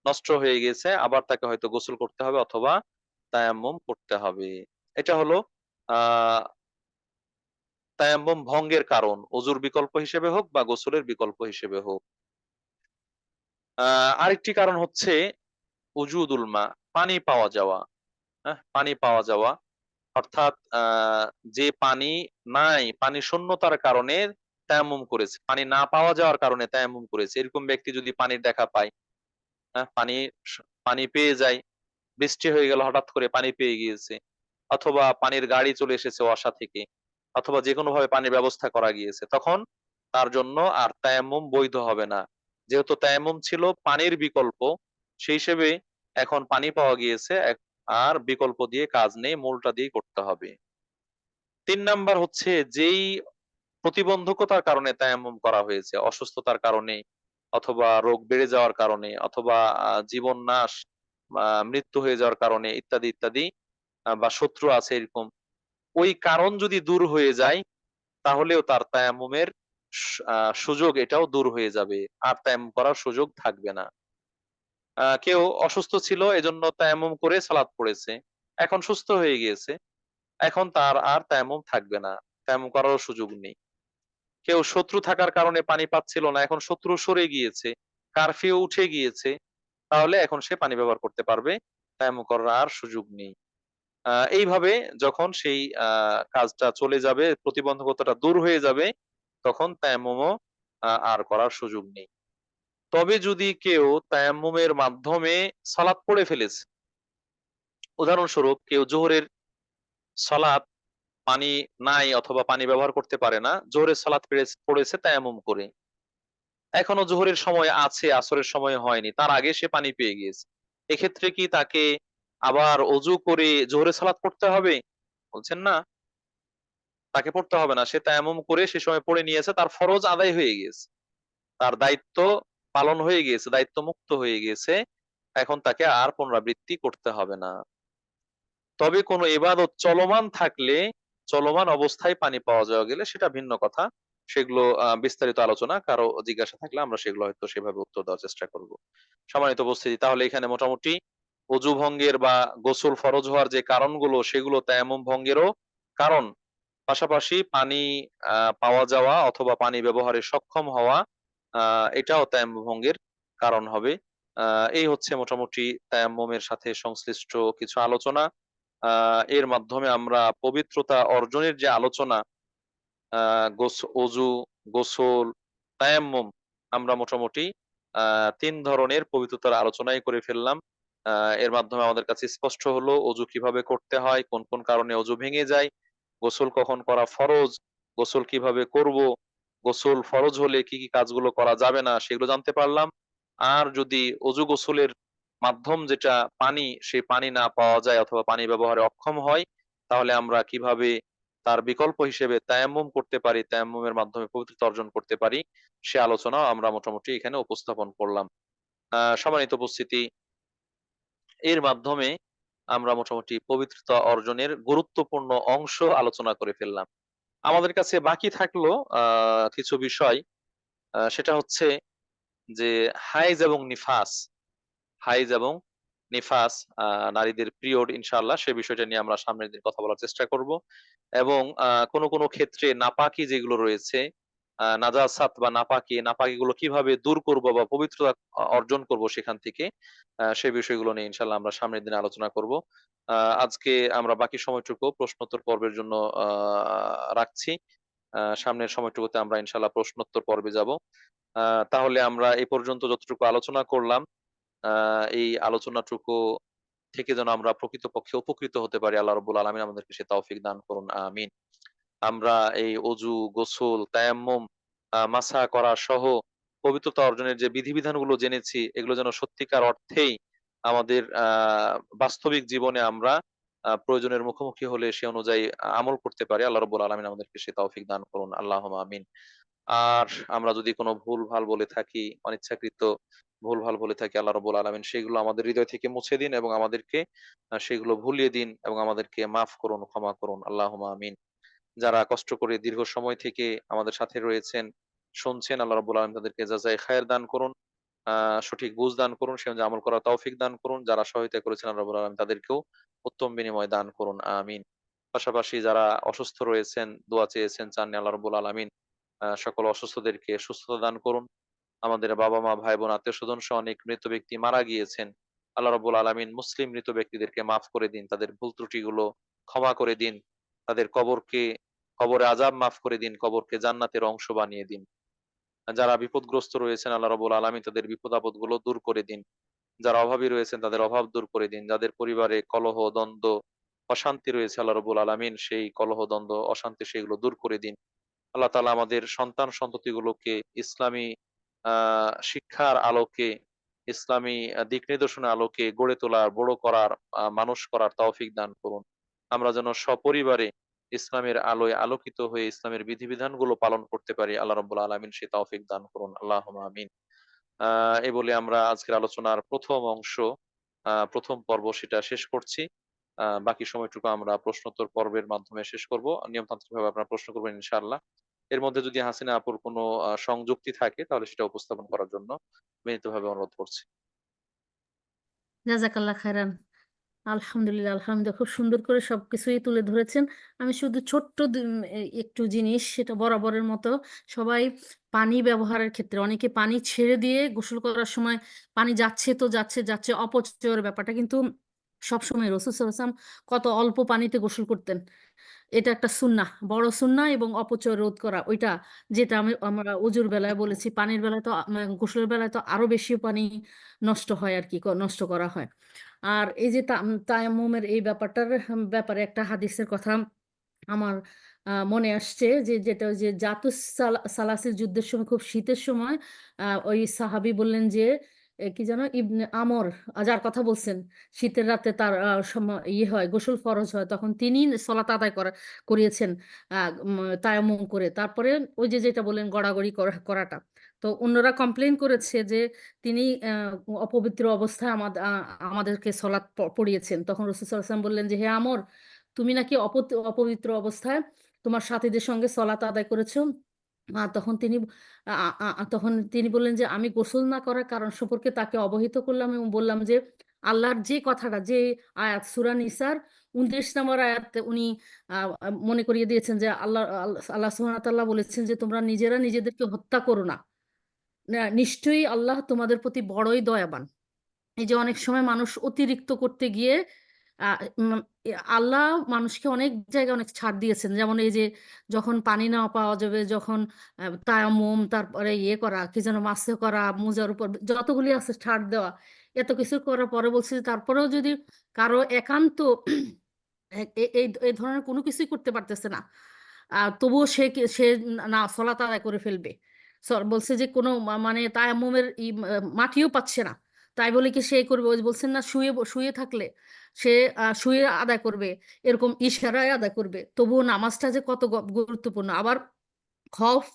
নষ্ট হয়ে গেছে। আবার তাকে হয়তো গোসল করতে হবে অথবা তায়াম্মুম করতে হবে। এটা হলো আ তায়াম্মুম ভঙ্গের কারণ। অজুর বিকল্প হিসেবে হোক বা গোসলের বিকল্প হিসেবে হোক। আ আরেকটি কারণ হচ্ছে উজুদুল মা, পানি পাওয়া যাওয়া। পানি পাওয়া যাওয়া। অর্থাৎ যে পানি নাই, পানি শূন্যতার কারণে তায়াম্মুম করেছে। পানি না পাওয়া যাওয়ার কারণে তায়াম্মুম করেছে। এরকম ব্যক্তি যদি পানির দেখা পায়, হ্যাঁ? পানি পেয়ে যায়। বৃষ্টি হয়ে গেল হঠাৎ করে পানি পেয়ে গিয়েছে। অথবা পানির গাড়ি চলে এসেছে ওয়াসা থেকে। অথবা যেকোনোভাবে পানির ব্যবস্থা করা গিয়েছে। তখন তার জন্য আর তায়াম্মুম বৈধ হবে না। যেহেতু তায়াম্মুম ছিল পানির বিকল্প, সেই হিসেবে এখন পানি পাওয়া গিয়েছে, আর বিকল্প দিয়ে কাজ নেই, মূলটা দিয়েই করতে হবে। ৩ নাম্বার হচ্ছে যেই প্রতিবন্ধকতার কারণে তায়াম্মুম করা হয়েছে, অসুস্থতার কারণে অথবা রোগ বেড়ে যাওয়ার কারণে অথবা জীবন নাশ, মৃত্যু হয়ে যাওয়ার কারণে ইত্যাদি, ইত্যাদি, বা শত্রু আছে এরকম। ওই কারণ যদি দূর হয়ে যায় তাহলেও তার তায়াম্মুমের স আ সুযোগ এটাও দূর হয়ে যাবে। আর তায়াম্মুম করার সুযোগ থাকবে না। কেউ অসুস্থ ছিল এজন্য তায়াম্মুম করে সালাত পড়েছে। এখন সুস্থ হয়ে গিয়েছে। এখন তার আর তায়াম্মুম থাকবে না। তায়াম্মুম করারও সুযোগ নেই। কেউ শত্রু থাকার কারণে পানি পাচ্ছিল না, এখন শত্রু সরে গিয়েছে। কারফিউ উঠে গিয়েছে। তাহলে এখন সে পানি ব্যবহার করতে পারবে। তায়াম্মুম করার আর সুযোগ নেই। এইভাবে যখন সেই কাজটা চলে যাবে, প্রতিবন্ধকতাটা দূর হয়ে যাবে, তখন তায়াম্মুমও আর করার সুযোগ নেই। তবে যদি কেউ তায়াম্মুমের মাধ্যমে সালাত পড়ে ফেলেছে, উদাহরণস্বরূপ কেউ যোহরের সালাত, পানি নাই অথবা পানি ব্যবহার করতে পারে না, যোহরের সালাত পড়েছে তায়াম্মুম করে। এখনো যোহরের সময় আছে, আসরের সময় হয়নি। তার আগে সে পানি পেয়ে গিয়েছে। এক্ষেত্রে কি তাকে আবার অজু করে যোহরের সালাত পড়তে হবে? বলছেন না। তাকে পড়তে হবে না। সে তায়াম্মুম করে সে সময় পড়ে নিয়েছে, তার ফরজ আদায় হয়ে গিয়েছে। তার দায়িত্ব পালন হয়ে গিয়েছে, দায়িত্ব মুক্ত হয়ে গিয়েছে। এখন তাকে আর পুনরাবৃত্তি করতে হবে না। তবে কোন ইবাদত চলমান থাকলে, চলমান অবস্থায় পানি পাওয়া যাওয়া গেলে সেটা ভিন্ন কথা। সেগুলো বিস্তারিত আলোচনা কারো জিজ্ঞাসা থাকলে আমরা সেগুলো হয়তো সেভাবে উত্তর দেওয়ার চেষ্টা করব। সম্মানিত উপস্থিতি, তাহলে এখানে মোটামুটি অজু ভঙ্গের বা গোসল ফরজ হওয়ার যে কারণগুলো সেগুলো তায়াম্মুম ভঙ্গেরও কারণ। পাশাপাশি পানি পাওয়া যাওয়া অথবা পানি ব্যবহারে সক্ষম হওয়া এটাও তায়াম্মুম ভঙ্গের কারণ হবে। এই হচ্ছে মোটামুটি তায়াম্মুমের সাথে সংশ্লিষ্ট কিছু আলোচনা। এর মাধ্যমে আমরা পবিত্রতা অর্জনের যে আলোচনা, অজু, গোসল, তায়াম্মুম, আমরা মোটামুটি ৩ ধরনের পবিত্রতার আলোচনাই করে ফেললাম। এর মাধ্যমে আমাদের কাছে স্পষ্ট হলো অজু কিভাবে করতে হয়, কোন, কোন কারণে অজু ভেঙে যায়, গোসল কখন করা ফরজ, গোসল কিভাবে করব, গোসল ফরজ হলে কি, কি কাজগুলো করা যাবে না সেগুলো জানতে পারলাম। আর যদি অজু গোসলের মাধ্যম যেটা পানি, সেই পানি না পাওয়া যায় অথবা পানি ব্যবহারে অক্ষম হয়, তাহলে আমরা কিভাবে তার বিকল্প হিসেবে তায়াম্মুম করতে পারি, তায়াম্মুমের মাধ্যমে পবিত্রতা অর্জন করতে পারি, সে আলোচনাও আমরা মোটামুটি এখানে উপস্থাপন করলাম। সম্মানিত উপস্থিতি, এর মাধ্যমে আমরা মোটামুটি পবিত্রতা অর্জনের গুরুত্বপূর্ণ অংশ আলোচনা করে ফেললাম। আমাদের কাছে বাকি থাকলো কিছু বিষয়। সেটা হচ্ছে যে হাইজ এবং নিফাস। হাইজ এবং নিফাস, নারীদের পিরিয়ড, ইনশাআল্লাহ সে বিষয়টা নিয়ে আমরা সামনের দিন কথা বলার চেষ্টা করব। এবং কোনো, কোনো ক্ষেত্রে নাপাকি যেগুলো রয়েছে, নাজাসাত বা নাপাকিগুলো কিভাবে দূর করব বা পবিত্রতা অর্জন করব সেখান থেকে, সেই বিষয়গুলো নিয়ে ইনশাআল্লাহ আমরা সামনের দিনে আলোচনা করব। আ আজকে আমরা বাকি সময়টুকু প্রশ্নোত্তর পর্বের জন্য আ রাখছি। সামনের সময়টুকুতে আমরা ইনশাআল্লাহ প্রশ্নোত্তর পর্বে যাব। আ তাহলে আমরা এই পর্যন্ত যতটুকু আলোচনা করলাম, আ এই আলোচনাটুকু থেকে যেন আমরা প্রকৃতপক্ষে উপকৃত হতে পারি। আল্লাহ রাব্বুল আলামিন আমাদেরকে সে তৌফিক দান করুন। আমিন। আমরা এই অজু, গোসল, তায়াম্মুম, মাসা করা সহ পবিত্রতা অর্জনের যে বিধিবিধানগুলো জেনেছি, এগুলো যেন সত্যিকার অর্থেই আমাদের বাস্তবিক জীবনে আমরা প্রয়োজনের মুখোমুখি হলে সে অনুযায়ী আমল করতে পারি। আল্লাহ রাব্বুল আলামিন আমাদেরকে সে তৌফিক দান করুন। আল্লাহুম্মা আমিন। আর আমরা যদি কোনো ভুলভাল বলে থাকি, অনিচ্ছাকৃত ভুলভাল বলে থাকি, আল্লাহ রাব্বুল আলামিন সেগুলো আমাদের হৃদয় থেকে মুছে দিন এবং আমাদেরকে সেগুলো ভুলিয়ে দিন এবং আমাদেরকে মাফ করুন, ক্ষমা করুন। আল্লাহুম্মা আমিন। যারা কষ্ট করে দীর্ঘ সময় থেকে আমাদের সাথে রয়েছেন, শুনছেন, আল্লাহ রাব্বুল আলামিন তাদেরকে জাযায়ে খায়ের দান করুন। সঠিক বুঝ দান করুন, সে অনুযায়ী আমল করার তৌফিক দান করুন। যারা সহায়তা করেছেন আল্লাহ রাব্বুল আলামিন তাদেরকেও উত্তম বিনিময় দান করুন। আমিন। পাশাপাশি যারা অসুস্থ রয়েছেন, দোয়া চেয়েছেন, চাননি, আল্লাহ রাব্বুল আলামিন সকল অসুস্থদেরকে সুস্থতা দান করুন। আমাদের বাবা-মা, ভাই-বোন, আত্মীয়স্বজন সহ অনেক মৃত ব্যক্তি মারা গিয়েছেন। আল্লাহ রাব্বুল আলামিন মুসলিম মৃত ব্যক্তিদেরকে মাফ করে দিন। তাদের ভুল ত্রুটিগুলো ক্ষমা করে দিন। তাদের কবরে আযাব মাফ করে দিন। কবরকে জান্নাতের অংশ বানিয়ে দিন। যারা বিপদগ্রস্ত রয়েছেন আল্লাহ রাব্বুল আলামিন তাদের বিপদ-আপদগুলো দূর করে দিন। যারা অভাবী রয়েছেন তাদের অভাব দূর করে দিন। যাদের পরিবারে কলহ, দ্বন্দ্ব, অশান্তি রয়েছে আল্লাহ রাব্বুল আলামিন সেই কলহ, দ্বন্দ্ব, অশান্তি সেগুলো দূর করে দিন। আল্লাহ তাআলা আমাদের সন্তান সন্ততিগুলোকে ইসলামী শিক্ষার আলোকে, ইসলামী দিক নির্দেশনার আলোকে গড়ে তোলার, বড় করার, মানুষ করার তৌফিক দান করুন। আমরা যেন সপরিবারে ইসলামের আলোয় আলোকিত হয়ে ইসলামের বিধিবিধানগুলো পালন করতে পারি। আল্লাহ রাব্বুল আলামিন সে তৌফিক দান করুন। আল্লাহুম্মা আমিন। এই বলে আমরা আজকের আলোচনার ১ম অংশ, ১ম পর্ব সেটা শেষ করছি। বাকি সময়টুকু আমরা প্রশ্নোত্তর পর্বের মাধ্যমে শেষ করব। নিয়মতান্ত্রিকভাবে আপনারা প্রশ্ন করবেন ইনশাআল্লাহ। এর মধ্যে যদি হাসিনা আপুর কোনো সংযুক্তি থাকে তাহলে সেটা উপস্থাপন করার জন্য বিনীতভাবে অনুরোধ করছি। জাযাকাল্লাহ খাইরান। আলহামদুলিল্লাহ, আলহামদুলিল্লাহ। খুব সুন্দর করে সবকিছুই তুলে ধরেছেন। আমি শুধু ছোট্ট একটু জিনিস সেটা বরাবরের মতো সবাই পানি ব্যবহারের ক্ষেত্রে অনেকে পানি ছেড়ে দিয়ে গোসল করার সময় পানি যাচ্ছে তো যাচ্ছে, যাচ্ছে অপচয়ের ব্যাপারটা কিন্তু সবসময় রাসূল সাল্লাল্লাহু আলাইহি ওয়াসাল্লাম কত অল্প পানিতে গোসল করতেন। এটা একটা সুন্নাহ, বড় সুন্নাহ এবং অপচয় রোধ করা ওইটা যেটা আমরা অজুর বেলায় বলেছি। পানির বেলায় তো গোসলের বেলায় তো আরো বেশি পানি নষ্ট হয় আরকি নষ্ট করা হয়। আর এই যে তায়াম্মুমের এই ব্যাপারটার ব্যাপারে একটা হাদিসের কথা আমার মনে আসছে যেটা ওই যে সালাসির যুদ্ধের সময় খুব শীতের সময় ওই সাহাবী বললেন যে কি যেন ইবনে আমর, যার কথা বলছেন, শীতের রাতে তার ইয়ে হয়, গোসল ফরজ হয়, তখন তিনি সলাত আদায় করিয়েছেন তায়াম্মুম করে। তারপরে ওই যে যেটা বললেন গড়াগড়ি করাটা, তো অন্যরা কমপ্লেন করেছে যে তিনি অপবিত্র অবস্থায় আমাদেরকে সলাৎ পড়িয়েছেন। তখন রাসূল সাল্লাল্লাহু আলাইহি ওয়াসাল্লাম বললেন যে, হে আমর, তুমি নাকি অপবিত্র অবস্থায় তোমার সাথীদের সঙ্গে সলাত আদায় করেছো। তখন তিনি বললেন যে, আমি গোসল না করার কারণ সম্পর্কে তাকে অবহিত করলাম এবং বললাম যে, আল্লাহর যে কথাটা, যে আয়াত সূরা নিসার 29 নম্বর আয়াতে উনি মনে করিয়ে দিয়েছেন যে আল্লাহ আল্লাহ আল্লাহ সুবহানাহু ওয়া তাআলা বলেছেন যে, তোমরা নিজেরা নিজেদেরকে হত্যা করো না। নিশ্চয়ই আল্লাহ তোমাদের প্রতি বড়ই দয়াবান। এই যে অনেক সময় মানুষ অতিরিক্ত করতে গিয়ে আ উম আল্লাহ মানুষকে অনেক জায়গায় অনেক ছাড় দিয়েছেন। যেমন এই যে যখন পানি না পাওয়া যাবে, যখন তায়াম্মুম, তারপরে ইয়ে করা, কি যেন মাসে করা, মোজার উপর যতগুলি আছে ছাড় দেওয়া। এত কিছু করার পরে বলছে যে তারপরেও যদি কারো একান্ত এই ধরনের কোনো কিছুই করতে পারতেছে না। তবুও সে না সলাত আদায় করে ফেলবে। বলছে যে কোনো মানে তায়াম্মুমের মাটিও পাচ্ছে না। তাই বলে কি সে করবে? ওই যে বলছেন না, শুয়ে থাকলে সে শুয়ে আদায় করবে। এরকম ইশারায় আদায় করবে। তবুও নামাজটা যে কত গুরুত্বপূর্ণ। আবার খওফ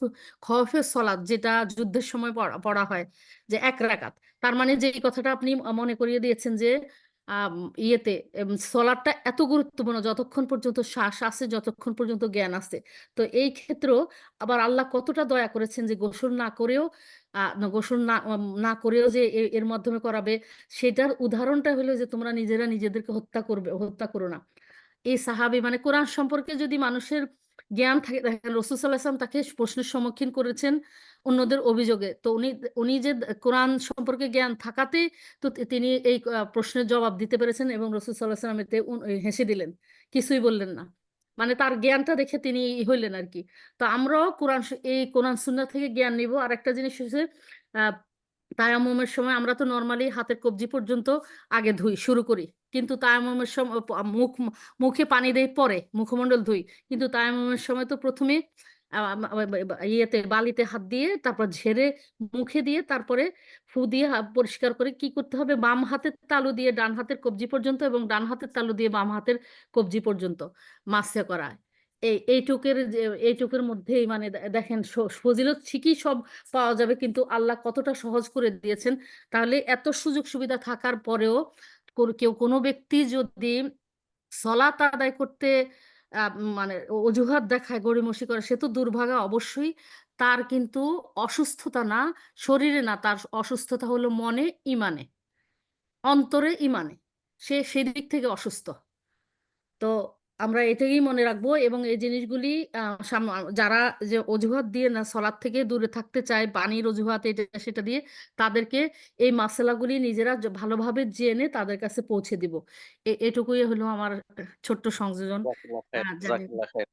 খওফের সলাত যেটা যুদ্ধের সময় পড়া হয়, যে ১ রাকাত। তার মানে যে এই কথাটা আপনি মনে করিয়ে দিয়েছেন যে আম ইয়েতে সলাটটা এত গুরুত্বপূর্ণ যতক্ষণ পর্যন্ত শ্বাস আছে, যতক্ষণ পর্যন্ত জ্ঞান আছে। তো এই ক্ষেত্রেও আবার আল্লাহ কতটা দয়া করেছেন যে গোসল না করেও গোসল না করেও যে এর মাধ্যমে করাবে, সেটার উদাহরণটা হলো যে তোমরা নিজেরা নিজেদেরকে হত্যা করো না। এই সাহাবী মানে কোরআন সম্পর্কে যদি মানুষের জ্ঞান থাকে, দেখেন রাসূল সাল্লাল্লাহু আলাইহি ওয়াসাল্লাম তাকে প্রশ্নের সম্মুখীন করেছেন অন্যদের অভিযোগে। তো উনি যে কোরআন সম্পর্কে জ্ঞান থাকাতেই তো তিনি এই প্রশ্নের জবাব দিতে পেরেছেন এবং রাসূল সাল্লাল্লাহু আলাইহি ওয়াসাল্লাম এতে হেসে দিলেন। কিছুই বললেন না। মানে তার জ্ঞানটা দেখে তিনি হইলেন আরকি। তো আমরাও এই কোরআন সুন্নাহ থেকে জ্ঞান নিব। আরেকটা জিনিস হচ্ছে আ তায়াম্মুমের সময় আমরা তো নরমালি হাতের কবজি পর্যন্ত আগে ধুই, শুরু করি। কিন্তু তায়াম্মুমের সময় মুখে পানি দেই পরে, মুখমণ্ডল ধুই। কিন্তু তায়াম্মুমের সময় তো ১ম এ আ আ ইয়েতে বালিতে হাত দিয়ে তারপর ঝেড়ে মুখে দিয়ে তারপরে ফু দিয়ে পরিষ্কার করে কি করতে হবে? বাম হাতের তালু দিয়ে ডান হাতের কবজি পর্যন্ত এবং ডান হাতের তালু দিয়ে বাম হাতের কবজি পর্যন্ত মাসে করা। এইটুকের মধ্যেই মানে দেখেন ফজিলত ঠিকই সব পাওয়া যাবে, কিন্তু আল্লাহ কতটা সহজ করে দিয়েছেন। তাহলে এত সুযোগ সুবিধা থাকার পরেও কোনো ব্যক্তি যদি সলাত আদায় করতে মানে অজুহাত দেখায়, গড়িমসি করে, সে তো দুর্ভাগা অবশ্যই। তার কিন্তু অসুস্থতা না, শরীরে না, তার অসুস্থতা হলো মনে, ইমানে, অন্তরে, ইমানে। সে সেদিক থেকে অসুস্থ। তো আমরা এটাই মনে রাখবো এবং এই জিনিসগুলি যারা যে অজুহাত দিয়ে না সলাৎ থেকে দূরে থাকতে চায়, পানির অজুহাত এটা সেটা দিয়ে, তাদেরকে এই মাসালাগুলি নিজেরা ভালোভাবে জেনে তাদের কাছে পৌঁছে দিব। এটুকুই হলো আমার ছোট্ট সংযোজন। জাযাকাল্লাহ খাইর, জানি। জাযাকাল্লাহ খাইর।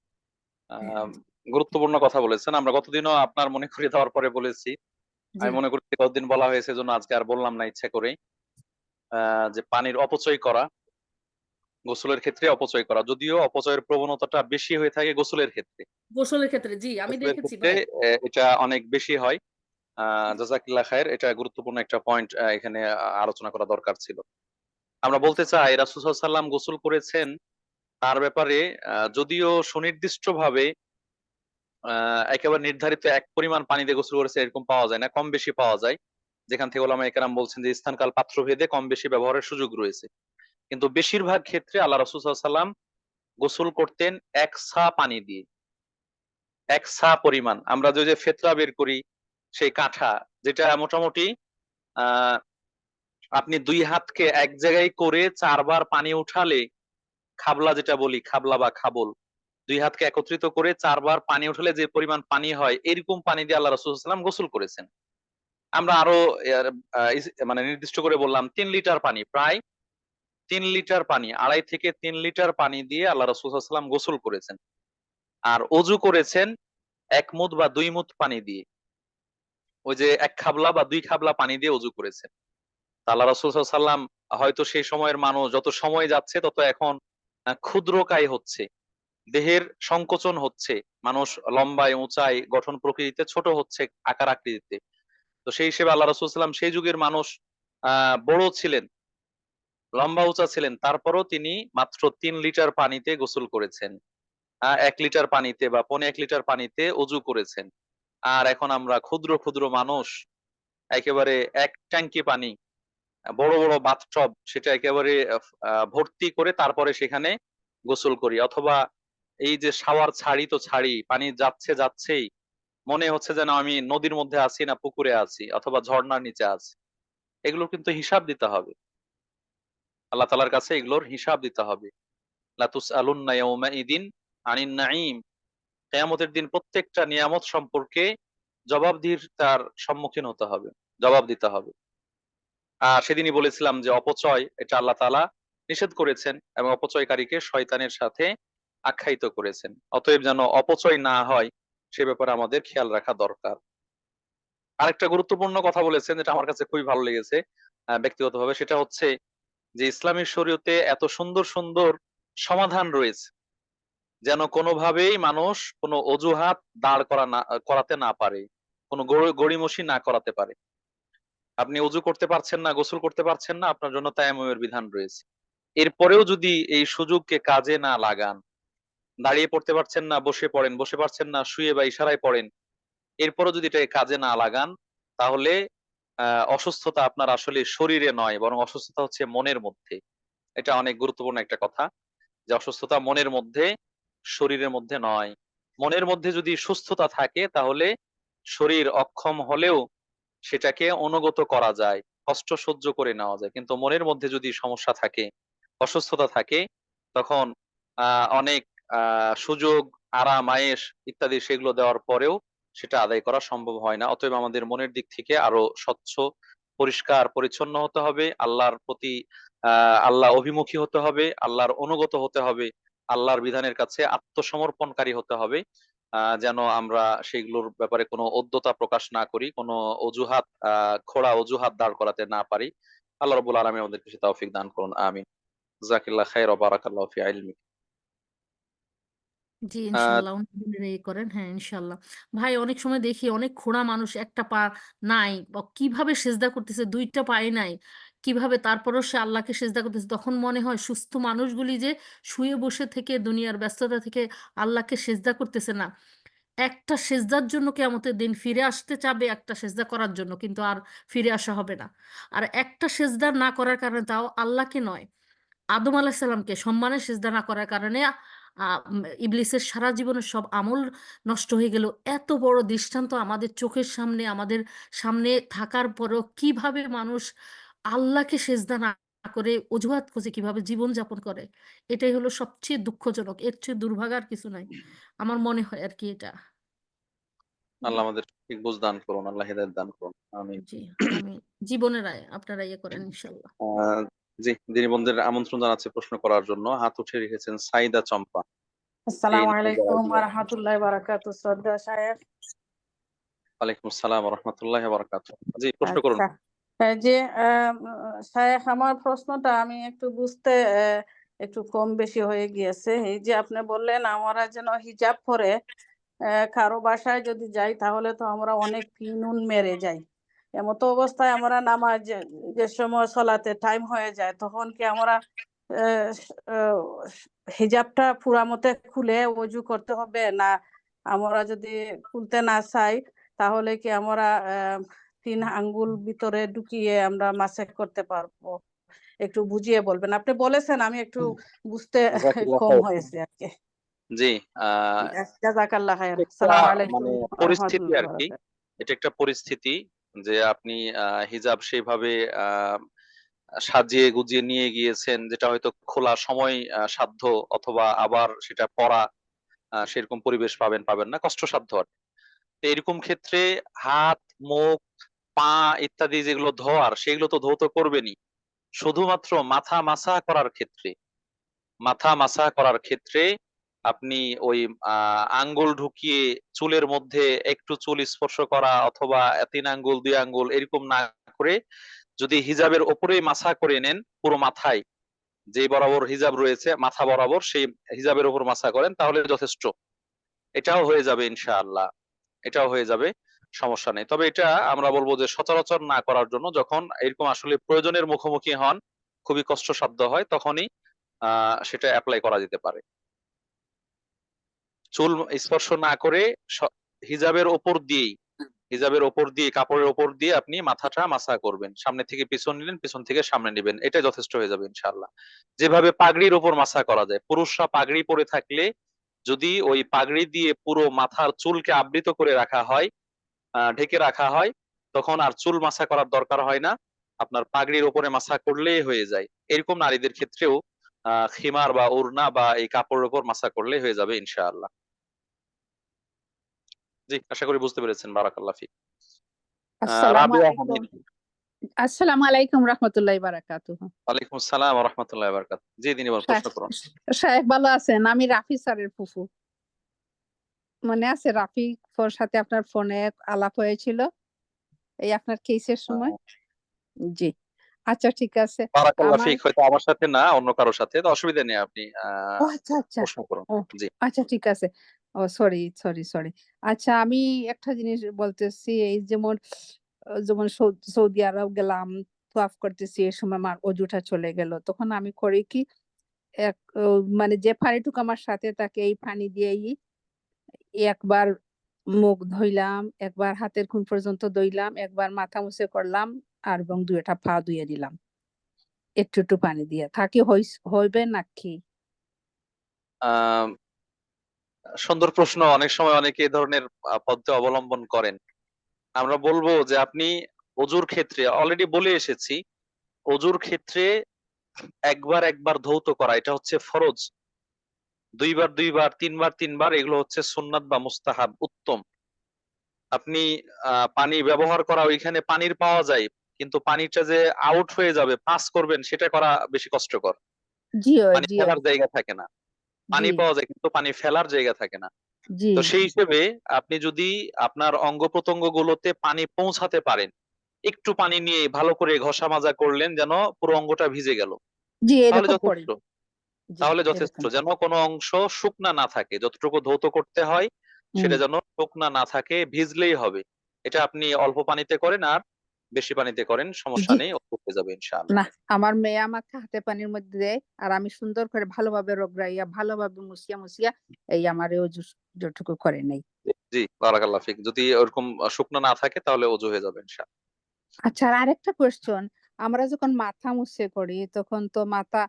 হ্যাঁ, গুরুত্বপূর্ণ কথা বলেছেন। আমরা গতদিনও আপনার মনে করিয়ে দেওয়ার পরে বলেছি। জি। আমি মনে করি গতদিন বলা হয়েছে এজন্য আজকে আর বললাম না ইচ্ছা করেই। যে পানির অপচয় করা, গোসলের ক্ষেত্রে অপচয় করা। যদিও অপচয়ের প্রবণতাটা বেশি হয়ে থাকে গোসলের ক্ষেত্রে। গোসলের ক্ষেত্রে জি আমি গোসলের দেখেছি ক্ষেত্রে ভাই। এটা অনেক বেশি হয়। জাযাকাল্লাহ খাইর। এটা গুরুত্বপূর্ণ একটা পয়েন্ট এখানে আলোচনা করা দরকার ছিল। আমরা বলতে চাই রাসূল সাল্লাল্লাহু আলাইহি ওয়াসাল্লাম গোসল করেছেন, তার ব্যাপারে যদিও সুনির্দিষ্টভাবে একেবারে নির্ধারিত এক পরিমাণ পানি দিয়ে গোসল করেছে এরকম পাওয়া যায় না। কম বেশি পাওয়া যায়। যেখান থেকে ওলামায়ে কেরাম বলছেন যে স্থান কাল পাত্র ভেদে কম বেশি ব্যবহারের সুযোগ রয়েছে। কিন্তু বেশিরভাগ ক্ষেত্রে আল্লাহ রাসূল সাল্লাল্লাহু আলাইহি ওয়াসাল্লাম গোসল করতেন ১ ছা পানি দিয়ে। ১ ছা পরিমাণ। আমরা যে ফেতরা বের করি সেই কাঠা, যেটা মোটামুটি আ আপনি ২ হাতকে এক জায়গায় করে ৪ বার পানি উঠালে, খাবলা যেটা বলি, খাবলা বা খাবল, ২ হাতকে একত্রিত করে ৪ বার পানি উঠালে যে পরিমাণ পানি হয়, এরকম পানি দিয়ে আল্লাহ রাসূল সাল্লাল্লাহু আলাইহি ওয়াসাল্লাম গোসল করেছেন। আমরা আরো এর মানে নির্দিষ্ট করে বললাম ৩ লিটার পানি, প্রায় ৩ লিটার পানি, ২.৫ থেকে ৩ লিটার পানি দিয়ে আল্লাহ রাসূল সাল্লাল্লাহু আলাইহি ওয়াসাল্লাম গোসল করেছেন। আর অজু করেছেন ১ মুদ বা ২ মুদ পানি দিয়ে। ওই যে ১ খাবলা বা ২ খাবলা পানি দিয়ে অজু করেছেন। তা আল্লাহ রাসূল সাল্লাল্লাহু আলাইহি ওয়াসাল্লাম হয়তো সেই সময়ের মানুষ, যত সময় যাচ্ছে তত এখন ক্ষুদ্রকায় হচ্ছে। দেহের সংকোচন হচ্ছে। মানুষ লম্বায়, উঁচায়, গঠন প্রকৃতিতে ছোট হচ্ছে আকার আকৃতিতে। তো সেই হিসেবে আল্লাহ রাসূল সাল্লাল্লাহু আলাইহি ওয়াসাল্লাম সেই যুগের মানুষ, বড় ছিলেন, লম্বা উঁচা ছিলেন, তারপরও তিনি মাত্র 3 লিটার পানিতে গোসল করেছেন। 1 লিটার পানিতে বা 1.25 লিটার পানিতে অজু করেছেন। আর এখন আমরা ক্ষুদ্র ক্ষুদ্র মানুষ একেবারে এক ট্যাঙ্কি পানি, বড় বড় বাথটব, সেটা একেবারে ভর্তি করে তারপরে সেখানে গোসল করি। অথবা এই যে শাওয়ার ছাড়ি তো ছাড়ি, পানি যাচ্ছে যাচ্ছেই মনে হচ্ছে যেন আমি নদীর মধ্যে আছি না পুকুরে আছি অথবা ঝর্ণার নিচে আছি। এগুলো কিন্তু হিসাব দিতে হবে, আল্লাহ তাআলার কাছে এগুলোর হিসাব দিতে হবে। লা তুসআলুন্না ইয়াউমাইদিন আনিন নাঈম। কিয়ামতের দিন প্রত্যেকটা নিয়ামত সম্পর্কে তার সম্মুখীন হতে হবে, জবাব দিতে হবে। সেদিনই বলেছিলাম যে অপচয় এটা আল্লাহ তাআলা নিষেধ করেছেন এবং অপচয়কারীকে শয়তানের সাথে আখ্যায়িত করেছেন। অতএব যেন অপচয় না হয় সে ব্যাপারে আমাদের খেয়াল রাখা দরকার। আরেকটা গুরুত্বপূর্ণ কথা বলেছেন যেটা আমার কাছে খুবই ভালো লেগেছে ব্যক্তিগতভাবে, সেটা হচ্ছে যে ইসলামী শরীয়তে এত সুন্দর সুন্দর সমাধান রয়েছে যেন কোনোভাবেই মানুষ কোনো অজুহাত দাঁড় করাতে না পারে, কোনো গড়িমসি না করাতে পারে। আপনি অজু করতে পারছেন না, গোসল করতে পারছেন না, আপনার জন্য তায়াম্মুমের বিধান রয়েছে। এরপরেও যদি এই সুযোগকে কাজে না লাগান, দাঁড়িয়ে পড়তে পারছেন না বসে পড়েন, বসে পারছেন না শুয়ে বা ইশারায় পড়েন, এরপরও যদি এটাকে কাজে না লাগান, তাহলে অসুস্থতা আপনার আসলে শরীরে নয়, বরং অসুস্থতা হচ্ছে মনের মধ্যে। এটা অনেক গুরুত্বপূর্ণ একটা কথা, যে অসুস্থতা মনের মধ্যে, শরীরের মধ্যে নয়। মনের মধ্যে যদি সুস্থতা থাকে তাহলে শরীর অক্ষম হলেও সেটাকে অনুগত করা যায়, কষ্ট সহ্য করে নেওয়া যায়। কিন্তু মনের মধ্যে যদি সমস্যা থাকে, অসুস্থতা থাকে, তখন অনেক সুযোগ, আরাম, আয়েশ ইত্যাদি সেগুলো দেওয়ার পরেও সেটা আদায় করা সম্ভব হয় না। অতএব আমাদের মনের দিক থেকে আরো স্বচ্ছ, পরিষ্কার, পরিচ্ছন্ন হতে হবে, আল্লাহর প্রতি আল্লাহ অভিমুখী হতে হবে, আল্লাহর অনুগত হতে হবে, আল্লাহর বিধানের কাছে আত্মসমর্পণকারী হতে হবে। যেন আমরা সেগুলোর ব্যাপারে কোনো অদ্যতা প্রকাশ না করি, কোনো অজুহাত খোড়া অজুহাত দাঁড় করাতে না পারি। আল্লাহ রাব্বুল আলামিন আমাদেরকে সে তৌফিক দান করুন, আমিন। জাযাকিল্লাহ খাইর ওয়া বারাকাল্লাহু ফি ইলমিক। জি আহ ইনশাল্লাহ উনি যদি করেন, হ্যাঁ ইনশাল্লাহ। ভাই অনেক সময় দেখি অনেক খোড়া মানুষ, একটা পা নাই বা কিভাবে সেজদা করতেছে, দুইটা পায়ে নাই, কিভাবে তারপরও সে আল্লাহকে সেজদা করতেছে, তখন মনে হয় সুস্থ মানুষগুলি যে শুয়ে বসে থেকে দুনিয়ার ব্যস্ততা থেকে আল্লাহকে সেজদা করতেছে না, একটা সেজদার জন্য কিয়ামতের দিন ফিরে আসতে চাবে, একটা সেজদা করার জন্য, কিন্তু আর ফিরে আসা হবে না। আর একটা সেজদা না করার কারণে, তাও আল্লাহকে নয়, আদম আলাহিসাল্লামকে সম্মানের সিজদা না করার কারণে ইবলিসের সারা জীবনের সব আমল নষ্ট হয়ে গেল। এত বড় দৃষ্টান্ত আমাদের চোখের সামনে, আমাদের সামনে থাকার পরেও কিভাবে মানুষ আল্লাহকে সিজদা না করে অজুহাত খুঁজে কিভাবে জীবন যাপন করে, এটাই হলো সবচেয়ে দুঃখজনক। এর চেয়ে দুর্ভাগার কিছু নাই, আমার মনে হয় আর কি এটা। জি। আল্লাহ আমাদের ঠিক বুঝ দান করুন, আল্লাহ হিদায়াত দান করুন, আমিন। জি। আমি জীবনের আয় আপনারা ইয়ে করেন ইনশাল্লাহ। আহ জি, দিনী বন্ধুদের আমন্ত্রণ জানাচ্ছি প্রশ্ন করার জন্য। হাত উঠিয়ে রেখেছেন সাইদা চম্পা। এই আসসালামু নামে যারা আলাইকুম দিয়ে ওয়া আছেন। রাহমাতুল্লাহি ওয়া বারাকাতুহু শ্রদ্ধা শায়েখ। ওয়ালাইকুম আসসালাম ওয়া রাহমাতুল্লাহি ওয়া বারাকাতুহু। জি, প্রশ্ন করুন। আচ্ছা, যে শায়েখ, আমার প্রশ্নটা আমি একটু বুঝতে একটু কম বেশি হয়ে গিয়েছে। এই যে আপনি বললেন আমরা যেন হিজাব পরে কারো বাসায় যদি যাই তাহলে তো আমরা অনেক ফি নুন মেরে যাই। এমতো অবস্থায় আমরা নামাজ যে সময় সলাতে টাইম হয়ে যায় তখন কি আমরা আহ, আহ, হিজাবটা পুরা মতে খুলে ওযু করতে হবে, না আমরা যদি খুলতে না চাই তাহলে কি আমরা 3 আঙ্গুল ভিতরে ঢুকিয়ে আমরা মাসেক করতে পারবো? একটু বুঝিয়ে বলবেন। আপনি বলেছেন, আমি একটু বুঝতে জাযাকাল্লাহ কম খাইর। হয়েছে আর কি। জি, আহ জাযাকাল্লাহ খায়ের। একটা আসসালামু মানে আলাইকুম ওয়া পরিস্থিতি রাহমাতুল্লাহি আর ওয়া কি, বারাকাতুহু। এটা একটা পরিস্থিতি যে আপনি হিজাব সেইভাবে আহ সাজিয়ে গুজিয়ে নিয়ে গিয়েছেন যেটা হয়তো খোলা সময় সাধ্য, অথবা আবার সেটা পরা সেরকম পরিবেশ পাবেন পাবেন না, কষ্টসাধ্য আর কি। তো এরকম ক্ষেত্রে হাত, মুখ, পা ইত্যাদি যেগুলো ধোয়ার সেগুলো তো ধৌত করবেনই। শুধুমাত্র মাথা মাসা করার ক্ষেত্রে আপনি ওই আঙ্গুল ঢুকিয়ে চুলের মধ্যে একটু চুল স্পর্শ করা, অথবা 3 আঙ্গুল 2 আঙ্গুল এরকম না করে যদি হিজাবের ওপরেই মাসা করে নেন পুরো মাথায়, যে বরাবর হিজাব রয়েছে মাথা বরাবর সেই হিজাবের উপর মাসা করেন তাহলে যথেষ্ট। এটাও হয়ে যাবে ইনশাআল্লাহ, এটাও হয়ে যাবে। সমস্যা নেই। তবে এটা আমরা বলবো যে সচরাচর না করার জন্য, যখন এরকম আসলে প্রয়োজনের মুখোমুখি হন, খুবই কষ্টসাধ্য হয়, তখনই সেটা অ্যাপ্লাই করা যেতে পারে। চুল স্পর্শ না করে হিজাবের ওপর দিয়েই, কাপড়ের ওপর দিয়ে আপনি মাথাটা মাসা করবেন। সামনে থেকে পিছন নিলেন, পিছন থেকে সামনে নিবেন, এটাই যথেষ্ট হয়ে যাবে ইনশাআল্লাহ। যেভাবে পাগড়ির ওপর মাসা করা যায়, পুরুষরা পাগড়ি পরে থাকলে যদি ওই পাগড়ি দিয়ে পুরো মাথার চুলকে আবৃত করে রাখা হয়, ঢেকে রাখা হয়, তখন আর চুল মাসা করার দরকার হয় না, আপনার পাগড়ির ওপরে মাসা করলেই হয়ে যায়। এরকম নারীদের ক্ষেত্রেও খিমার বা ওড়না বা এই কাপড়ের উপর মাসা করলেই হয়ে যাবে ইনশাআল্লাহ। জি, আশা করি বুঝতে পেরেছেন। বারাকাল্লাহ ফিক। আসসালামু রাবিয়া আলাইকুম। হামিদ। আসসালামু আলাইকুম রাহমাতুল্লাহি বারাকাতুহু। ওয়ালাইকুম আসসালাম ওয়া রাহমাতুল্লাহি ওয়া বারাকাতুহু। জি দিনী বল, প্রশ্ন করুন। শায়েখ ভালো আছেন? আমি রাফি স্যারের ফুফু। মনে আছে রাফি ওর সাথে আপনার ফোনে আলাপ হয়েছিল এই আপনার কেসের সময়? জি, আচ্ছা ঠিক আছে। বারাকাল্লাহ আমার ফিক। হয়তো আমার সাথে না, অন্য কারোর সাথে, তো অসুবিধা নেই, আপনি ও আচ্ছা আচ্ছা প্রশ্ন করুন। ও জি। আচ্ছা ঠিক আছে। ও সরি সরি সরি। আচ্ছা আমি একটা জিনিস বলতেছি, এই যেমন সৌদি আরব গেলাম, তোয়াফ করতেছি, এই সময় আমার অজুটা চলে গেল, তখন আমি করি কি, মানে যে পানিটুকু আমার সাথে থাকে এই পানি দিয়েই একবার মুখ ধুইলাম, একবার হাতের খুন পর্যন্ত ধুইলাম, একবার মাথা মুছে করলাম, আর এবং দুইটা পা ধুয়ে দিলাম একটু একটু পানি দিয়ে। থাকি হইবে নাকি? আহ সুন্দর প্রশ্ন। অনেক সময় অনেকে এই ধরনের পদ্ধতি অবলম্বন করেন। আমরা বলবো যে আপনি অজুর ক্ষেত্রে অলরেডি বলে এসেছি, অজুর ক্ষেত্রে একবার একবার ধৌত করা এটা হচ্ছে ফরজ, দুইবার দুইবার, তিনবার তিনবার এগুলো হচ্ছে সুন্নাত বা মুস্তাহাব, উত্তম। আপনি পানি ব্যবহার করা, ওইখানে পানির পাওয়া যায়, কিন্তু পানিটা যে আউট হয়ে যাবে, পাস করবেন, সেটা করা বেশি কষ্টকর। জিও পানি জিও ফেলার জায়গা থাকে না, পানি জি পাওয়া যায় কিন্তু পানি ফেলার জায়গা থাকে না। জি তো সেই হিসেবে আপনি যদি আপনার অঙ্গ প্রত্যঙ্গ গুলোতে পানি পৌঁছাতে পারেন, একটু পানি নিয়ে ভালো করে ঘষা মাজা করলেন যেন পুরো অঙ্গটা ভিজে গেল, জি তাহলে এরকম করি। যথেষ্ট। জি তাহলে যথেষ্ট, এরকম যেন কোনো অংশ শুকনা না থাকে, যতটুকু ধৌত করতে হয় হুম সেটা যেন শুকনা না থাকে, ভিজলেই হবে। এটা আপনি অল্প পানিতে করেন আর বেশি পানিতে করেন, সমস্যা জি নেই, ও হয়ে যাবে ইনশাআল্লাহ। না, আমার মেয়ে আমাকে হাতে পানির মধ্যে দেয় আর আমি সুন্দর করে ভালোভাবে রগড়াইয়া ভালোভাবে মুছিয়া মুছিয়া এই আমার এই যেটুকু করে নেই। জি, বারাকাল্লাহ ফিক। যদি ওরকম শুকনো না থাকে তাহলে অজু হয়ে যাবে ইনশাআল্লাহ। আচ্ছা আর আরেকটা কোয়েশ্চন, আমরা যখন মাথা মুছে করি তখন তো মাথা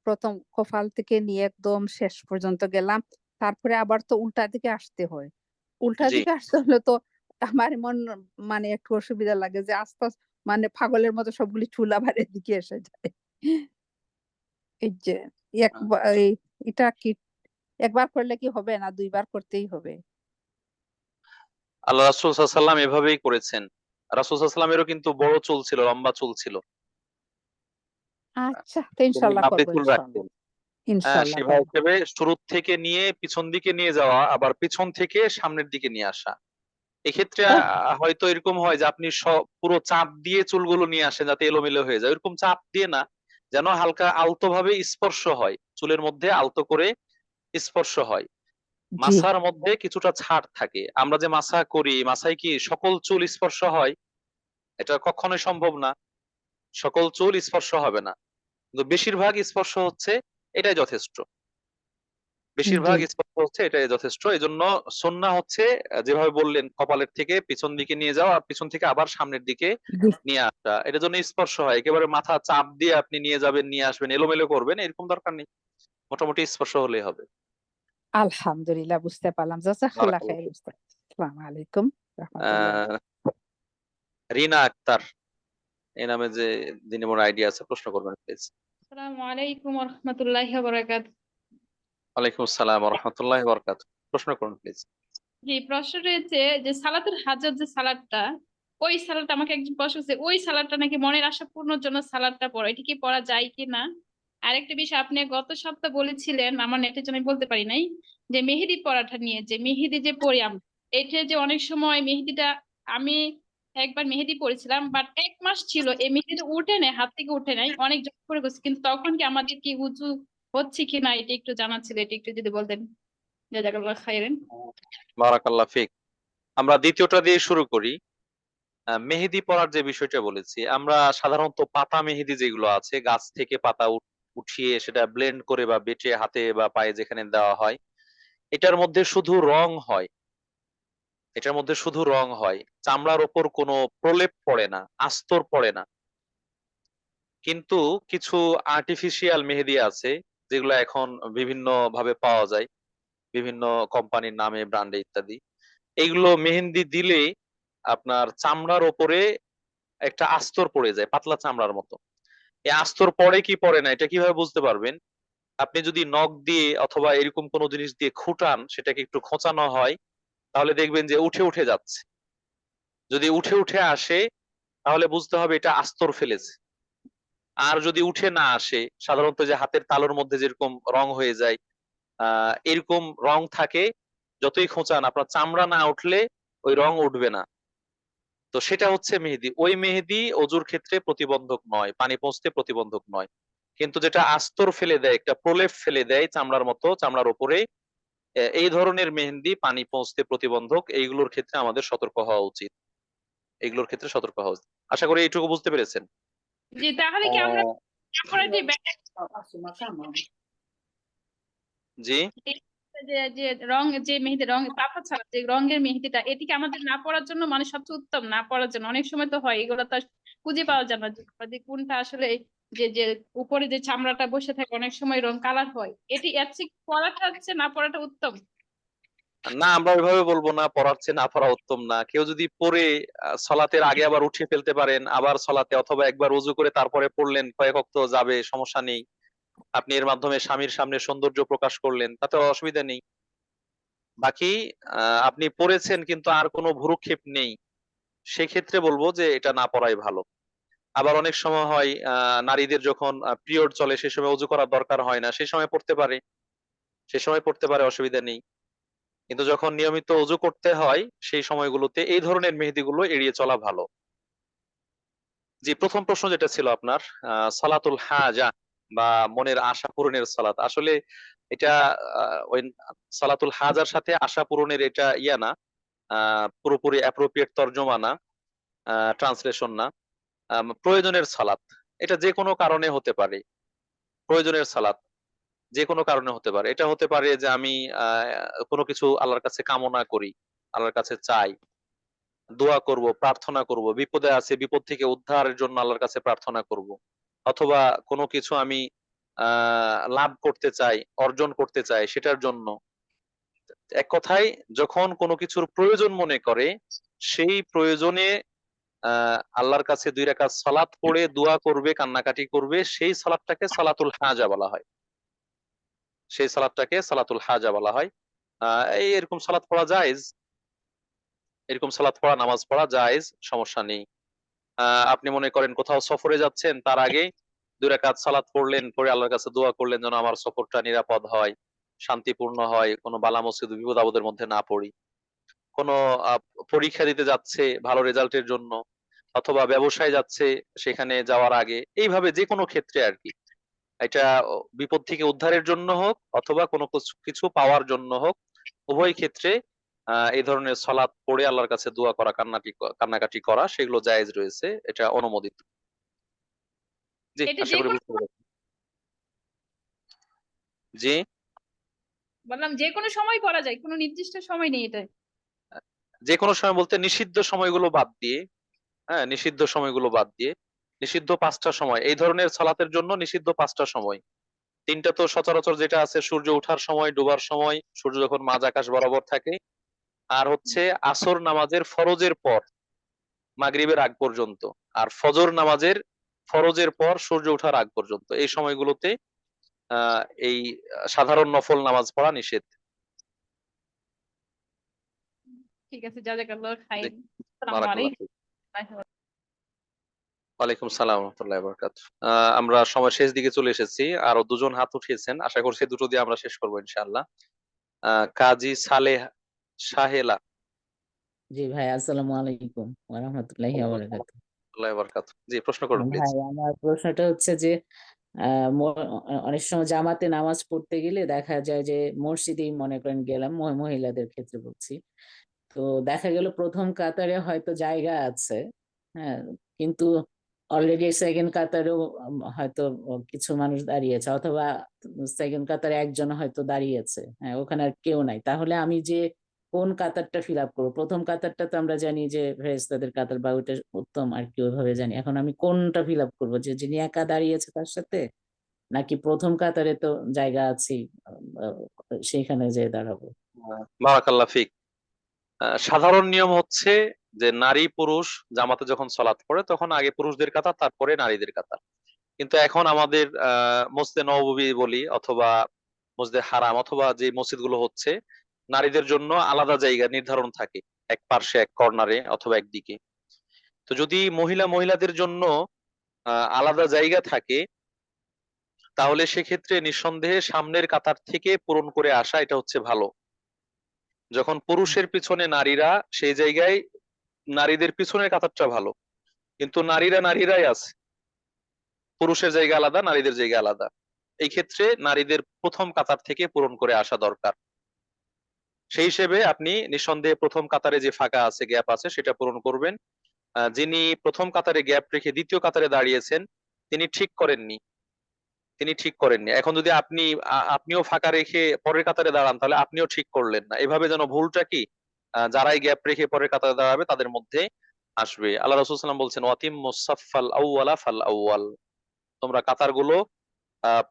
প্রথম কপাল থেকে নিয়ে একদম শেষ পর্যন্ত গেলাম, তারপরে আবার তো উল্টা দিকে আসতে হয়। উল্টা জি। দিকে আসতে হলে তো আমার এমন মানে একটু অসুবিধা লাগে যে আস্তে আস্তে মানে পাগলের মতো সবগুলি চুল আবার এদিকে এসে যায়। এই যে একবার এটা কি একবার করলে কি হবে না দুইবার করতেই হবে? আল্লাহ রাসূল সাল্লাল্লাহু আলাইহি ওয়াসাল্লাম এভাবেই করেছেন। রাসূল সাল্লাল্লাহু আলাইহি ওয়াসাল্লামেরও কিন্তু বড় চুল ছিল, লম্বা চুল ছিল। আচ্ছা তো তিনি ইনশাল্লাহ নাভি করবো, চুল ইনশাল্লাহ রাখতেন। ইনশাল্লাহ সেবা করবো। হিসেবে শুরু থেকে নিয়ে পিছন দিকে নিয়ে যাওয়া, আবার পিছন থেকে সামনের দিকে নিয়ে আসা। এক্ষেত্রে ও হয়তো এরকম হয় যে আপনি পুরো চাপ দিয়ে চুলগুলো নিয়ে আসেন যাতে এলোমেলো হয়ে যায়, এরকম চাপ দিয়ে না, যেন হালকা আলতো ভাবে স্পর্শ হয়, চুলের মধ্যে আলতো করে স্পর্শ হয়। জি মাসার মধ্যে কিছুটা ছাড় থাকে। আমরা যে মাসা করি, মাসায় কি সকল চুল স্পর্শ হয়? এটা কখনোই সম্ভব না, সকল চুল স্পর্শ হবে না, কিন্তু বেশিরভাগ স্পর্শ হচ্ছে, এটাই যথেষ্ট। জি বেশিরভাগ স্পর্শ হচ্ছে, এটাই যথেষ্ট। এজন্য সুন্নাহ হচ্ছে যেভাবে বললেন, কপালের থেকে পিছন দিকে নিয়ে যাওয়া আর পিছন থেকে আবার সামনের দিকে জি নিয়ে আসা, এটার জন্য স্পর্শ হয়। একেবারে মাথা চাপ দিয়ে আপনি নিয়ে যাবেন, নিয়ে আসবেন, এলোমেলো করবেন, এরকম দরকার নেই, মোটামুটি স্পর্শ হলেই হবে। আলহামদুলিল্লাহ বুঝতে পারলাম। জাযাকাল্লাহ বারাকাল্লাহ খাইর। ফিক। আসসালামু আলাইকুম রাহমাতুল্লাহ। আহ রিনা আক্তার এই নামে যে দিনী বোন আইডি আছে, প্রশ্ন করবেন প্লিজ। আসসালামু আলাইকুম ওয়া রাহমাতুল্লাহি ওয়া বারাকাতুহু। ওয়ালাইকুম আসসালাম ওয়া রাহমাতুল্লাহি ওয়া বারাকাতুহু। প্রশ্ন করুন প্লিজ। জি, প্রশ্ন রয়েছে যে সালাতুল হাজাত যে সালাতটা, ওই সালাতটা আমাকে একজন প্রশ্ন করছে, ওই সালাতটা নাকি মনের আশা পূর্ণর জন্য সালাতটা পড়া, এটা কি পড়া যায় কিনা? আরেকটা বিষয়, আপনি গত সপ্তাহ বলেছিলেন, আমার নেটের জন্য আমি বলতে পারি নাই, যে মেহেদি পড়াটা নিয়ে, যে মেহেদি যে পড়ি আমরা, এটা যে অনেক সময় মেহেদিটা, আমি একবার মেহেদি পড়েছিলাম, বাট 1 মাস ছিল এই মেহেদিটা উঠে নেয়, হাত থেকে উঠে নেয়, অনেক যত্ন করে করছি, কিন্তু তখন কি আমাদের কি উজু হচ্ছে কিনা এটা একটু জানা ছিল, এটা একটু যদি বলতেন। জাযাকাল্লাহ খাইরান। বারাকাল্লাহ ফিক। আমরা দ্বিতীয়টা দিয়ে শুরু করি। মেহেদি পড়ার যে বিষয়টা বলেছি, আমরা সাধারণত পাতা মেহেদি যেগুলো আছে, গাছ থেকে পাতা উঠিয়ে সেটা ব্লেন্ড করে বা বেটে হাতে বা পায়ে যেখানে দেওয়া হয়, এটার মধ্যে শুধু রং হয়। এটার মধ্যে শুধু রং হয়। চামড়ার ওপর কোনো প্রলেপ পড়ে না, আস্তর পড়ে না। কিন্তু কিছু আর্টিফিশিয়াল মেহেদি আছে, যেগুলো এখন বিভিন্ন ভাবে পাওয়া যায়, বিভিন্ন কোম্পানির নামে, ব্র্যান্ডে ইত্যাদি। এইগুলো মেহেন্দি দিলে আপনার চামড়ার ওপরে একটা আস্তর পড়ে যায়, পাতলা চামড়ার মতো। এই আস্তর পড়ে কি পড়ে না এটা কিভাবে বুঝতে পারবেন? আপনি যদি নখ দিয়ে অথবা এরকম কোনো জিনিস দিয়ে খুঁটান, সেটাকে একটু খোঁচানো হয়, তাহলে দেখবেন যে উঠে উঠে যাচ্ছে। যদি উঠে উঠে আসে, তাহলে বুঝতে হবে এটা আস্তর ফেলেছে। আর যদি উঠে না আসে, সাধারণত যে হাতের তালুর মধ্যে যেরকম রং হয়ে যায়, এরকম রং থাকে, যতই খোঁচান আপনার চামড়া না উঠলে ওই রং উঠবে না। তো সেটা হচ্ছে মেহেদি। ওই মেহেদি অজুর ক্ষেত্রে প্রতিবন্ধক নয়, পানি পৌঁছতে প্রতিবন্ধক নয়। কিন্তু যেটা আস্তর ফেলে দেয়, একটা প্রলেপ ফেলে দেয় চামড়ার মতো, চামড়ার উপরে, এই ধরনের মেহেন্দি পানি পৌঁছতে প্রতিবন্ধক। এইগুলোর ক্ষেত্রে আমাদের সতর্ক হওয়া উচিত। এগুলোর ক্ষেত্রে সতর্ক হওয়া উচিত। আশা করি এইটুকু বুঝতে পেরেছেন। জি, তাহলে কি আমরা না পড়া যে জি। যে রং, যে মেহেদি রং পাতা ছাড়া যে রঙের মেহেদিটা, এটি কি আমাদের না পড়ার জন্য মানে সবচেয়ে উত্তম? না পড়ার জন্য অনেক সময় তো হয় এগুলো তো আর খুঁজে পাওয়া যায় না যে কোনটা আসলে যে যে উপরে যে চামড়াটা বসে থাকে, অনেক সময় রং কালার হয়। এটি এর চেয়ে পড়াটা হচ্ছে না পড়াটা উত্তম? না, আমরা ওইভাবে বলবো না পড়ার চেয়ে না পড়া উত্তম না। কেউ যদি পড়ে সলাতের আগে আবার উঠিয়ে ফেলতে পারেন, আবার সলাতে অথবা একবার উজু করে তারপরে পড়লেন, কয়েক ওয়াক্ত যাবে, সমস্যা নেই। আপনি এর মাধ্যমে স্বামীর সামনে সৌন্দর্য প্রকাশ করলেন, তাতে অসুবিধা নেই। বাকি আপনি পড়েছেন কিন্তু আর কোনো ভ্রুক্ষেপ নেই, সেক্ষেত্রে বলবো যে এটা না পড়াই ভালো। আবার অনেক সময় হয় নারীদের যখন পিরিয়ড চলে, সে সময় উজু করার দরকার হয় না, সে সময় পড়তে পারে, সে সময় পড়তে পারে, অসুবিধা নেই। কিন্তু যখন নিয়মিত উজু করতে হয়, সেই সময়গুলোতে এই ধরনের মেহেদিগুলো এড়িয়ে চলা ভালো। জি, প্রথম প্রশ্ন যেটা ছিল আপনার, সালাতুল হাজা বা মনের আশা পূরণের সালাত, আসলে এটা ওই সালাতুল হাজার সাথে আশা পূরণের এটা ইয়া না, পুরোপুরি অ্যাপ্রোপ্রিয়েট তর্জমা না, ট্রান্সলেশন না। প্রয়োজনের সালাত, এটা যে কোনো কারণে হতে পারে। প্রয়োজনের সালাত যে কোনো কারণে হতে পারে। এটা হতে পারে যে আমি কোনো কিছু আল্লাহর কাছে কামনা করি, আল্লাহর কাছে চাই, দোয়া করব, প্রার্থনা করব, বিপদে আছে বিপদ থেকে উদ্ধারের জন্য আল্লাহর কাছে প্রার্থনা করব। অথবা কোনো কিছু আমি লাভ করতে চাই, অর্জন করতে চাই, সেটার জন্য। এক কথায়, যখন কোনো কিছুর প্রয়োজন মনে করে, সেই প্রয়োজনে আল্লাহর কাছে 2 রাকাত সালাত পড়ে দোয়া করবে, কান্নাকাটি করবে, সেই সালাতটাকে সালাতুল হাজা বলা হয়। সেই সালাতটাকে সালাতুল হাজা বলা হয়। এই এরকম সালাত পড়া জায়েজ, এরকম সালাত পড়া, নামাজ পড়া জায়েজ, সমস্যা নেই। আপনি মনে করেন কোথাও সফরে যাচ্ছেন, তার আগে 2 রাকাত সালাত পড়লেন, পড়ে আল্লাহর কাছে দোয়া করলেন যেন আমার সফরটা নিরাপদ হয়, শান্তিপূর্ণ হয়, কোনো বালা মুসিবত বিপদ আপদের মধ্যে না পড়ি। কোনো আ পরীক্ষা দিতে যাচ্ছে ভালো রেজাল্টের জন্য, অথবা ব্যবসায় যাচ্ছে, সেখানে যাওয়ার আগে, এইভাবে যেকোনো ক্ষেত্রে আরকি। এটা বিপদ থেকে উদ্ধারের জন্য হোক অথবা কোনো কিছু পাওয়ার জন্য হোক, উভয় ক্ষেত্রে এই ধরনের সালাত পড়ে আল্লাহর কাছে দোয়া করা, কান্নাকাটি করা, সেগুলো জায়েজ রয়েছে, এটা অনুমোদিত। জি, এটা আশা যে করি কোনো, বুঝতে পেরেছেন। জি, বললাম যে কোনো সময় করা যায়, কোনো নির্দিষ্ট সময় নেই এটা? যে কোনো সময় বলতে নিষিদ্ধ সময়গুলো বাদ দিয়ে, হ্যাঁ, নিষিদ্ধ সময়গুলো বাদ দিয়ে, নিষিদ্ধ 5টা সময়, এই ধরনের সালাতের জন্য নিষিদ্ধ 5টা সময়। 3টা তো সচরাচর যেটা আছে, সূর্য ওঠার সময়, ডোবার সময়, সূর্য যখন মাঝ আকাশ বরাবর থাকে, আর হচ্ছে আসর নামাজের ফরজের পর মাগরিবের আগ পর্যন্ত, আর ফজর নামাজের ফরজের পর সূর্য ওঠার আগ পর্যন্ত, এই সময়গুলোতে এই সাধারণ নফল নামাজ পড়া নিষেধ। ঠিক আছে, জাযাকাল্লাহ জি, খাইর। আসসালামু বারাকাল্লাহ আলাইকুম। ফিক। ওয়ালাইকুম সালাম ওয়া রাহমাতুল্লাহি ওয়া বারাকাতুহু। আমরা সময় শেষ দিকে চলে এসেছি। আরো 2 জন হাত উঠিয়েছেন। আশা করছি দুটো দিয়ে আমরা শেষ করব ইনশাআল্লাহ। কাজী সালেহ সাহেলা। জি ভাই, আসসালামু আলাইকুম ওয়া রাহমাতুল্লাহি ওয়া ওয়ালাইকুম বারাকাতুহু। আসসালাম ওয়া বারাকাতুহু। জি, প্রশ্ন করুন প্লিজ। ভাই, আমার প্রশ্নটা হচ্ছে যে অনেক সময় জামাতে নামাজ পড়তে গেলে দেখা যায় যে মসজিদেই মনে করেন গেলাম, মহিলাদের ক্ষেত্রে বলছি। তো দেখা গেল প্রথম কাতারে হয়তো জায়গা আছে, হ্যাঁ, কিন্তু অলরেডি সেকেন্ড কাতারেও হয়তো কিছু মানুষ দাঁড়িয়েছে, অথবা সেকেন্ড কাতারে একজন হয়তো দাঁড়িয়েছে, হ্যাঁ, ওখানে আর কেউ নাই। তাহলে আমি যে কোন কাতারটা ফিল আপ করবো? প্রথম কাতারটা তো আমরা জানি যে ফেরেশতাদের কাতার, বা ওইটা উত্তম আর কি, ওইভাবে জানি। এখন আমি কোনটা ফিল আপ করবো, যে যিনি একা দাঁড়িয়েছে তার সাথে, নাকি প্রথম কাতারে তো জায়গা আছে সেইখানে যে দাঁড়াবো? বারাকাল্লাহ ফিক। সাধারণ নিয়ম হচ্ছে যে নারী পুরুষ জামাতে যখন সালাত পড়ে তখন আগে পুরুষদের কাতার, তারপরে নারীদের কাতার। কিন্তু এখন আমাদের মসজিদে নববী বলি অথবা মসজিদে হারাম অথবা যে মসজিদগুলো হচ্ছে, নারীদের জন্য আলাদা জায়গা নির্ধারণ থাকে, এক পার্শ্বে এক কর্নারে অথবা একদিকে। তো যদি মহিলাদের জন্য আলাদা জায়গা থাকে, তাহলে সেক্ষেত্রে নিঃসন্দেহে সামনের কাতার থেকে পূরণ করে আসা এটা হচ্ছে ভালো। যখন পুরুষের পিছনে নারীরা, সেই জায়গায় নারীদের পিছনের কাতারটা ভালো। কিন্তু নারীরাই আছে, পুরুষের জায়গা আলাদা, নারীদের জায়গা আলাদা। এই ক্ষেত্রে নারীদের প্রথম কাতার থেকে পূরণ করে আসা দরকার। সেই হিসেবে আপনি নিঃসন্দেহে প্রথম কাতারে যে ফাঁকা আছে, গ্যাপ আছে, সেটা পূরণ করবেন। যিনি প্রথম কাতারে গ্যাপ রেখে দ্বিতীয় কাতারে দাঁড়িয়েছেন, তিনি ঠিক করেননি। এখন যদি আপনিও ফাঁকা রেখে পরের কাতারে দাঁড়ান, তাহলে আপনিও ঠিক করলেন না। এভাবে যেন ভুলটা কি, যারাই গ্যাপ রেখে পরের কাতারে দাঁড়াবে তাদের মধ্যে আসবে। আল্লাহ রাসূল সাল্লাল্লাহু আলাইহি ওয়াসাল্লাম বলছেন, ওয়াতিম মুসাফফাল আউওয়ালা ফাল আউওয়াল, তোমরা কাতারগুলো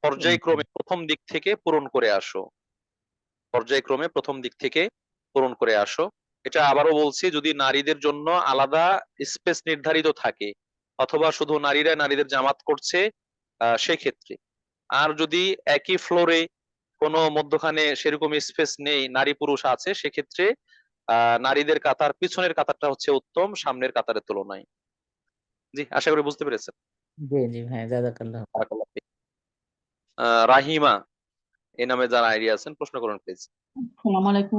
পর্যায়ক্রমে প্রথম দিক থেকে পূরণ করে আসো। পর্যায়ক্রমে প্রথম দিক থেকে পূরণ করে আসো। এটা আবারও বলছি, যদি নারীদের জন্য আলাদা স্পেস নির্ধারিত থাকে, অথবা শুধু নারীদের জামাত করছে সেক্ষেত্রে। আর যদি একই ফ্লোরে কোনো মধ্যখানে সেরকম স্পেস নেই, নারী পুরুষ আছে, সেক্ষেত্রে নারীদের কাতার, পিছনের কাতারটা হচ্ছে উত্তম সামনের কাতারের তুলনায়। জি, আশা করি বুঝতে পেরেছেন। জি জি ভাই, জাযাকাল্লাহ। বারাকাল্লাহ ফিক। রাহিমা এই নামে যারা আইডিয়া আছেন, প্রশ্ন করুন প্লিজ। আসসালামু আলাইকুম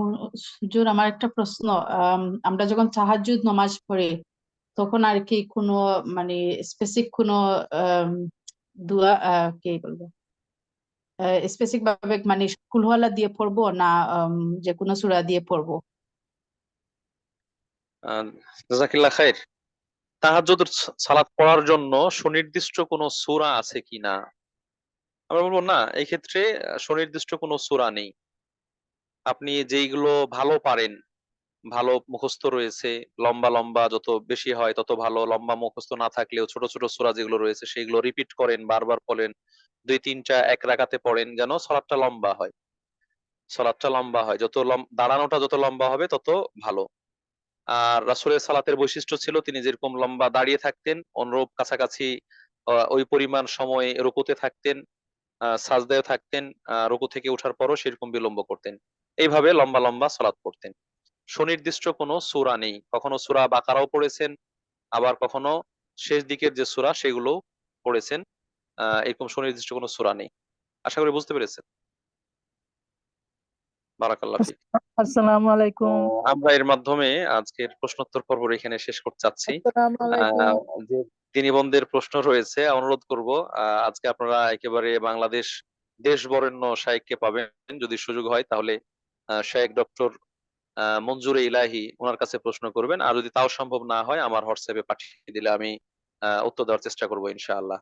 হুজুর, আমার একটা প্রশ্ন। আমরা যখন তাহাজ্জুদ নামাজ পড়ি তখন আর কি কোনো মানে স্পেসিফিক কোনো দোয়া কি বলবো, স্পেসিফিক ভাবে মানে কুল হুয়াল্লাহ দিয়ে পড়বো না যে কোনো সূরা দিয়ে পড়বো? জাযাকিল্লাহ খাইর। তাহাজ্জুদের সালাত পড়ার জন্য সুনির্দিষ্ট কোনো সূরা আছে কিনা, আমরা বলবো না, এই ক্ষেত্রে সুনির্দিষ্ট কোনো সূরা নেই। আপনি যেইগুলো ভালো পারেন, ভালো মুখস্থ রয়েছে, লম্বা লম্বা যত বেশি হয় তত ভালো। লম্বা মুখস্থ না থাকলেও ছোট ছোট সূরা যেগুলো রয়েছে সেগুলো রিপিট করেন, বারবার পড়েন, 2-3টা এক রাকাতে পড়েন, যেন সালাতটা লম্বা হয়। যত দাঁড়ানোটা যত লম্বা হবে তত ভালো। আর রাসূলের সালাতের বৈশিষ্ট্য ছিল, তিনি যেরকম লম্বা দাঁড়িয়ে থাকতেন, অনুরূপ কাছাকাছি ওই পরিমাণ সময় রুকুতে থাকতেন, সাজদায় থাকতেন, রুকু থেকে ওঠার পরও সেরকম বিলম্ব করতেন। এইভাবে লম্বা লম্বা সালাত পড়তেন। সুনির্দিষ্ট কোনো সূরা নেই। কখনো সূরা বাকারাও পড়েছেন, আবার কখনো শেষ দিকের যে সূরা সেগুলোও পড়েছেন। এরকম সুনির্দিষ্ট কোনো সূরা নেই। আশা করি বুঝতে পেরেছেন। বারাকাল্লাহ ফিক। আসসালামু আলাইকুম। আমরা এর মাধ্যমে আজকের প্রশ্নোত্তর পর্ব এখানে শেষ করতে চাচ্ছি। আসসালামু আলাইকুম। যে দিনী বন্ধের প্রশ্ন রয়েছে, অনুরোধ করব আজকে আপনারা একেবারে বাংলাদেশ দেশ বরেণ্য শায়েখকে পাবেন, যদি সুযোগ হয় তাহলে শায়েখ ডক্টর মঞ্জুরে ইলাহি ওনার কাছে প্রশ্ন করবেন। আর যদি তাও সম্ভব না হয়, আমার হোয়াটসঅ্যাপে পাঠিয়ে দিলে আমি উত্তর দেওয়ার চেষ্টা করব ইনশাআল্লাহ।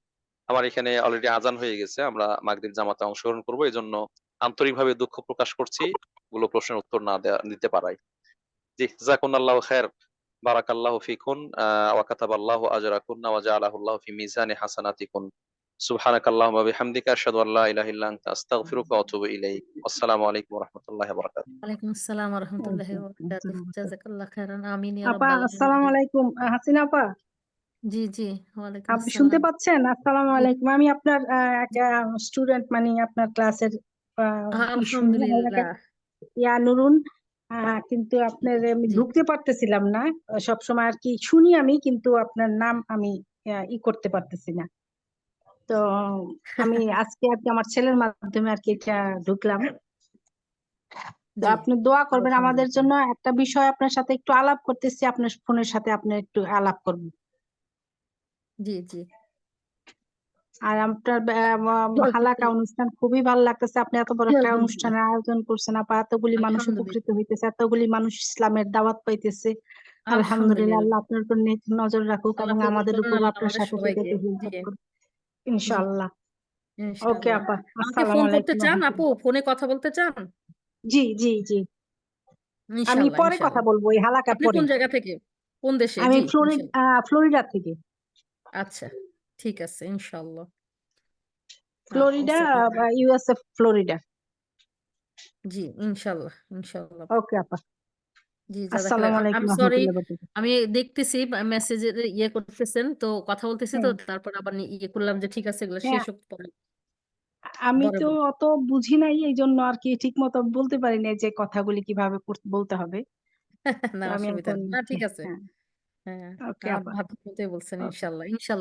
আমার এখানে অলরেডি আজান হয়ে গেছে, আমরা মাগরিব জামাতে অংশগ্রহণ করব, এই জন্য আন্তরিকভাবে দুঃখ প্রকাশ করছি গুলো প্রশ্নের উত্তর না দিতে পারাই। জি, জাযাকুমুল্লাহু খাইর। বারাকাল্লাহু ফিকুন ওয়া কাতাবাল্লাহু আজরাকুন্না ওয়া জাআলাহুল্লাহু ফি মিজানি হাসানাতিকুন। সুবহানাকাল্লাহুম্মা ওয়া বিহামদিকা আশহাদু আল্লা ইলাহা ইল্লা আনতা আস্তাগফিরুকা ওয়া আতুবু ইলাইক। আসসালামু আলাইকুম ওয়া রাহমাতুল্লাহি ওয়া বারাকাতুহু। ওয়ালাইকুম আসসালাম ওয়া রাহমাতুল্লাহি ওয়া বারাকাতুহু। জাযাকাল্লাহ খাইরান। আমিন ইয়া আপা রাব্বাল আসসালামু আলামিন। আলাইকুম। হাসিনা আপা, জি জি, ওয়ালাইকুম আপনি শুনতে আসসালাম। পাচ্ছেন? আসসালামু জি, আলাইকুম। আমি আপনার এক স্টুডেন্ট, মানে আপনার ক্লাসের শুনি আমাকে আলহামদুলিল্লাহ। ইয়া নুরুন। কিন্তু আপনার আমি জি ঢুকতে পারতেছিলাম না। সব সময় আর কি শুনি আমি, কিন্তু আপনার নাম আমি করতে পারতেছি না। তো আমি আজকে আর কি আমার ছেলের মাধ্যমে আর কি এটা ঢুকলাম। তো জি, আপনি দোয়া করবেন আমাদের আলহামদুলিল্লাহ। জন্য। একটা বিষয় আপনার সাথে একটু আলাপ করতেছি, আপনার ফোনের সাথে আপনি একটু আলাপ করবেন। জি জি। আর আপনার হালাকা অনুষ্ঠান খুবই ভালো লাগতেছে। আপনি এত বড় একটা আলহামদুলিল্লাহ অনুষ্ঠানের আয়োজন করছেন আপা, এতগুলি মানুষ উপকৃত আলহামদুলিল্লাহ হইতেছে, এতগুলি মানুষ ইসলামের দাওয়াত পাইতেছে। আলহামদুলিল্লাহ, আলহামদুলিল্লাহ আল্লাহ আপনার উপর নেক নজর রাখুক আল্লাহ এবং কবুল আমাদের করুন, উপর আল্লাহ আপনার আমাদের সাথে সবাইকে। থেকে জি হিফাজত করুন জি ইনশাআল্লাহ। ওকে ইনশাআল্লাহ। আপা, আমাকে আসসালামু ফোন করতে আলাইকুম চান আপু? রহমতুল্লাহ। ফোনে কথা বলতে চান? জি জি জি, আমি ইনশাআল্লাহ পরে কথা ইনশাআল্লাহ। বলবো এই হালাকার আপনি পরে। কোন জায়গা থেকে? কোন দেশে? আমি জি ইনশাআল্লাহ। ফ্লোরিডা থেকে। আচ্ছা ঠিক আছে ইনশাআল্লাহ। ফ্লোরিডা, আসসালামু আলাইকুম। USA Florida. জি ইনশাআল্লাহ ইনশাআল্লাহ। ওকে আপা, জি আসসালামু জাযাকাল্লাহ। আলাইকুম আমি সরি, রহমতুল্লাহ বারাকাতুহু। আমি দেখতেছি মেসেজের ইয়ে করতেছেন তো, কথা বলতেছি তো, হ্যাঁ তারপর আবার ইয়ে করলাম যে ঠিক আছে এগুলো হ্যাঁ, শেষ হোক পরে আমি পরে তো বলবো। অত বুঝি নাই, এই জন্য আর কি ঠিক মতো বলতে পারি না যে কথাগুলি কিভাবে বলতে হবে। না তো আমি অসুবিধা এখন নেই। না ঠিক আছে। হ্যাঁ, হ্যাঁ ওকে আপা। ভালো মতোই বলছেন ওকে। ইনশাআল্লাহ ইনশাআল্লাহ।